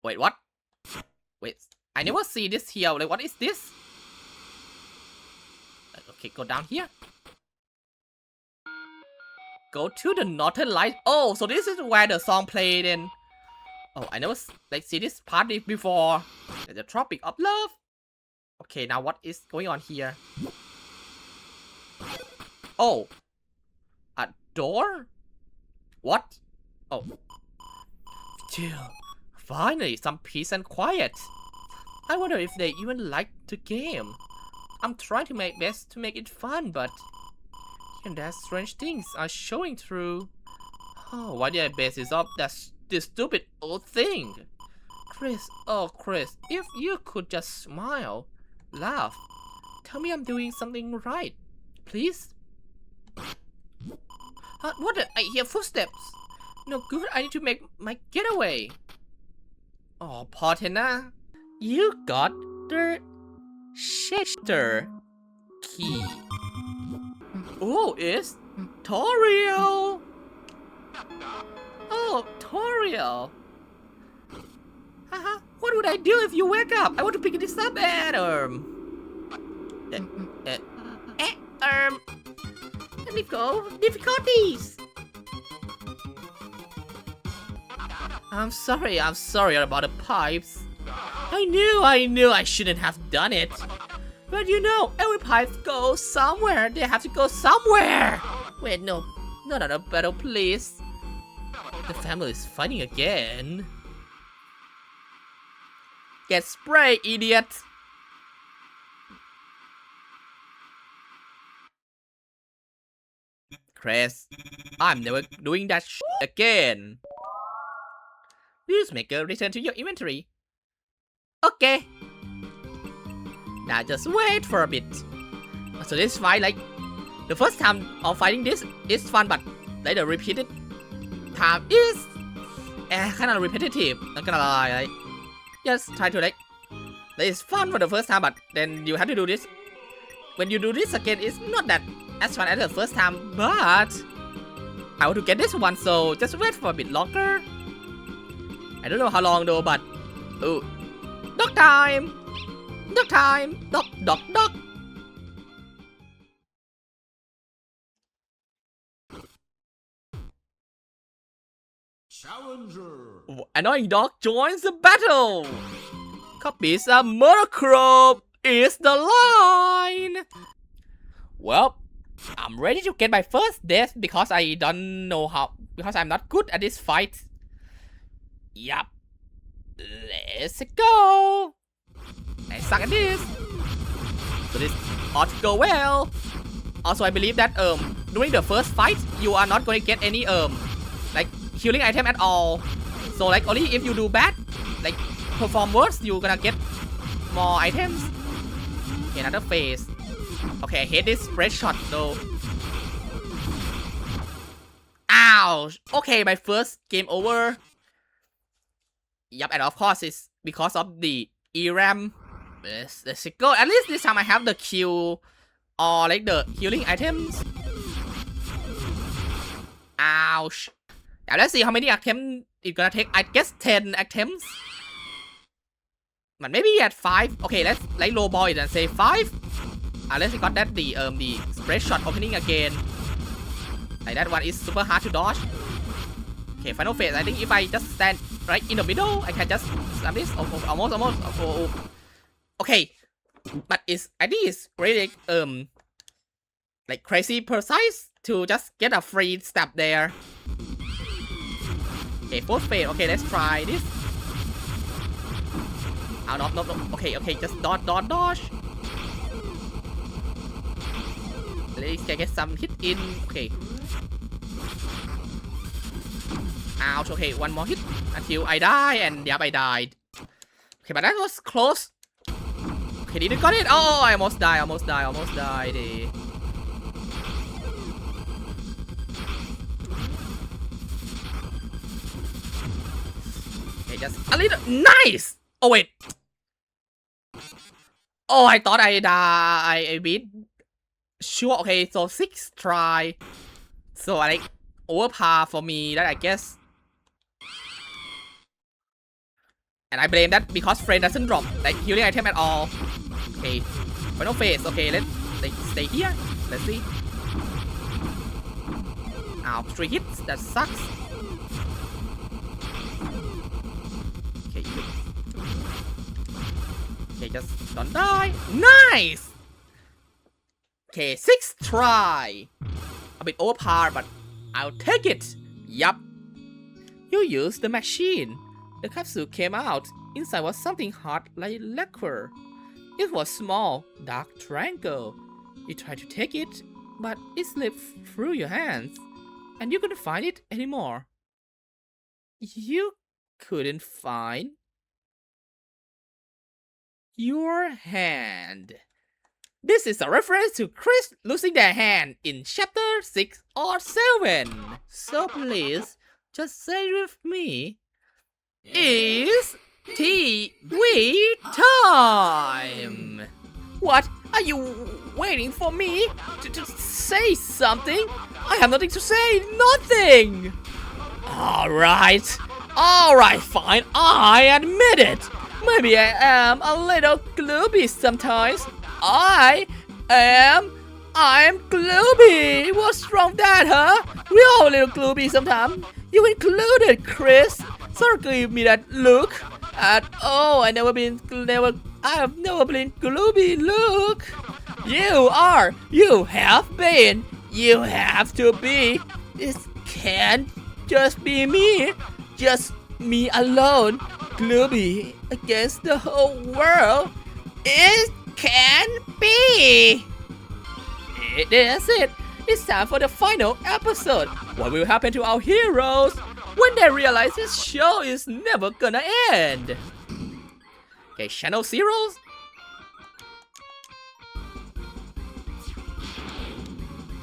Wait, what? Wait, I never see this here. Like, what is this? Okay, go down here. Go to the Northern Light. Oh, so this is where the song played in. Oh, I never like see this part before. The Tropic of Love. Okay, now what is going on here? Oh, a door? What? Oh, phew. Finally, some peace and quiet. I wonder if they even like the game. I'm trying to make best to make it fun, but and that strange things are showing through. Oh, why did I base this up? That's this stupid old thing. Chris, oh Chris, if you could just smile, laugh, tell me I'm doing something right, please. What? I hear footsteps. No good. I need to make my getaway. Oh, Partena, you got the Chester key. Oh, it's Toriel. Oh, Toriel. Haha, what would I do if you wake up? I want to pick this up at difficulties. I'm sorry about the pipes. I knew I shouldn't have done it. But you know, every pipe goes somewhere. They have to go somewhere. Wait, no, not another battle, please. The family is fighting again. Get sprayed, idiot. Chris, I'm never doing that again. Newsmaker, return to your inventory. Okay. Now just wait for a bit. So this fight, like, the first time of fighting this is fun, but like the repeated time is kind of repetitive. Not gonna lie, like, just try to like it's fun for the first time, but then you have to do this. When you do this again, it's not that as fun as the first time, but I want to get this one, so just wait for a bit longer. I don't know how long though, but oh, dog time! Dog time! Dog, dog, dog! Challenger! Annoying dog joins the battle! Copies a monochrome is the line! Well, I'm ready to get my first death because I don't know how, because I'm not good at this fight. Yup. Let's go! I suck at this. So this ought to go well. Also, I believe that during the first fight, you are not going to get any like healing item at all. So like only if you do bad, like perform worse, you're gonna get more items. Okay, another phase. Okay, I hate this spread shot though. Ouch! Okay, my first game over. Yup, and of course it's because of the ERAM. Let's go. At least this time I have the Q or like the healing items. Ouch. Now let's see how many attempts it's gonna take. I guess 10 attempts. But maybe at 5. Okay, let's like low ball it and say 5. Unless we got that the spread shot opening again. Like that one is super hard to dodge. Okay, final phase. I think if I just stand right in the middle, I can just slam this. Almost. Okay, but I think it's really like crazy precise to just get a free stab there. Okay, fourth phase. Okay, let's try this. Oh, no. Okay, just dodge. At least can get some hit in. Okay. Ouch. Okay, one more hit until I die, and yep, I died. Okay, but that was close. Okay, didn't got it. Oh, I almost died. Okay, just a little. Nice. Oh wait. Oh, I thought I died. I beat. Sure. Okay, so 6 try. So I like overpower for me. That I guess. And I blame that because friend doesn't drop like healing item at all. Okay, final phase. Okay, let's like stay here. Let's see. Ow, 3 hits. That sucks. Okay, just don't die. Nice! Okay, 6th try. A bit overpowered, but I'll take it. Yup. You used the machine. The capsule came out. Inside was something hot like lacquer. It was small, dark triangle. You tried to take it, but it slipped through your hands, and you couldn't find it anymore. You couldn't find your hand. This is a reference to Chris losing their hand in chapter 6 or 7. So please, just say it with me. It's TV time! What? Are you waiting for me to say something? I have nothing to say, nothing! Alright, fine, I admit it. Maybe I am a little gloomy sometimes. I'm gloomy. What's wrong with that, huh? We all a little gloomy sometimes. You included, Chris. So give me that look. I have never been gloomy. Look. You have been. You have to be. This can't just be me. Just me alone. Gloomy against the whole world. It can be. It is it. It's time for the final episode. What will happen to our heroes when they realize this show is never gonna end? Okay, channel zeros.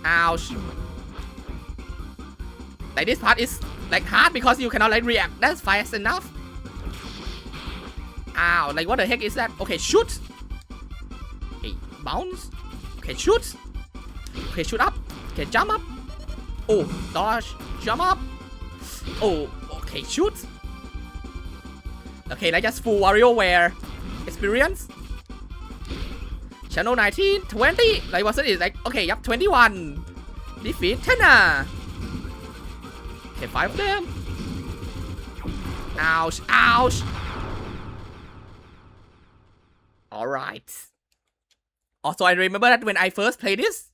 Ouch. Like this part is like hard because you cannot like react that's fast enough. Ow, like what the heck is that? Okay, shoot. Okay, bounce. Okay, shoot. Okay, shoot up. Okay, jump up. Oh, dodge. Jump up. Oh, okay, shoot. Okay, like just full WarioWare experience. Channel 19, 20. Like what's it? Like, okay, yep, 21. Defeat Tenna. Okay, 5 of them. Ouch, ouch. Alright. Also, I remember that when I first played this,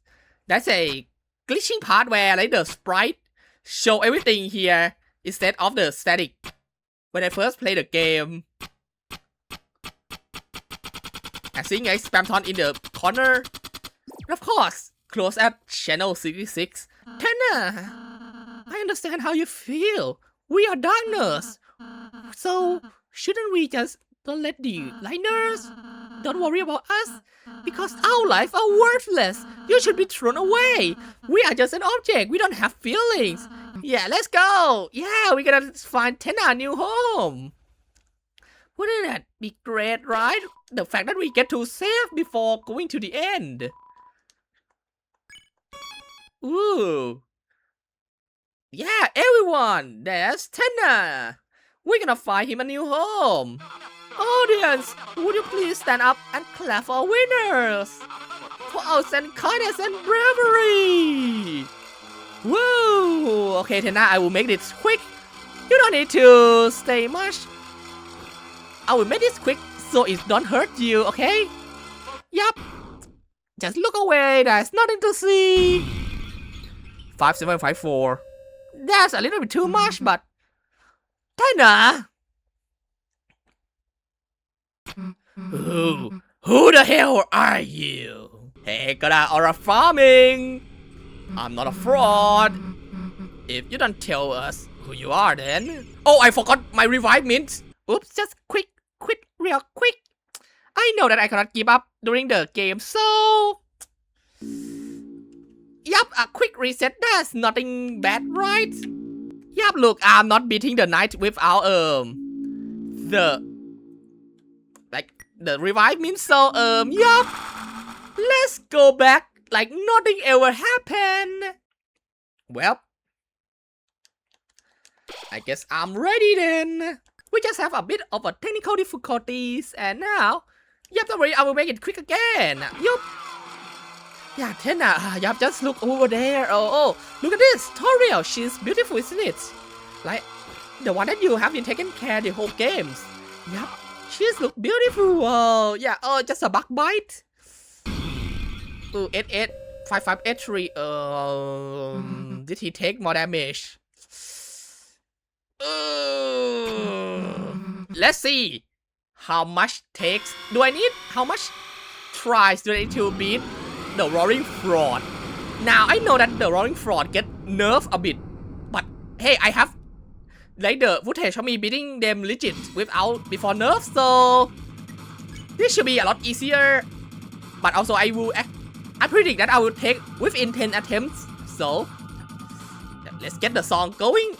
that's a glitching part where like the sprite show everything here instead of the static. When I first played the game, I seeing a Spamton in the corner. And of course, close at channel 66. Tenna, I understand how you feel. We are darkness. So, shouldn't we just don't let the lightness? Don't worry about us, because our lives are worthless. You should be thrown away. We are just an object. We don't have feelings. Yeah, let's go. Yeah, we're gonna find Tenna a new home. Wouldn't that be great, right? The fact that we get to save before going to the end. Ooh. Yeah, everyone, there's Tenna. We're gonna find him a new home. Audience, would you please stand up and clap for our winners? For outstanding kindness and bravery! Woo! Okay, Tenna, I will make this quick. You don't need to stay much. I will make this quick so it don't hurt you, okay? Yup. Just look away, there's nothing to see. 5754. That's a little bit too much, but... Tenna! Who the hell are you? Hey, got out aura farming. I'm not a fraud. If you don't tell us who you are, then... Oh, I forgot my revive mint. Oops, just real quick. I know that I cannot give up during the game, so... Yup, a quick reset, that's nothing bad, right? Yup, look, I'm not beating the knight without, the revive means so, yup. Let's go back like nothing ever happened. Well, I guess I'm ready then. We just have a bit of a technical difficulties, and now, yup, don't worry, I will make it quick again. Yup. Yeah, Tenna, yup, just look over there. Oh, look at this, Toriel, she's beautiful, isn't it? Like, the one that you have been taking care of the whole games. Yup. She's look beautiful. Oh, yeah. Oh, just a bug bite. 8 5 5 8 3. Did he take more damage? Let's see. How much takes do I need? How much tries do I need to beat the Roaring Fraud? Now I know that the Roaring Fraud get nerfed a bit, but hey, I have like the footage of me beating them legit without before nerf, so this should be a lot easier. But also I predict that I will take within 10 attempts. So let's get the song going.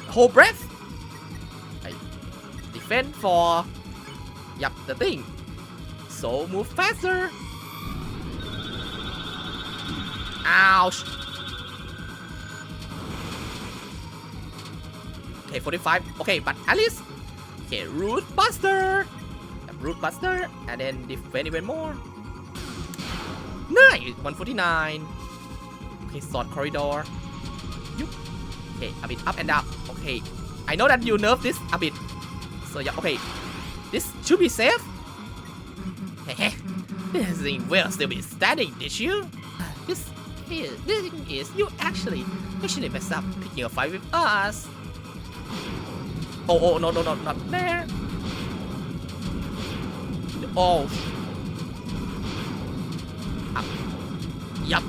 Hold breath. Defend for the thing. So move faster. Ouch. Okay, 45. Okay, but at least Root Buster. Root Buster, and then defend even more. Nice. 149. Okay, Sword Corridor. Okay, a bit up and down. Okay, I know that you nerf this a bit. So yeah, okay. This should be safe. This thing will still be standing, did you? This thing is you actually messed up picking a fight with us. Oh no, not there. Oh. Yup.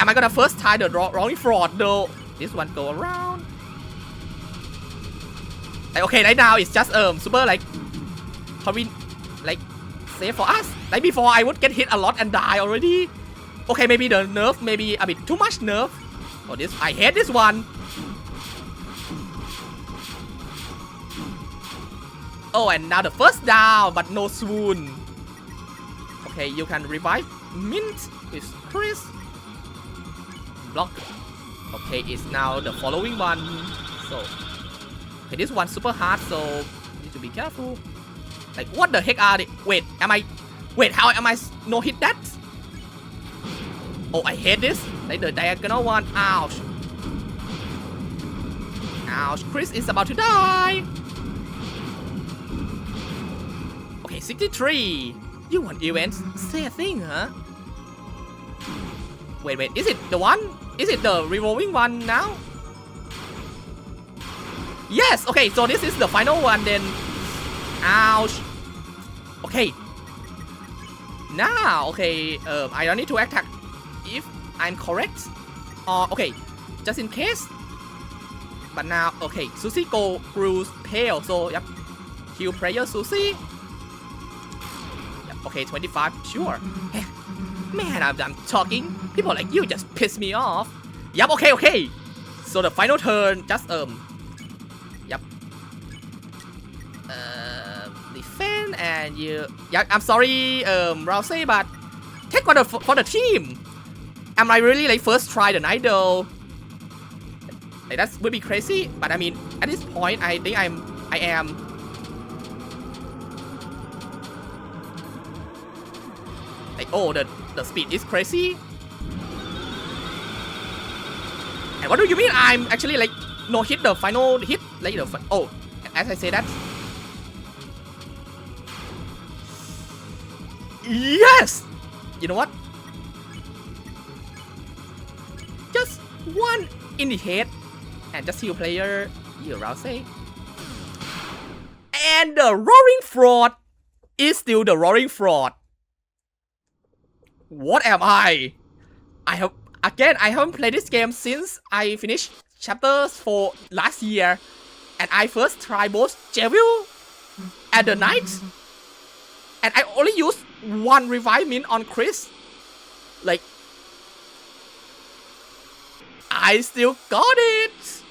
Am I gonna first tie the Roaring Fraud though? This one go around. Okay, right now it's just super like probably like safe for us. Like before I would get hit a lot and die already. Okay, maybe the nerf maybe a bit too much nerf. Oh, this I hate this one. Oh, and now the first down, but no swoon. Okay, you can revive Mint with Chris. Block. Okay, it's now the following one. So, okay, this one's super hard, so need to be careful. Like, what the heck are they? Wait, how am I no hit that? Oh, I hate this. Like the diagonal one. Ouch. Ouch. Chris is about to die. Okay, 63. You want events? Say a thing, huh? Wait, is it the one? Is it the revolving one now? Yes, okay, so this is the final one then. Ouch. Okay. Now, okay, I don't need to attack if I'm correct. Okay, just in case. But now, okay, Susie grew pale, so yep. Heal prayer Susie. Yep, okay, 25, sure. Man, I'm done talking. People like you just piss me off. Yep, okay. So the final turn, just yep. Defend and you. Yeah, I'm sorry, Rousey, but take for the team. Am I really like first try the night though? Like that would be crazy, but I mean, at this point, I think I am. Like, oh, the speed is crazy. And what do you mean I'm actually like no hit the final hit? Like the oh, as I say that. Yes! You know what? Just one in the head. And just heal player, you Rousey. And the Roaring Fraud is still the Roaring Fraud. What am I? I haven't played this game since I finished chapters 4 last year. And I first tried both Devil and the Knight. And I only used one revive mint on Chris. Like, I still got it.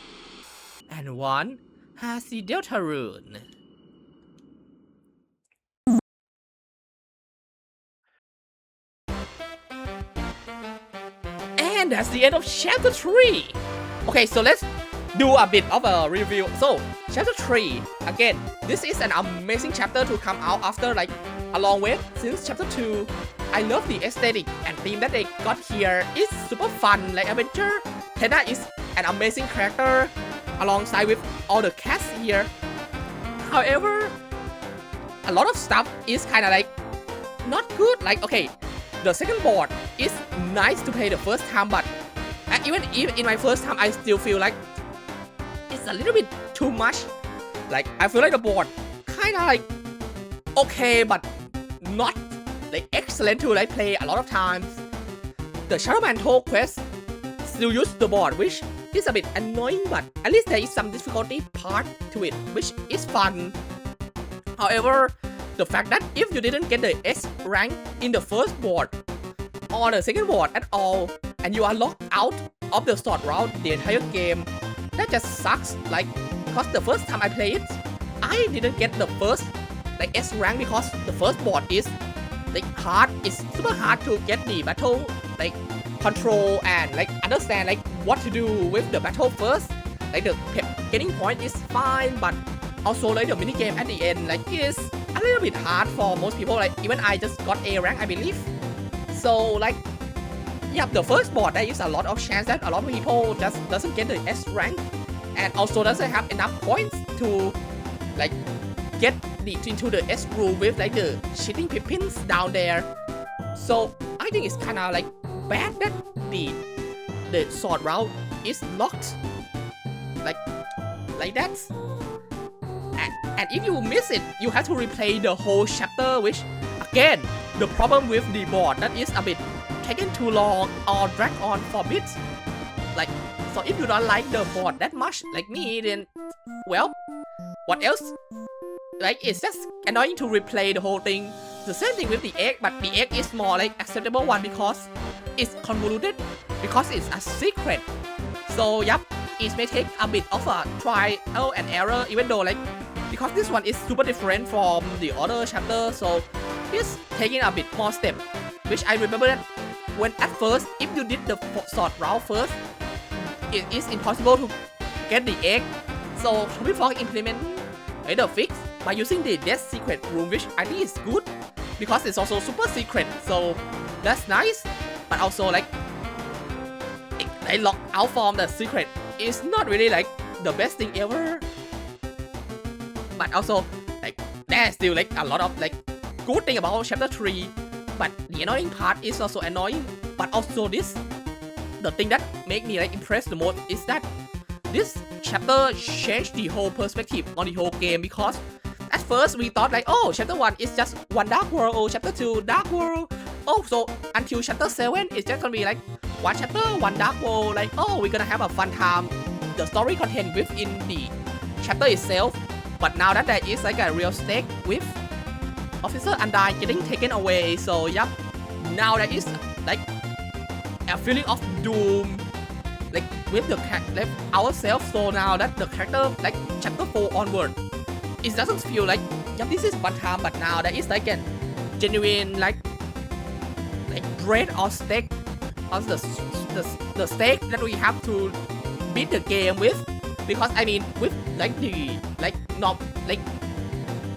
And one has the Deltarune. And that's the end of chapter 3. Okay, so let's do a bit of a review. So, chapter 3, again, this is an amazing chapter to come out after like a long wait since chapter 2. I love the aesthetic and theme that they got here. It's super fun, like adventure. Tena is an amazing character alongside with all the cast here. However, a lot of stuff is kind of like not good. Like, okay, the second board is nice to play the first time, but even in my first time, I still feel like it's a little bit too much. Like, I feel like the board kind of like okay, but not like excellent to like play a lot of times. The Shadow Mantle quest still use the board, which is a bit annoying, but at least there is some difficulty part to it, which is fun. However, the fact that if you didn't get the S rank in the first board or the second board at all, and you are locked out of the sword route the entire game, that just sucks. Like, because the first time I played it, I didn't get the first like S rank because the first board is like hard. It's super hard to get the battle like control and like understand like what to do with the battle first. Like the getting point is fine, but also like the mini game at the end like is a little bit hard for most people. Like even I just got A rank, I believe. So like, yeah, the first board there is a lot of chance that a lot of people just doesn't get the S rank, and also doesn't have enough points to like get into the S room with like the cheating pippins down there. So I think it's kind of like bad that the sword route is locked like that. And if you miss it, you have to replay the whole chapter, which again, the problem with the board that is a bit taken too long or drag on for a bit. Like, so if you don't like the board that much like me, then well, what else? Like, it's just annoying to replay the whole thing. The same thing with the egg, but the egg is more like acceptable one because it's convoluted, because it's a secret. So yep, it may take a bit of a trial and error, even though like, because this one is super different from the other chapter, so it's taking a bit more step. Which I remember that when at first, if you did the sword route first, it is impossible to get the egg. So Toby implement the fix by using the death secret room, which I think is good because it's also super secret, so that's nice. But also like, they lock out from the secret is not really like the best thing ever. But also like, there's still like a lot of like good thing about chapter 3, but the annoying part is also annoying. But also this, the thing that make me like impressed the most is that this chapter changed the whole perspective on the whole game, because at first we thought like, oh, chapter 1 is just one dark world, oh, chapter 2 dark world, oh, so until chapter 7 it's just gonna be like one chapter, one dark world, like, oh, we're gonna have a fun time, the story content within the chapter itself. But now that there is like a real stake with Officer Undyne getting taken away, so yep, now there is like a feeling of doom like with the like ourselves. So now that the character like chapter 4 onward, it doesn't feel like, yep, this is one time, but now there is like a genuine like dread or stake of the stake that we have to beat the game with. Because I mean, with like the not like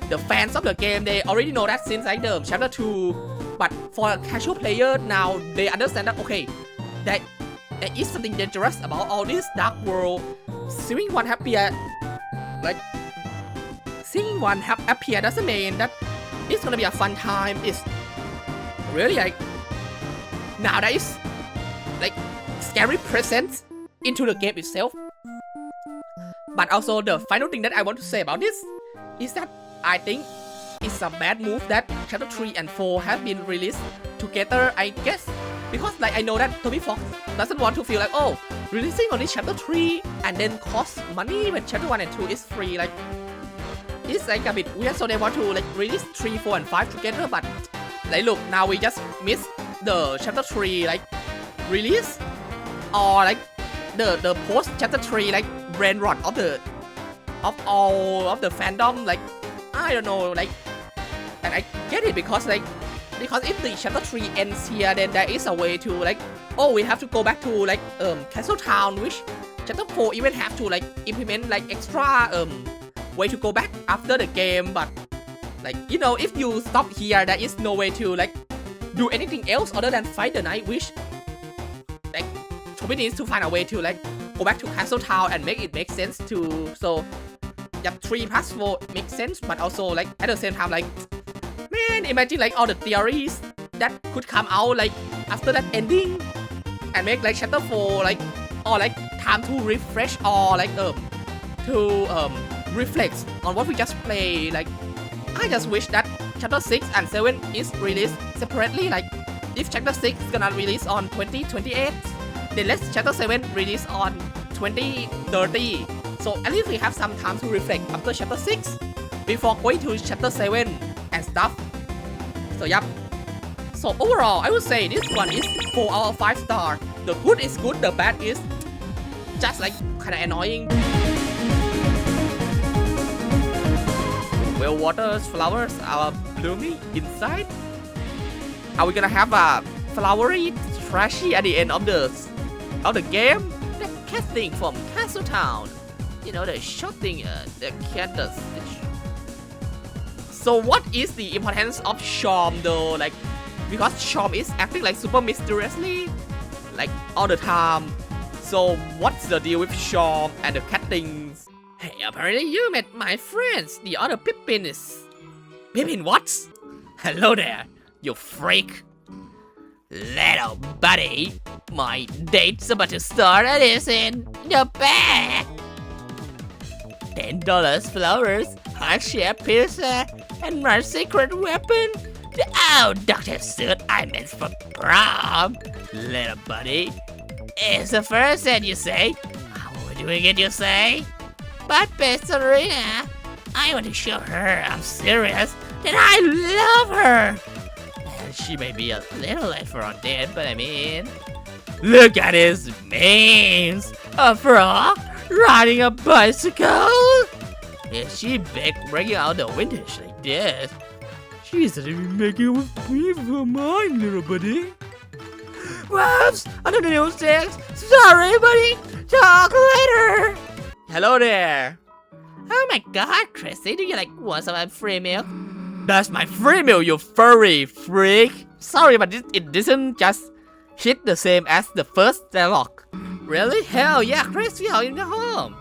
the fans of the game, they already know that since like the chapter 2. But for a casual player now, they understand that okay, that there is something dangerous about all this dark world. Seeing one appear doesn't mean that it's gonna be a fun time. It's really like, now there is like scary presence into the game itself. But also the final thing that I want to say about this is that I think it's a bad move that chapter 3 and 4 have been released together, I guess. Because like, I know that Toby Fox doesn't want to feel like, oh, releasing only chapter 3 and then cost money when chapter 1 and 2 is free. Like, it's like a bit weird, so they want to like release 3, 4 and 5 together. But like, look, now we just missed the chapter 3 like release, or like the post chapter 3 like Brainrot of all of the fandom. Like, I don't know, like, and I get it because if the chapter 3 ends here, then there is a way to like, oh, we have to go back to like Castle Town, which chapter 4 even have to like implement like extra way to go back after the game. But like, you know, if you stop here, there is no way to like do anything else other than fight the Night Witch. Like, Toby needs to find a way to like go back to Castle Town and make it make sense too. So Yep, 3 plus 4 makes sense, but also like at the same time like, man, imagine like all the theories that could come out like after that ending and make like chapter 4 like, or like time to refresh or like to reflect on what we just played. Like I just wish that chapter 6 and 7 is released separately. Like if chapter 6 is gonna release on 2028, then let's chapter 7 release on 2030. So at least we have some time to reflect after chapter 6 before going to chapter 7 and stuff. So yep. So overall, I would say this one is 4 out of 5 stars. The good is good, the bad is just like kinda annoying. Well, waters, flowers are blooming inside. Are we gonna have a flowery trashy at the end of the game? The cat thing from Castle Town. You know, the short thing the cat does. So what is the importance of charm though? Like, because charm is acting like super mysteriously, like all the time. So what's the deal with charm and the cat things? Hey, apparently you met my friends, the other Pippins. Pippin what? Hello there, you freak. Little buddy, my date's about to start and it's in the bag. $10 flowers, heart-shaped pizza, and my secret weapon. Oh, Dr. Suit, I meant for prom. Little buddy, it's the first thing you say. How are we doing it, you say? But Serena, I want to show her I'm serious, that I love her. And she may be a little late for our date, but I mean, look at his memes. A frog riding a bicycle. Is she big breaking out the vintage like this? She's not even making with me for mine, little buddy. Whoops! I don't know things. Sorry, buddy. Talk later. Hello there. Oh my god, Chrissy, do you like want some free milk? That's my free milk, you furry freak. Sorry, but it doesn't just hit the same as the first dialogue. Really? Hell yeah, Chrissy, how in the home?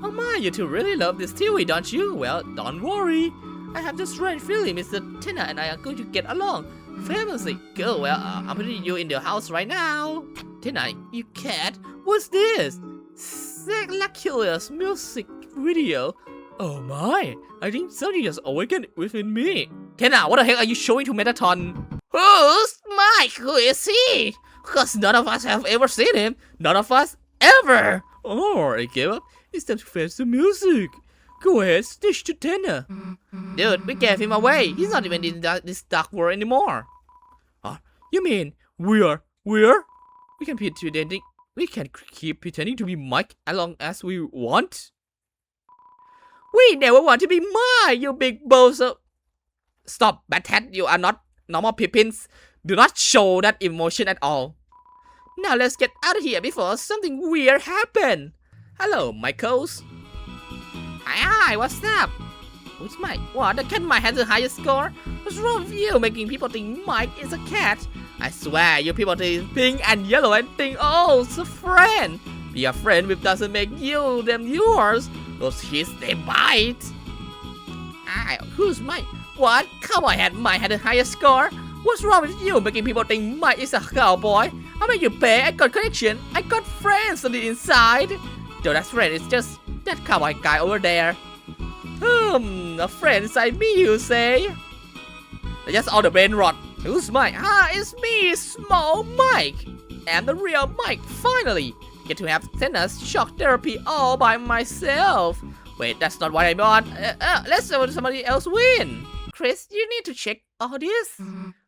Oh my, you two really love this TV, don't you? Well, don't worry. I have this strange feeling Mr. Tina and I are going to get along famously. Go, well, I'm putting you in the house right now. Tina, you cat? What's this? Spectacular music video. Oh my, I think something just awakened within me. Tina, what the heck are you showing to Metaton? Who's Mike? Who is he? Because none of us have ever seen him. None of us ever. Oh, I gave up. It's time to face the music. Go ahead, stitch to Tina. Dude, we gave him away. He's not even in this dark world anymore. You mean we can pretending? We can keep pretending to be Mike as long as we want. We never want to be Mike, you big bozo. Stop, Bathead. You are not normal Pippins. Do not show that emotion at all. Now let's get out of here before something weird happens. Hello, Michaels. Hi, what's up? Who's Mike? What? The cat might have the highest score? What's wrong with you making people think Mike is a cat? I swear, you people think pink and yellow and think, oh, it's a friend. Be a friend with doesn't make you them yours. Those hits, they bite. Who's Mike? What? Come on, Mike had the highest score. What's wrong with you making people think Mike is a cowboy? I made you pay, I got connection, I got friends on the inside. Though that friend is just that cowboy guy over there. A friend inside me, you say? That's just all the Brainrot. Who's Mike? It's me, Small Mike. And the real Mike, finally. Get to have tennis shock therapy all by myself. Wait, that's not what I want. Let's let somebody else win. Chris, you need to check all this.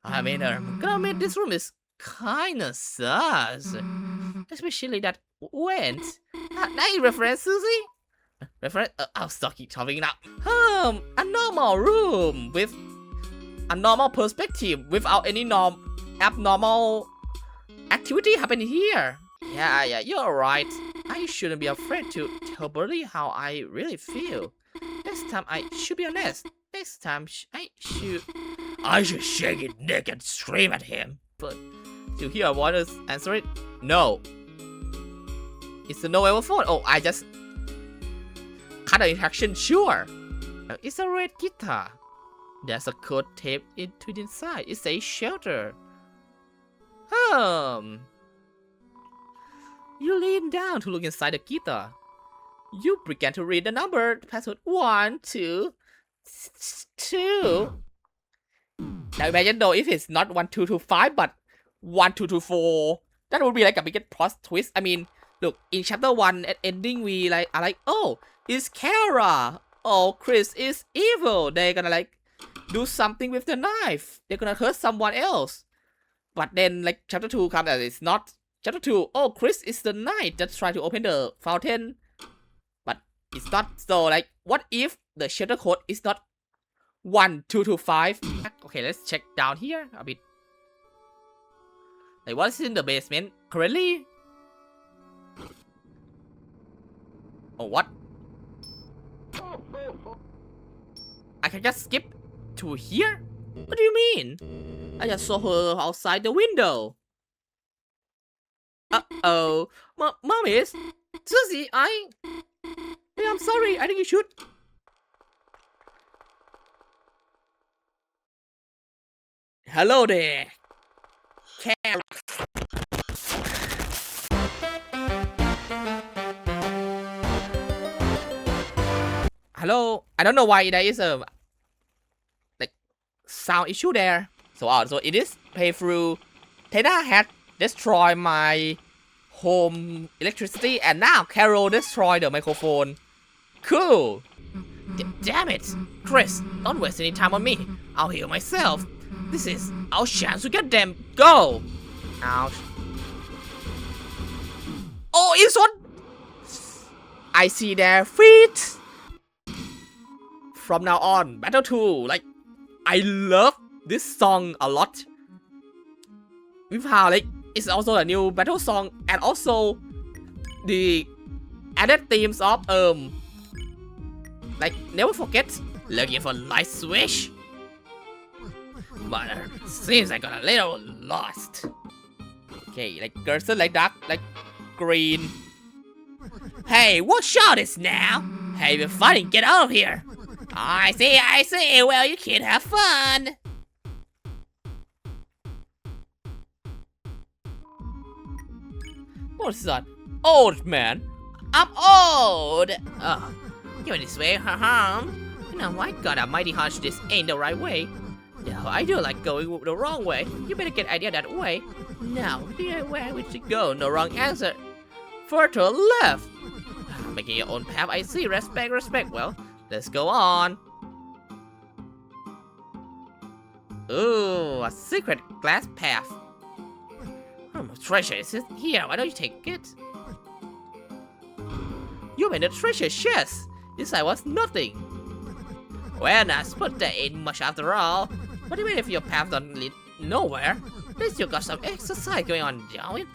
I mean, I'm gonna admit this room is kinda sus. Especially that went. Nice reference, Susie. Reference? I'll stop keep talking now. A normal room with a normal perspective without any abnormal activity happening here. Yeah, you're right. I shouldn't be afraid to tell Birdie how I really feel. Next time I should be honest. Next time I should shake his neck and scream at him. But to hear what is answer it? No. It's a no ever phone. Oh, I just cut the interaction, sure. It's a red guitar. There's a code tape into the inside. It's a shelter. You lean down to look inside the guitar. You began to read the number password 1, 2, 2. Now imagine though if it's not 1, 2, 2, 5, but 1, 2, 2, 4. That would be like a big plot twist. I mean, look, in chapter 1 at ending we are like, oh, it's Kara. Oh, Chris is evil. They're gonna like do something with the knife. They're gonna hurt someone else. But then like chapter 2 comes and it's not. Chapter 2, oh, Chris is the knight that tried to open the fountain. But it's not. So like, what if the shelter code is not 1, 2, 2, 5? Okay, let's check down here a bit. Like, what is in the basement currently? Oh, what? I can just skip to here? What do you mean? I just saw her outside the window. Uh-oh. Mommies? Susie, I'm sorry. I think you should. Hello there. Hello. I don't know why there is a like sound issue there. So it is playthrough. Tena had destroyed my home electricity, and now Carol destroyed the microphone. Cool. Damn it, Chris! Don't waste any time on me. I'll heal myself. This is our chance to get them. Go. Ouch. Oh, it's on. I see their feet. From now on, Battle 2. Like, I love this song a lot. With how like it's also a new battle song, and also the added themes of like never forget, looking for light switch. But seems I got a little lost. Okay, like girls like dark, like green. Hey, what shot is now? Hey, we're fighting. Get out of here. I see. Well, you can have fun. What's that? Old man. I'm old. Oh, you're this way, You know, I got a mighty hunch this ain't the right way. Yeah, I do like going the wrong way. You better get idea that way. Now, where we should go? No wrong answer. Further left. Making your own path, I see. Respect. Well, let's go on. Ooh, a secret glass path. Treasure is here. Why don't you take it? You made a treasure chest. Inside was nothing. Well, not put that in much after all. But even if your path don't lead nowhere, at least you got some exercise going on, don't it?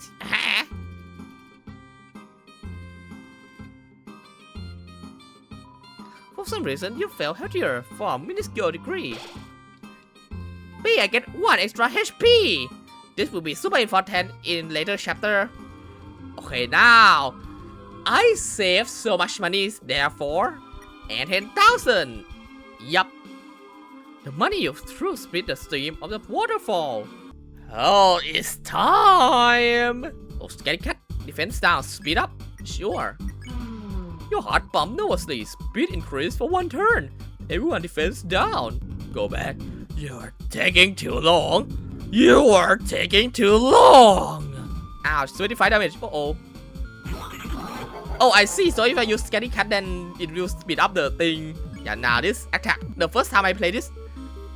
For some reason, you felt healthier for a minuscule degree. B, I get 1 extra HP. This will be super important in later chapter. Okay, now I saved so much money, therefore, and 10,000. Yup. The money you threw split the stream of the waterfall. Oh, it's time. Oh, Scary Cat, defense down, speed up. Sure. Your heart pumped nervously. Speed increased for 1 turn. Everyone defense down. Go back. You're taking too long. You are taking too long. Ouch, 25 damage. Uh-oh. Oh, I see. So if I use Scary Cat, then it will speed up the thing. Yeah, now this attack. The first time I play this,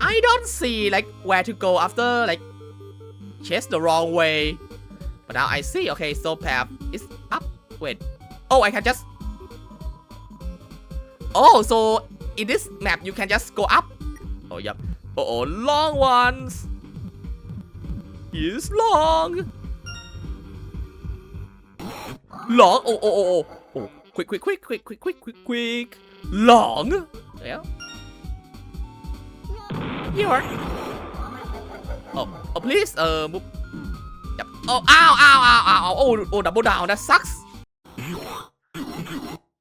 I don't see like where to go after like chase the wrong way. But now I see. Okay, so path is up. Wait. Oh, I can just. Oh, so in this map you can just go up. Oh, yep. Uh-oh, long ones. Is long. Long. Oh. Quick. Long. Yeah. You're. Oh, please. Move. Yep. Oh, ow. Oh, double down. That sucks.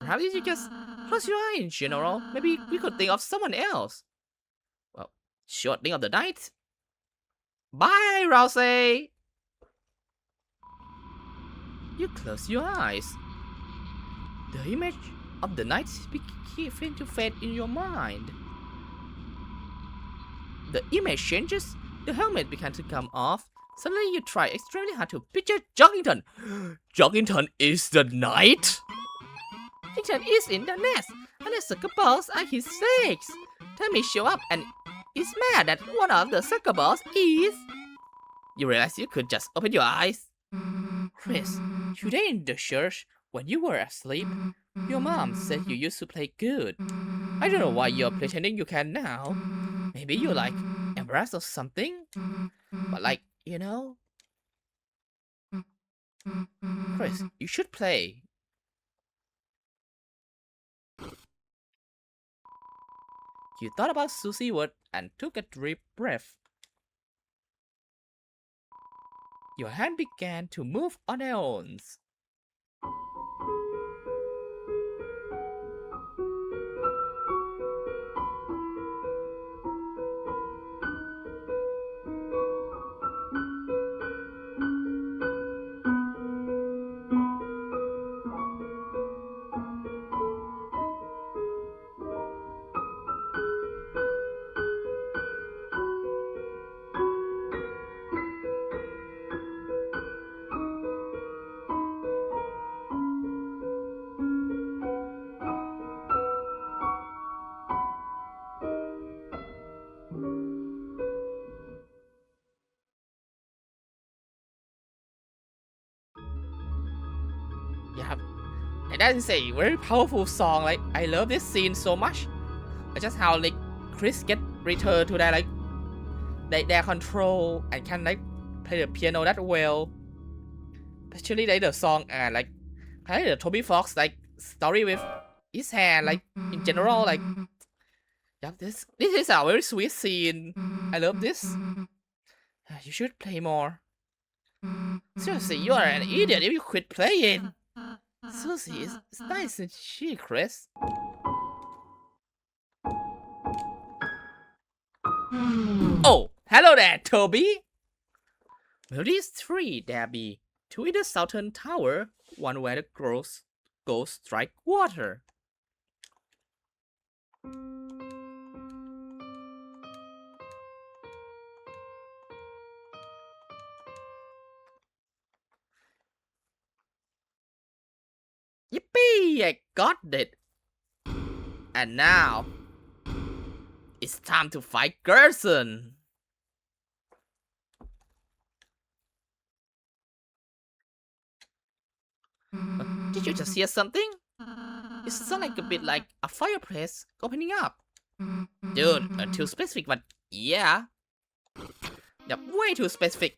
How did you just Close your eye in general. Maybe we could think of someone else. Well, short thing of the night. Bye, Rousey. You close your eyes. The image of the night begins to fade in your mind. The image changes. The helmet began to come off. Suddenly you try extremely hard to picture Joggington. Joggington is the knight? Joggington is in the nest, and the sucker balls are his legs. Tommy show up and is mad that one of the sucker balls is... You realize you could just open your eyes. Chris, today in the church, when you were asleep, your mom said you used to play good. I don't know why you're pretending you can now. Maybe you're like embarrassed or something? But like, you know... Chris, you should play. You thought about Susie's word and took a deep breath. Your hand began to move on their own. Yeah, and that is a very powerful song. Like, I love this scene so much. Just how like Chris get returned to that their control and can like play the piano that well. Especially like the song and like kind of the Toby Fox like story with his hand, like in general, like yeah, this is a very sweet scene. I love this. You should play more. Seriously, you are an idiot if you quit playing. Susie is nice and she, Chris. Oh, hello there, Toby. Well, these three there be. Two in the southern tower, one where the ghosts strike water. Yippee! I got it! And now, it's time to fight Gerson! Did you just hear something? It sounds like a bit like a fireplace opening up. Dude, too specific, but yeah. Yep, way too specific.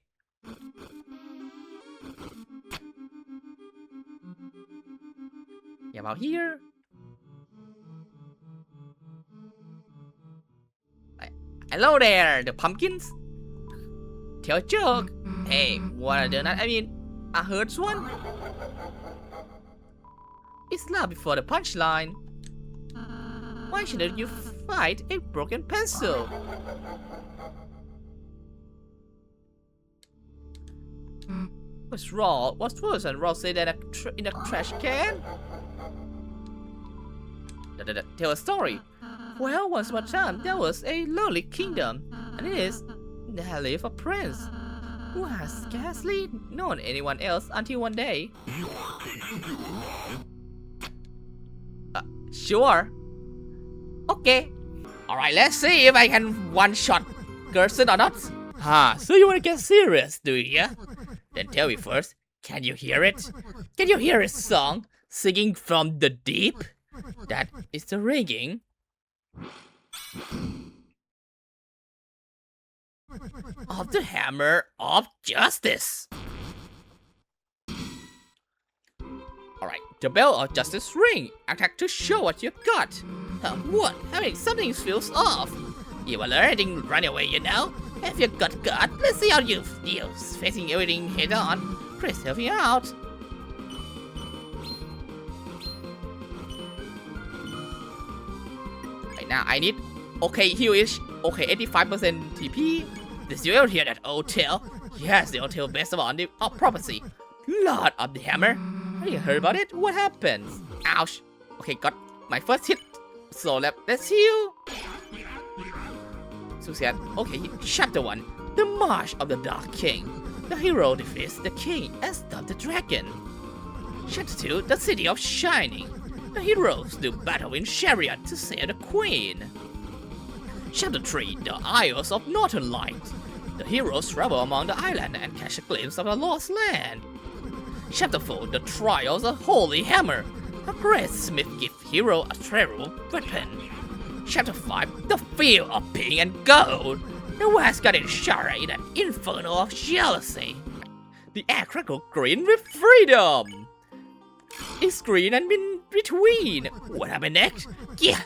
Yeah, about here. Hello there, the pumpkins. Tell a joke. Hey, what a donut? I mean, a hurts one. It's loud before the punchline. Why shouldn't you fight a broken pencil? What's wrong? What's worse than Rousey than in a trash can? Tell a story. Well, once upon a time, there was a lonely kingdom, and there lived a prince who has scarcely known anyone else until one day. Sure. Okay. Alright, let's see if I can one-shot Gerson or not. So you wanna get serious, do you? Then tell me first, can you hear it? Can you hear his song singing from the deep? That is the ringing of the hammer of justice. Alright, the bell of justice ring. Attack to show what you got. What? I mean, something feels off. You will learning run away, you know? If you got gut, let's see how you feel facing everything head on. Chris, help me out. Okay, now I need okay heal-ish. Okay, 85% TP. Did you ever hear that old tale? Yes, the old tale based on the prophecy. Lord of the Hammer. Have you heard about it? What happens? Ouch. Okay, got my first hit. So let's heal. Susan. Okay, chapter 1. The March of the Dark King. The hero defeats the king and stops the dragon. Chapter 2. The City of Shining. The heroes do battle in chariot to save the queen. Chapter 3. The Isles of Northern Light. The heroes travel among the island and catch a glimpse of the lost land. Chapter 4. The Trials of Holy Hammer. A great smith gives hero a terrible weapon. Chapter 5. The Field of Pink and Gold. The West got in shower in an inferno of jealousy. The air crackled green with freedom. It's green and in between. What happened next? Yeah,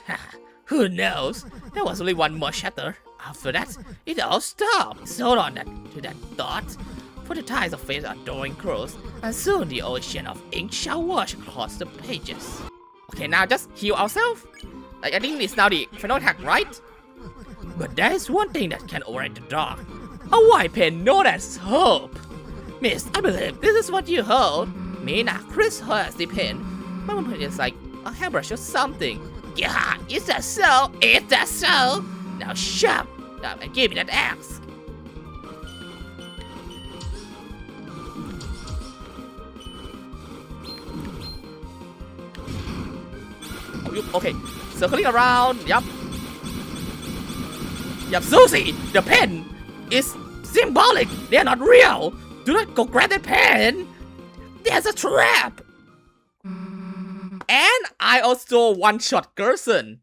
who knows? There was only one more chapter. After that, it all stopped. So hold on to that thought. For the tides of fate are drawing close, and soon the ocean of ink shall wash across the pages. Okay, now just heal ourselves. Like, I think it's now the final attack, right? But there is one thing that can override the dark. A white pen known as hope. Miss, I believe this is what you hold. Me now, Chris has the pen. My one is like a hairbrush or something. Yeah, is that so? Is that so? Now shut up and give me that axe. Okay, circling around, yup. Yup, Susie, the pen is symbolic, they're not real. Do not go grab the pen. There's a trap. And I also one-shot Gerson.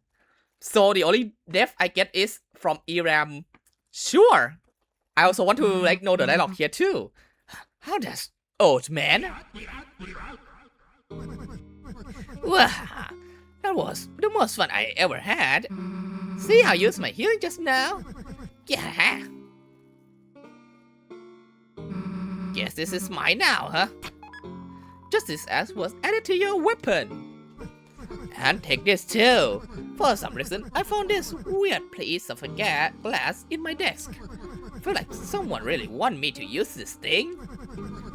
So the only death I get is from Eram. Sure. I also want to like know the dialogue here too. How does old man? Wow. That was the most fun I ever had. See how I used my healing just now? Yeah. Guess this is mine now, huh? Just this axe was added to your weapon. And take this too. For some reason, I found this weird piece of glass in my desk. I feel like someone really wanted me to use this thing.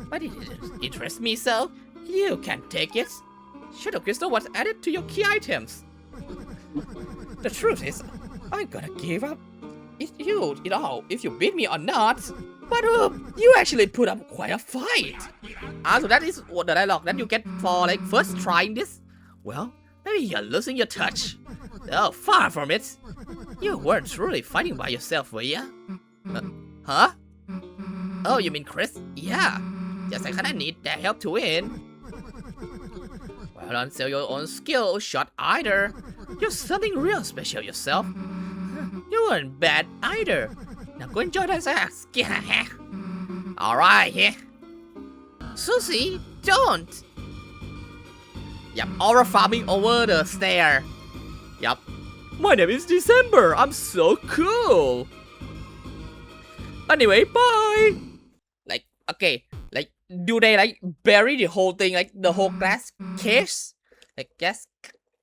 But it didn't interest me, so you can take it. Shadow Crystal was added to your key items. The truth is, I'm gonna give up it all if you beat me or not. But you actually put up quite a fight. So that is what the dialogue that you get for like first trying this. Well, maybe you're losing your touch. Oh, far from it. You weren't truly fighting by yourself, were ya? Huh? Oh, you mean Chris? Yeah. Just I kinda need that help to win. Well, don't sell your own skill shot either. You're something real special yourself. You weren't bad either. Now go enjoy that axe. Alright, yeah. Susie, don't. Yep, aura farming over the stair. Yep. My name is December. I'm so cool. Anyway, bye. Like, okay. Like, do they like bury the whole thing, like the whole glass case? Like, guess,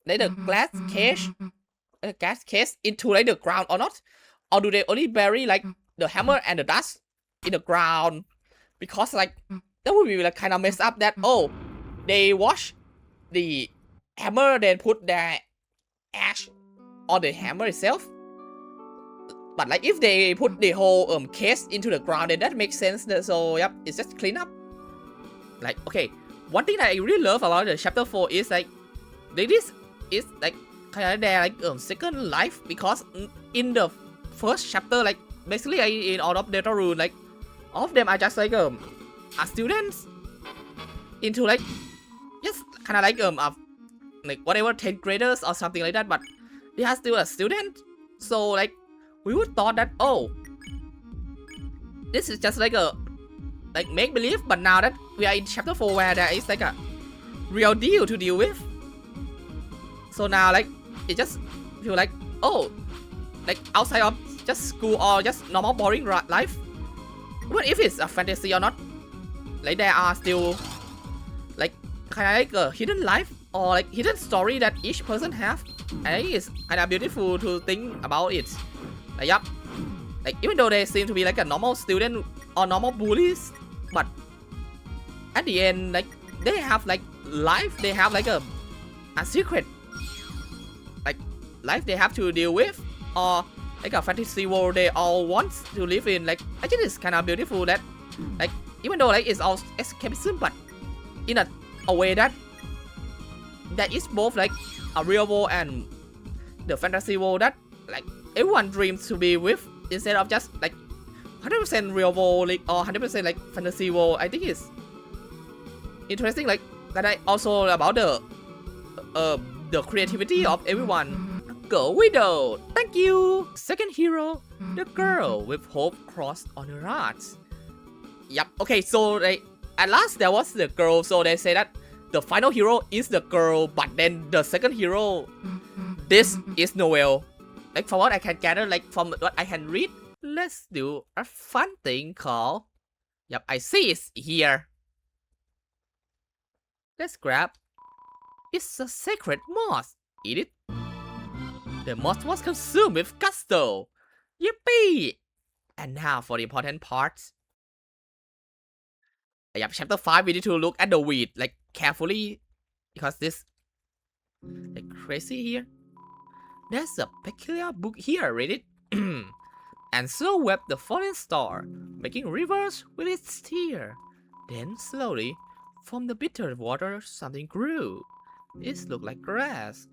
like the glass case into like the ground or not? Or do they only bury like the hammer and the dust in the ground? Because like that would be like kind of messed up that they wash the hammer then put the ash on the hammer itself. But like if they put the whole case into the ground, then that makes sense. So yep, it's just clean up. Like okay, one thing that I really love about the chapter 4 is like this is like kind of their like second life, because in the first chapter, like basically in all of Deltarune, like all of them are just like are students into like just kind of like whatever 10th graders or something like that, but they are still a student. So like we would thought that this is just like a make believe, but now that we are in chapter 4 where there is like a real deal to deal with, so now like it just feel like like outside of just school or just normal boring life, what if it's a fantasy or not, like there are still like kind of like a hidden life or like hidden story that each person have. I think it's kind of beautiful to think about it. Like, yup. Like, even though they seem to be like a normal student or normal bullies, but at the end, like, they have like life, they have like a secret, like life they have to deal with, or like a fantasy world they all want to live in. Like, I think it's kind of beautiful that, like, even though like it's all escapism, but in a way that is both like a real world and the fantasy world that like everyone dreams to be with, instead of just like 100% real world, like, or 100% like fantasy world. I think it's interesting, like that. I also about the creativity of everyone. Go Widow, thank you. Second hero, the girl with hope crossed on her heart. Yep. Okay, so like at last there was the girl, so they say that the final hero is the girl, but then the second hero, this is Noel. Like, from what I can gather, like from what I can read, let's do a fun thing called, yep, I see it's here. Let's grab. It's a sacred moss. Eat it. The moss was consumed with gusto. Yippee! And now for the important parts. Yep, chapter 5, we need to look at the weed like carefully, because this like crazy here. There's a peculiar book here, read it. And so wept the falling star, making rivers with its tear. Then slowly, from the bitter water, something grew. It looked like grass.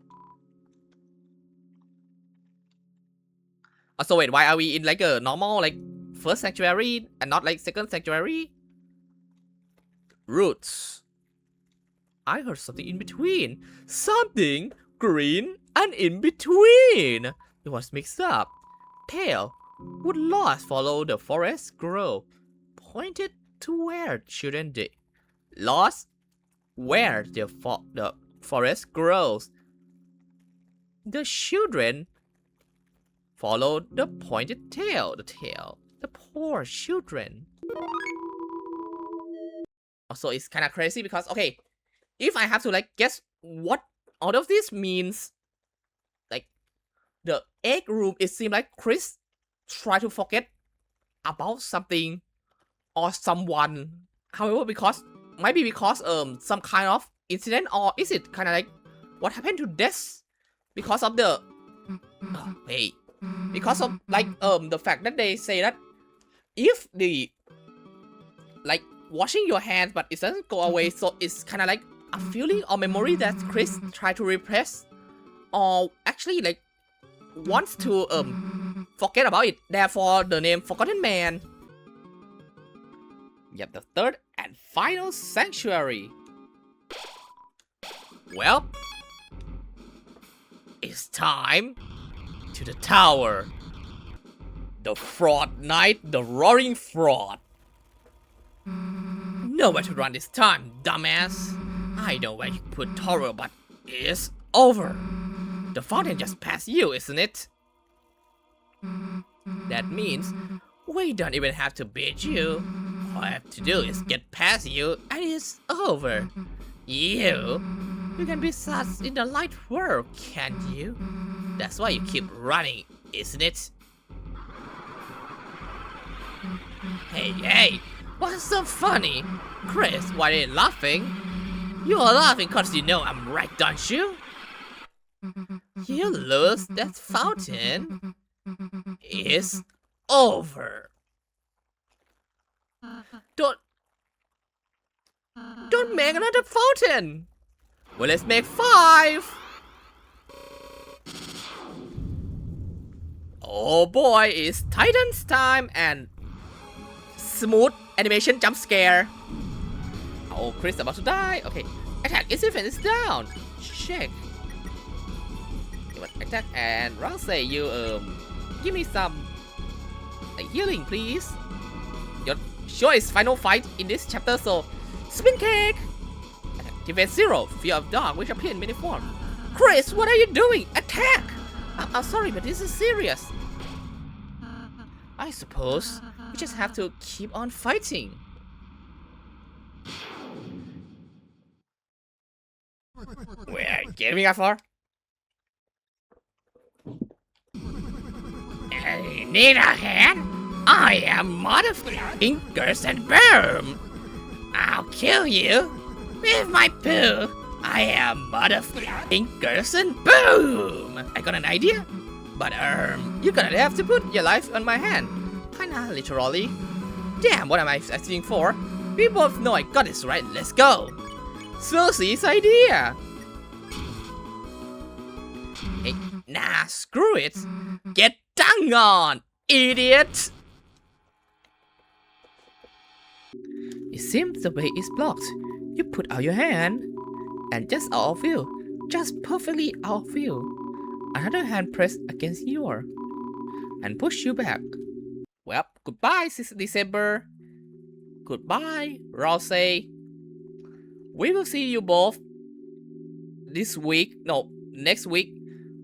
So wait, why are we in like a normal like first sanctuary and not like second sanctuary? Roots. I heard something in between. Something green and in between. It was mixed up. Tail. Would lost follow the forest grow? Pointed to where children dig. Lost where the forest grows. The children followed the pointed tail. The poor children. Also, it's kind of crazy because, okay, if I have to like guess what all of this means, like the egg room, it seems like Chris tried to forget about something or someone. However, might be because some kind of incident, or is it kind of like what happened to Des because of the because of like the fact that they say that if the like washing your hands but it doesn't go away, so it's kind of like a feeling or memory that Chris tried to repress, or actually like wants to forget about it, therefore the name Forgotten Man. Yep, the third and final sanctuary. Well, it's time to the tower. The fraud knight, the roaring fraud. Nowhere to run this time, dumbass. I know where you put Toro, but it's over. The fountain just passed you, isn't it? That means we don't even have to beat you. All I have to do is get past you and it's over. You can be sus in the light world, can't you? That's why you keep running, isn't it? Hey, what's so funny? Chris, why are you laughing? You are laughing cause you know I'm right, don't you? You lose, that fountain is over. Don't make another fountain. Well, let's make 5. Oh boy, it's Titan's time and smooth animation jump scare. Oh, Chris about to die. Okay, attack is defense is down. Check. Attack and Ramsey, you give me some like healing, please. You're sure it's final fight in this chapter, so spin cake. Attack, defense 0. Fear of dog, which appear in many forms. Chris, what are you doing? Attack! I'm sorry, but this is serious. I suppose we just have to keep on fighting. Get me for? Need a hand? I am motherfucking Gerson Boom. I'll kill you with my poo. I am motherfucking Gerson Boom. I got an idea, but You're gonna have to put your life on my hand. Kinda literally. Damn, what am I asking for? We both know I got this right, let's go. Susie's idea. Hey, nah, screw it. Get dung on, idiot. It seems the way is blocked. You put out your hand, and just out of view, just perfectly out of view. Another hand pressed against yours, and push you back. Well, goodbye, December. Goodbye, Rose. We will see you both this week. No, next week.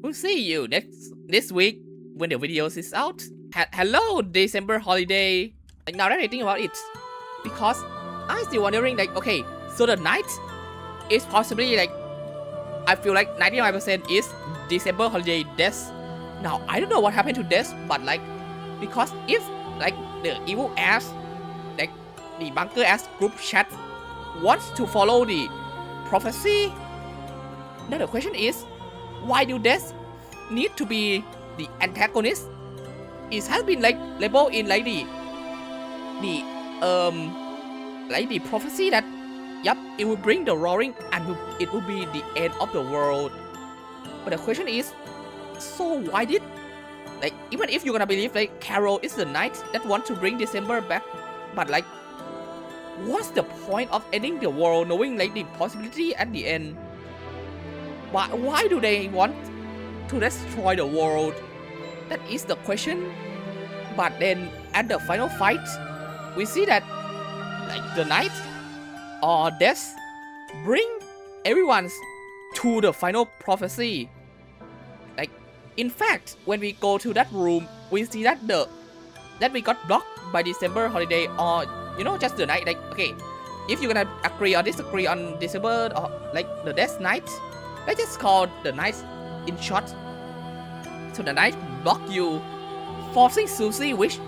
We'll see you this week when the video is out. Hello, December holiday. Like, now that I think about it, because I'm still wondering, like, okay, so the night is possibly like, I feel like 99% is December holiday deaths. Now I don't know what happened to this, but like, because if like the evil ass, like the bunker ass group chat wants to follow the prophecy, now the question is, why do deaths need to be the antagonist? It has been like labeled in like the prophecy that, yep, it will bring the roaring and it will be the end of the world. But the question is, so why did, like, even if you're gonna believe like Carol is the knight that want to bring December back, but like, what's the point of ending the world knowing like the possibility at the end? Why do they want to destroy the world? That is the question. But then at the final fight, we see that like the knight or death bring everyone to the final prophecy. Like, in fact, when we go to that room, we see that we got blocked by December holiday, or you know, just the night. Like, okay, if you're gonna agree or disagree on December or like the death night, let's just call the night in short. So the night block you, forcing Susie, which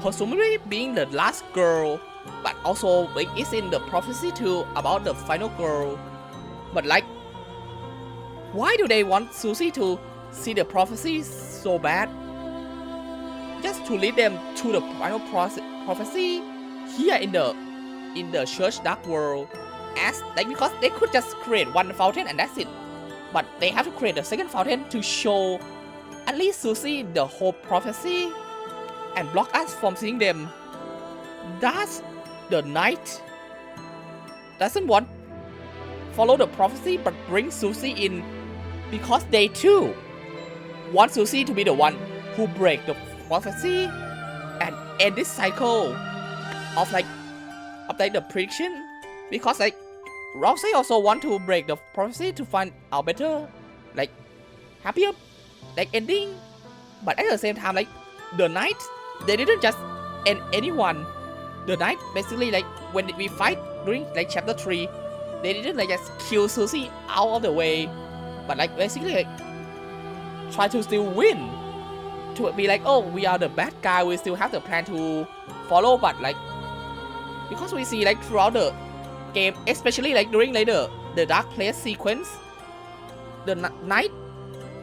presumably being the last girl, but also like it's in the prophecy too about the final girl. But like, why do they want Susie to see the prophecy so bad? Just to lead them to the final prophecy here in the church dark world, as like, because they could just create one fountain and that's it. But they have to create a second fountain to show at least Susie the whole prophecy and block us from seeing them. Does the knight doesn't want follow the prophecy but bring Susie in because they too want Susie to be the one who break the prophecy and end this cycle of the prediction, because like Roxy also want to break the prophecy to find out better, like happier like ending. But at the same time, like the knight, they didn't just end anyone. The knight basically, like when we fight during like chapter 3, they didn't like just kill Susie out of the way, but like basically like try to still win, to be like, oh, we are the bad guy, we still have the plan to follow. But like, because we see like throughout the game, especially like during like the dark place sequence, the knight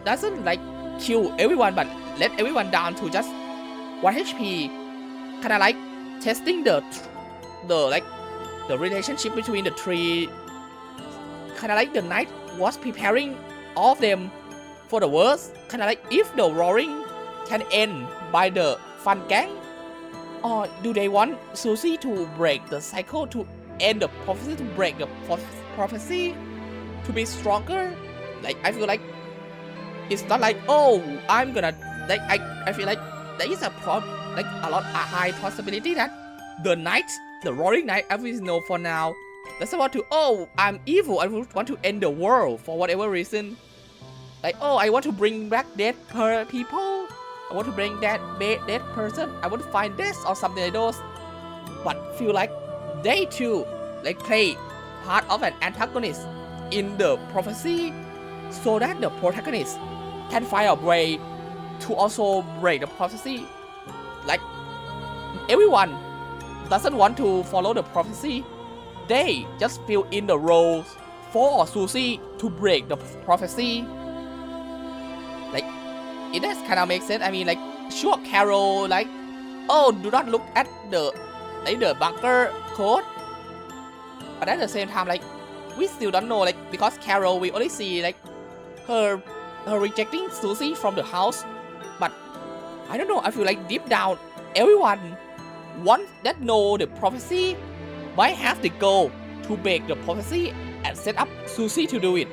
doesn't like kill everyone but let everyone down to just 1 HP, kinda like testing the relationship between the three. Kinda like the knight was preparing all of them for the worst, kinda like if the roaring can end by the fun gang, or do they want Susie to break the cycle, to end the prophecy, to break the prophecy, to be stronger? Like, I feel like it's not like, oh, I'm gonna like, I feel like there is a high possibility that the knight, the roaring knight, as we know for now, doesn't want to, oh, I'm evil, I want to end the world for whatever reason. Like, oh, I want to bring back dead people, I want to bring that dead person, I want to find this or something like those. But feel like they too like play part of an antagonist in the prophecy, so that the protagonist can find a way to also break the prophecy. Like, everyone doesn't want to follow the prophecy. They just fill in the roles for Susie to break the prophecy. Like, it does kind of make sense. I mean, like, sure, Carol, like, oh, do not look at the bunker code. But at the same time, like, we still don't know, like, because Carol, we only see, like, her rejecting Susie from the house. But I don't know, I feel like deep down, everyone that know the prophecy might have the goal to break the prophecy and set up Susie to do it.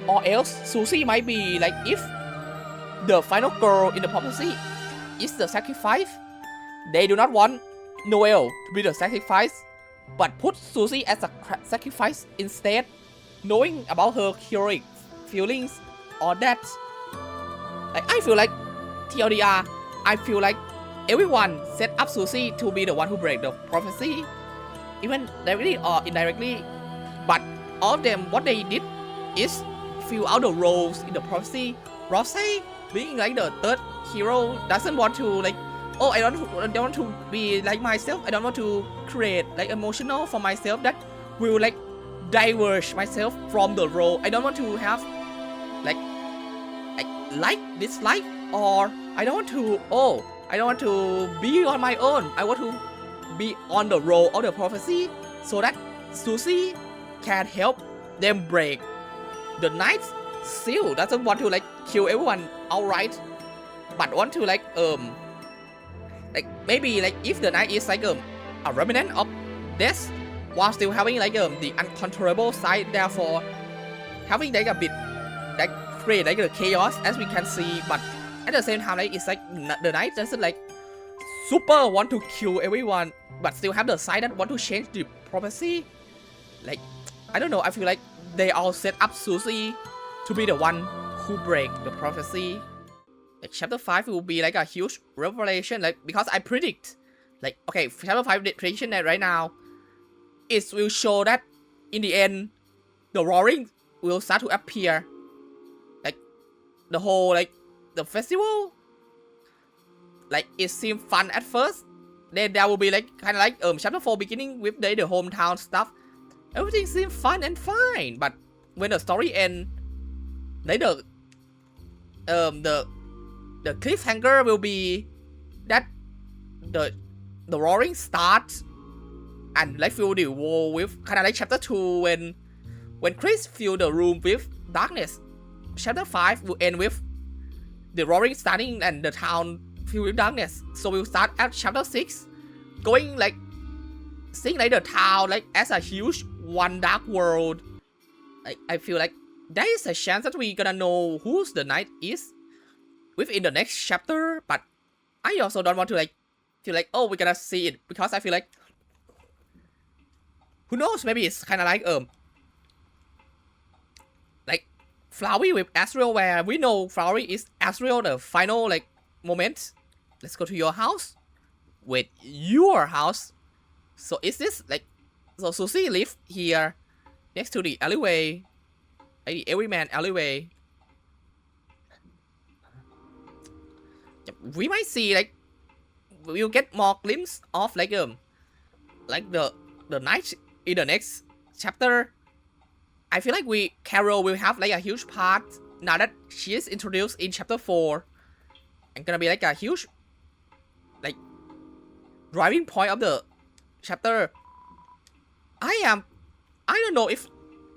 Or else Susie might be like, if the final girl in the prophecy is the sacrifice, they do not want Noel to be the sacrifice, but put Susie as a sacrifice instead, knowing about her heroic feelings or that. Like, I feel like TLDR, I feel like everyone set up Susie to be the one who break the prophecy, even directly or indirectly. But all of them, what they did is fill out the roles in the prophecy. Rose, being like the third hero, doesn't want to like, oh, I don't want to be like myself. I don't want to create like emotional for myself that will like diverge myself from the role. I don't want to have like dislike, or I don't want to be on my own. I want to be on the role of the prophecy so that Susie can help them break. The knight still doesn't want to like kill everyone outright, but want to like maybe like if the knight is like a remnant of death while still having like the uncontrollable side, therefore having like a bit like create like the chaos as we can see. But at the same time, like it's like the knight doesn't like super want to kill everyone, but still have the side that want to change the prophecy. Like, I don't know, I feel like they all set up Susie to be the one who break the prophecy. Like, chapter 5 will be like a huge revelation, like, because I predict, like, okay, chapter 5 prediction that right now, it will show that in the end, the roaring will start to appear. Like, the whole, like, the festival, like, it seemed fun at first. Then there will be like, kind of like, chapter 4 beginning with the hometown stuff. Everything seemed fun and fine, but when the story ends, like the cliffhanger will be that the roaring starts and like fill the wall with kind of like chapter 2 when Chris fill the room with darkness. Chapter 5 will end with the roaring starting and the town filled with darkness. So we'll start at chapter 6, going like seeing like the town like as a huge one dark world. Like, I feel like there is a chance that we gonna know who's the knight is within the next chapter, but I also don't want to like feel like, oh, we're gonna see it, because I feel like, who knows, maybe it's kind of like Flowey with Asriel, where we know Flowey is Asriel the final like moment. Let's go to your house. With your house. So is this like, so Susie live here next to the alleyway, like the everyman alleyway. We might see like, we'll get more glimpse of like the night in the next chapter. I feel like Carol will have like a huge part now that she is introduced in chapter 4, and gonna be like a huge like driving point of the chapter. I don't know if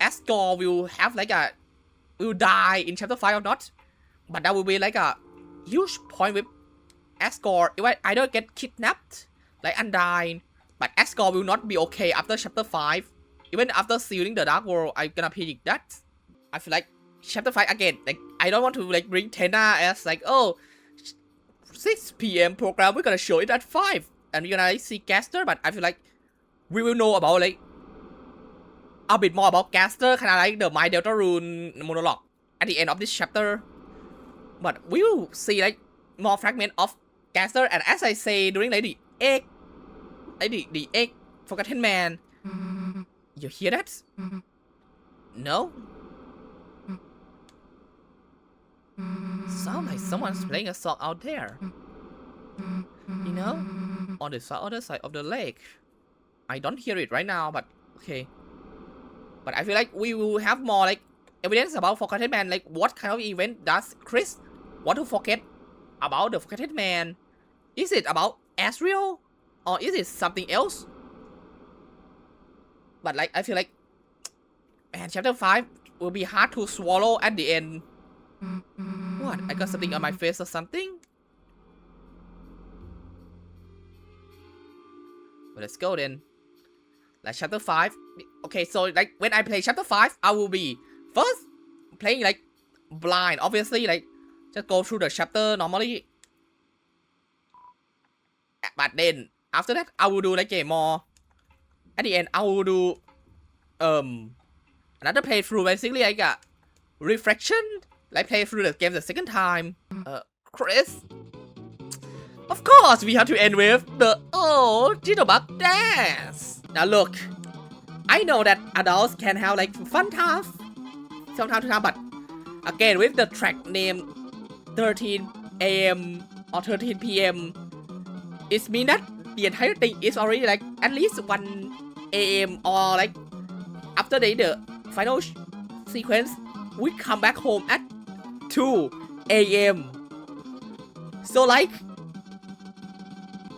ASGORE will have like will die in chapter 5 or not, but that will be like a huge point with ASGORE. It might either get kidnapped like Undyne, but ASGORE will not be okay after chapter 5. Even after sealing the Dark World, I'm gonna predict that. I feel like chapter 5 again, like, I don't want to like bring Tena as like, oh, 6 PM program, we're gonna show it at 5 and we're gonna like, see Gaster, but I feel like we will know about like a bit more about Gaster, kind of like the My Deltarune monologue at the end of this chapter. But we will see like more fragment of Gaster, and as I say during like the egg, like the egg Forgotten Man. You hear that? No? sounds like someone's playing a song out there. You know, on the other side of the lake. I don't hear it right now, but okay. But I feel like we will have more like evidence about Forgotten Man. Like, what kind of event does Chris want to forget about the Forgotten Man? Is it about Asriel, or is it something else? But like, I feel like, man, chapter 5 will be hard to swallow at the end. What? I got something on my face or something? Well, let's go then. Like chapter 5. Okay, so like when I play chapter 5, I will be first playing like blind. Obviously, like just go through the chapter normally. But then after that, I will do like a more. At the end, I will do another playthrough, basically like a reflection. Like play through the game the second time. Chris. Of course, we have to end with the jitterbug dance. Now look, I know that adults can have like fun times from time to time, but again with the track name 13 AM or 13 PM, it means that the entire thing is already like at least 1 AM or like after the final sequence, we come back home at 2 AM. So like,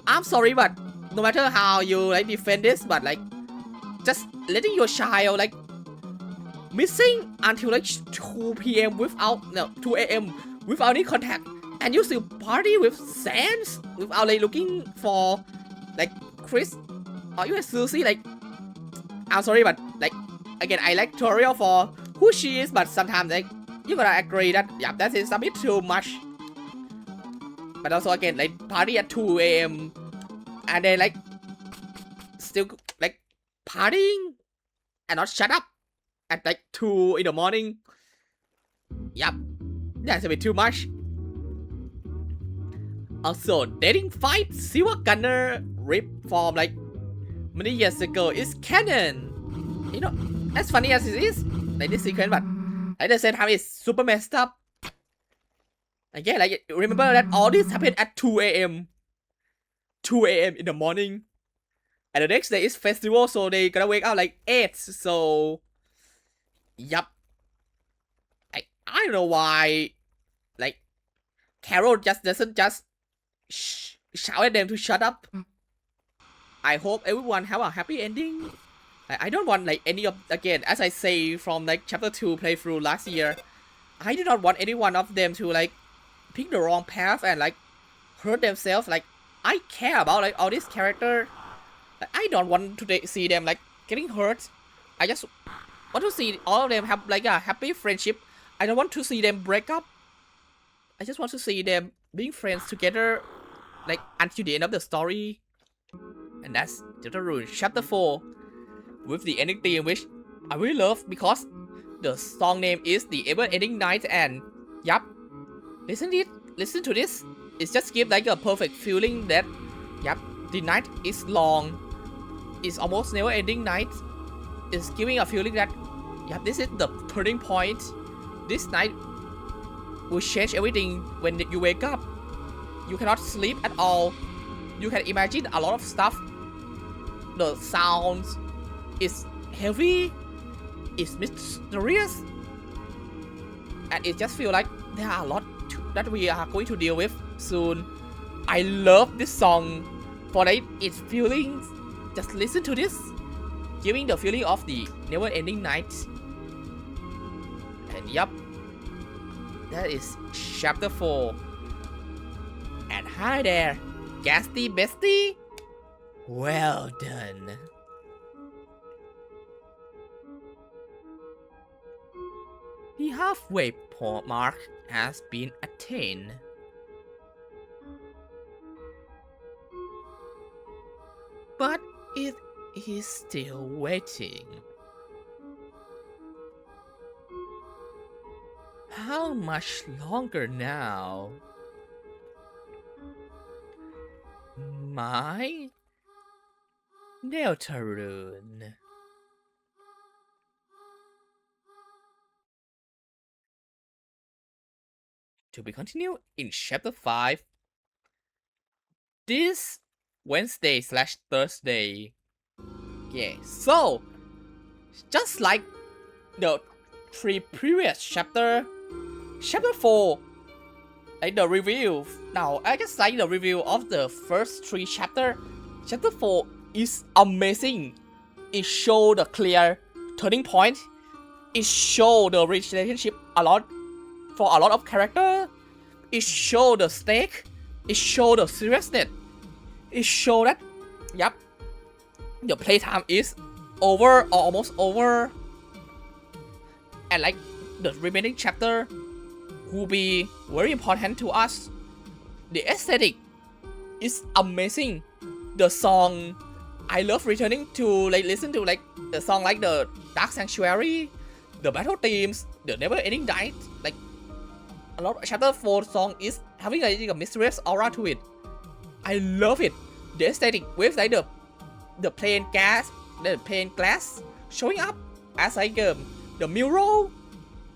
I'm sorry, but no matter how you like defend this, but like just letting your child like missing until like 2 PM without 2 AM without any contact, and you still party with Sans without like looking for like Chris or even Susie. Like, I'm sorry, but like again, I like Toriel for who she is, but sometimes like you gotta agree that yeah, that is a bit too much. But also again, like party at 2 AM and then like still like partying and not shut up at like 2 in the morning. Yup, that's a bit too much. Also, dating fight Silver Gunner rip from like many years ago is canon. You know, as funny as it is, like this sequence, but at the same time it's super messed up. Again, like remember that all this happened at 2 AM. 2 AM in the morning. And the next day is festival, so they gotta wake up like 8. So, yup. I don't know why, like, Carol just doesn't just shout at them to shut up. I hope everyone have a happy ending. I don't want like any of, again, as I say from like chapter 2 playthrough last year, I do not want any one of them to like pick the wrong path and like hurt themselves. Like, I care about like all these characters. Like, I don't want to see them like getting hurt. I just want to see all of them have like a happy friendship. I don't want to see them break up. I just want to see them being friends together, like until the end of the story. And that's Deltarune Chapter 4 with the ending theme, which I really love because the song name is The Ever Ending Night, and yup, listen to this. It just gives like a perfect feeling that yup, the night is long. It's almost never ending night. It's giving a feeling that yup, this is the turning point. This night will change everything when you wake up. You cannot sleep at all. You can imagine a lot of stuff. The sounds is heavy, it's mysterious, and it just feels like there are a lot that we are going to deal with soon. I love this song for like its feelings. Just listen to this, giving the feeling of the never-ending night. And yup, that is chapter 4. And hi there, Gasty Bestie. Well done. The halfway point mark has been attained. But it is still waiting. How much longer now? My Deltarune. to be continued in chapter 5 this Wednesday/Thursday. Yeah, so just like the 3 previous chapter 4, like the review. Now I just like the review of the first 3 chapter. Chapter 4 is amazing. It show the clear turning point. It show the relationship a lot for a lot of character. It show the stake. It show the seriousness. It show that, yep, the playtime is over or almost over. And like the remaining chapter will be very important to us. The aesthetic is amazing. The song, I love returning to listen to the song like the Dark Sanctuary, the battle themes, the Never Ending Night. Like a lot of chapter 4 song is having a mysterious aura to it. I love it. The aesthetic with like the plain glass showing up as like the mural.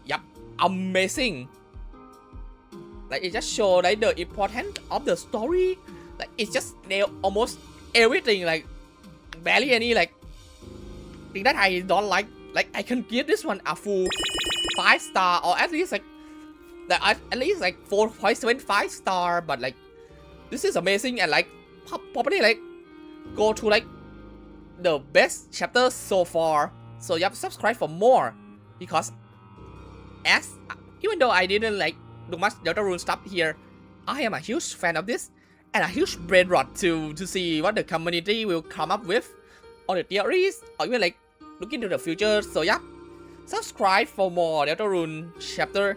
Yep, amazing. Like it just show like the importance of the story. Like it just nail almost everything. Like barely any like thing that I don't like. Like I can give this one a full 5 star or at least like 4.75 star. But like this is amazing and like probably like go to like the best chapter so far. So you have to subscribe for more, because even though I didn't like do much Deltarune stuff here, I am a huge fan of this and a huge Brainrot to see what the community will come up with on the theories or even like look into the future. So yeah, subscribe for more Deltarune chapter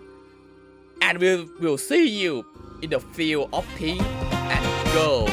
and we'll see you in the field of pink and gold.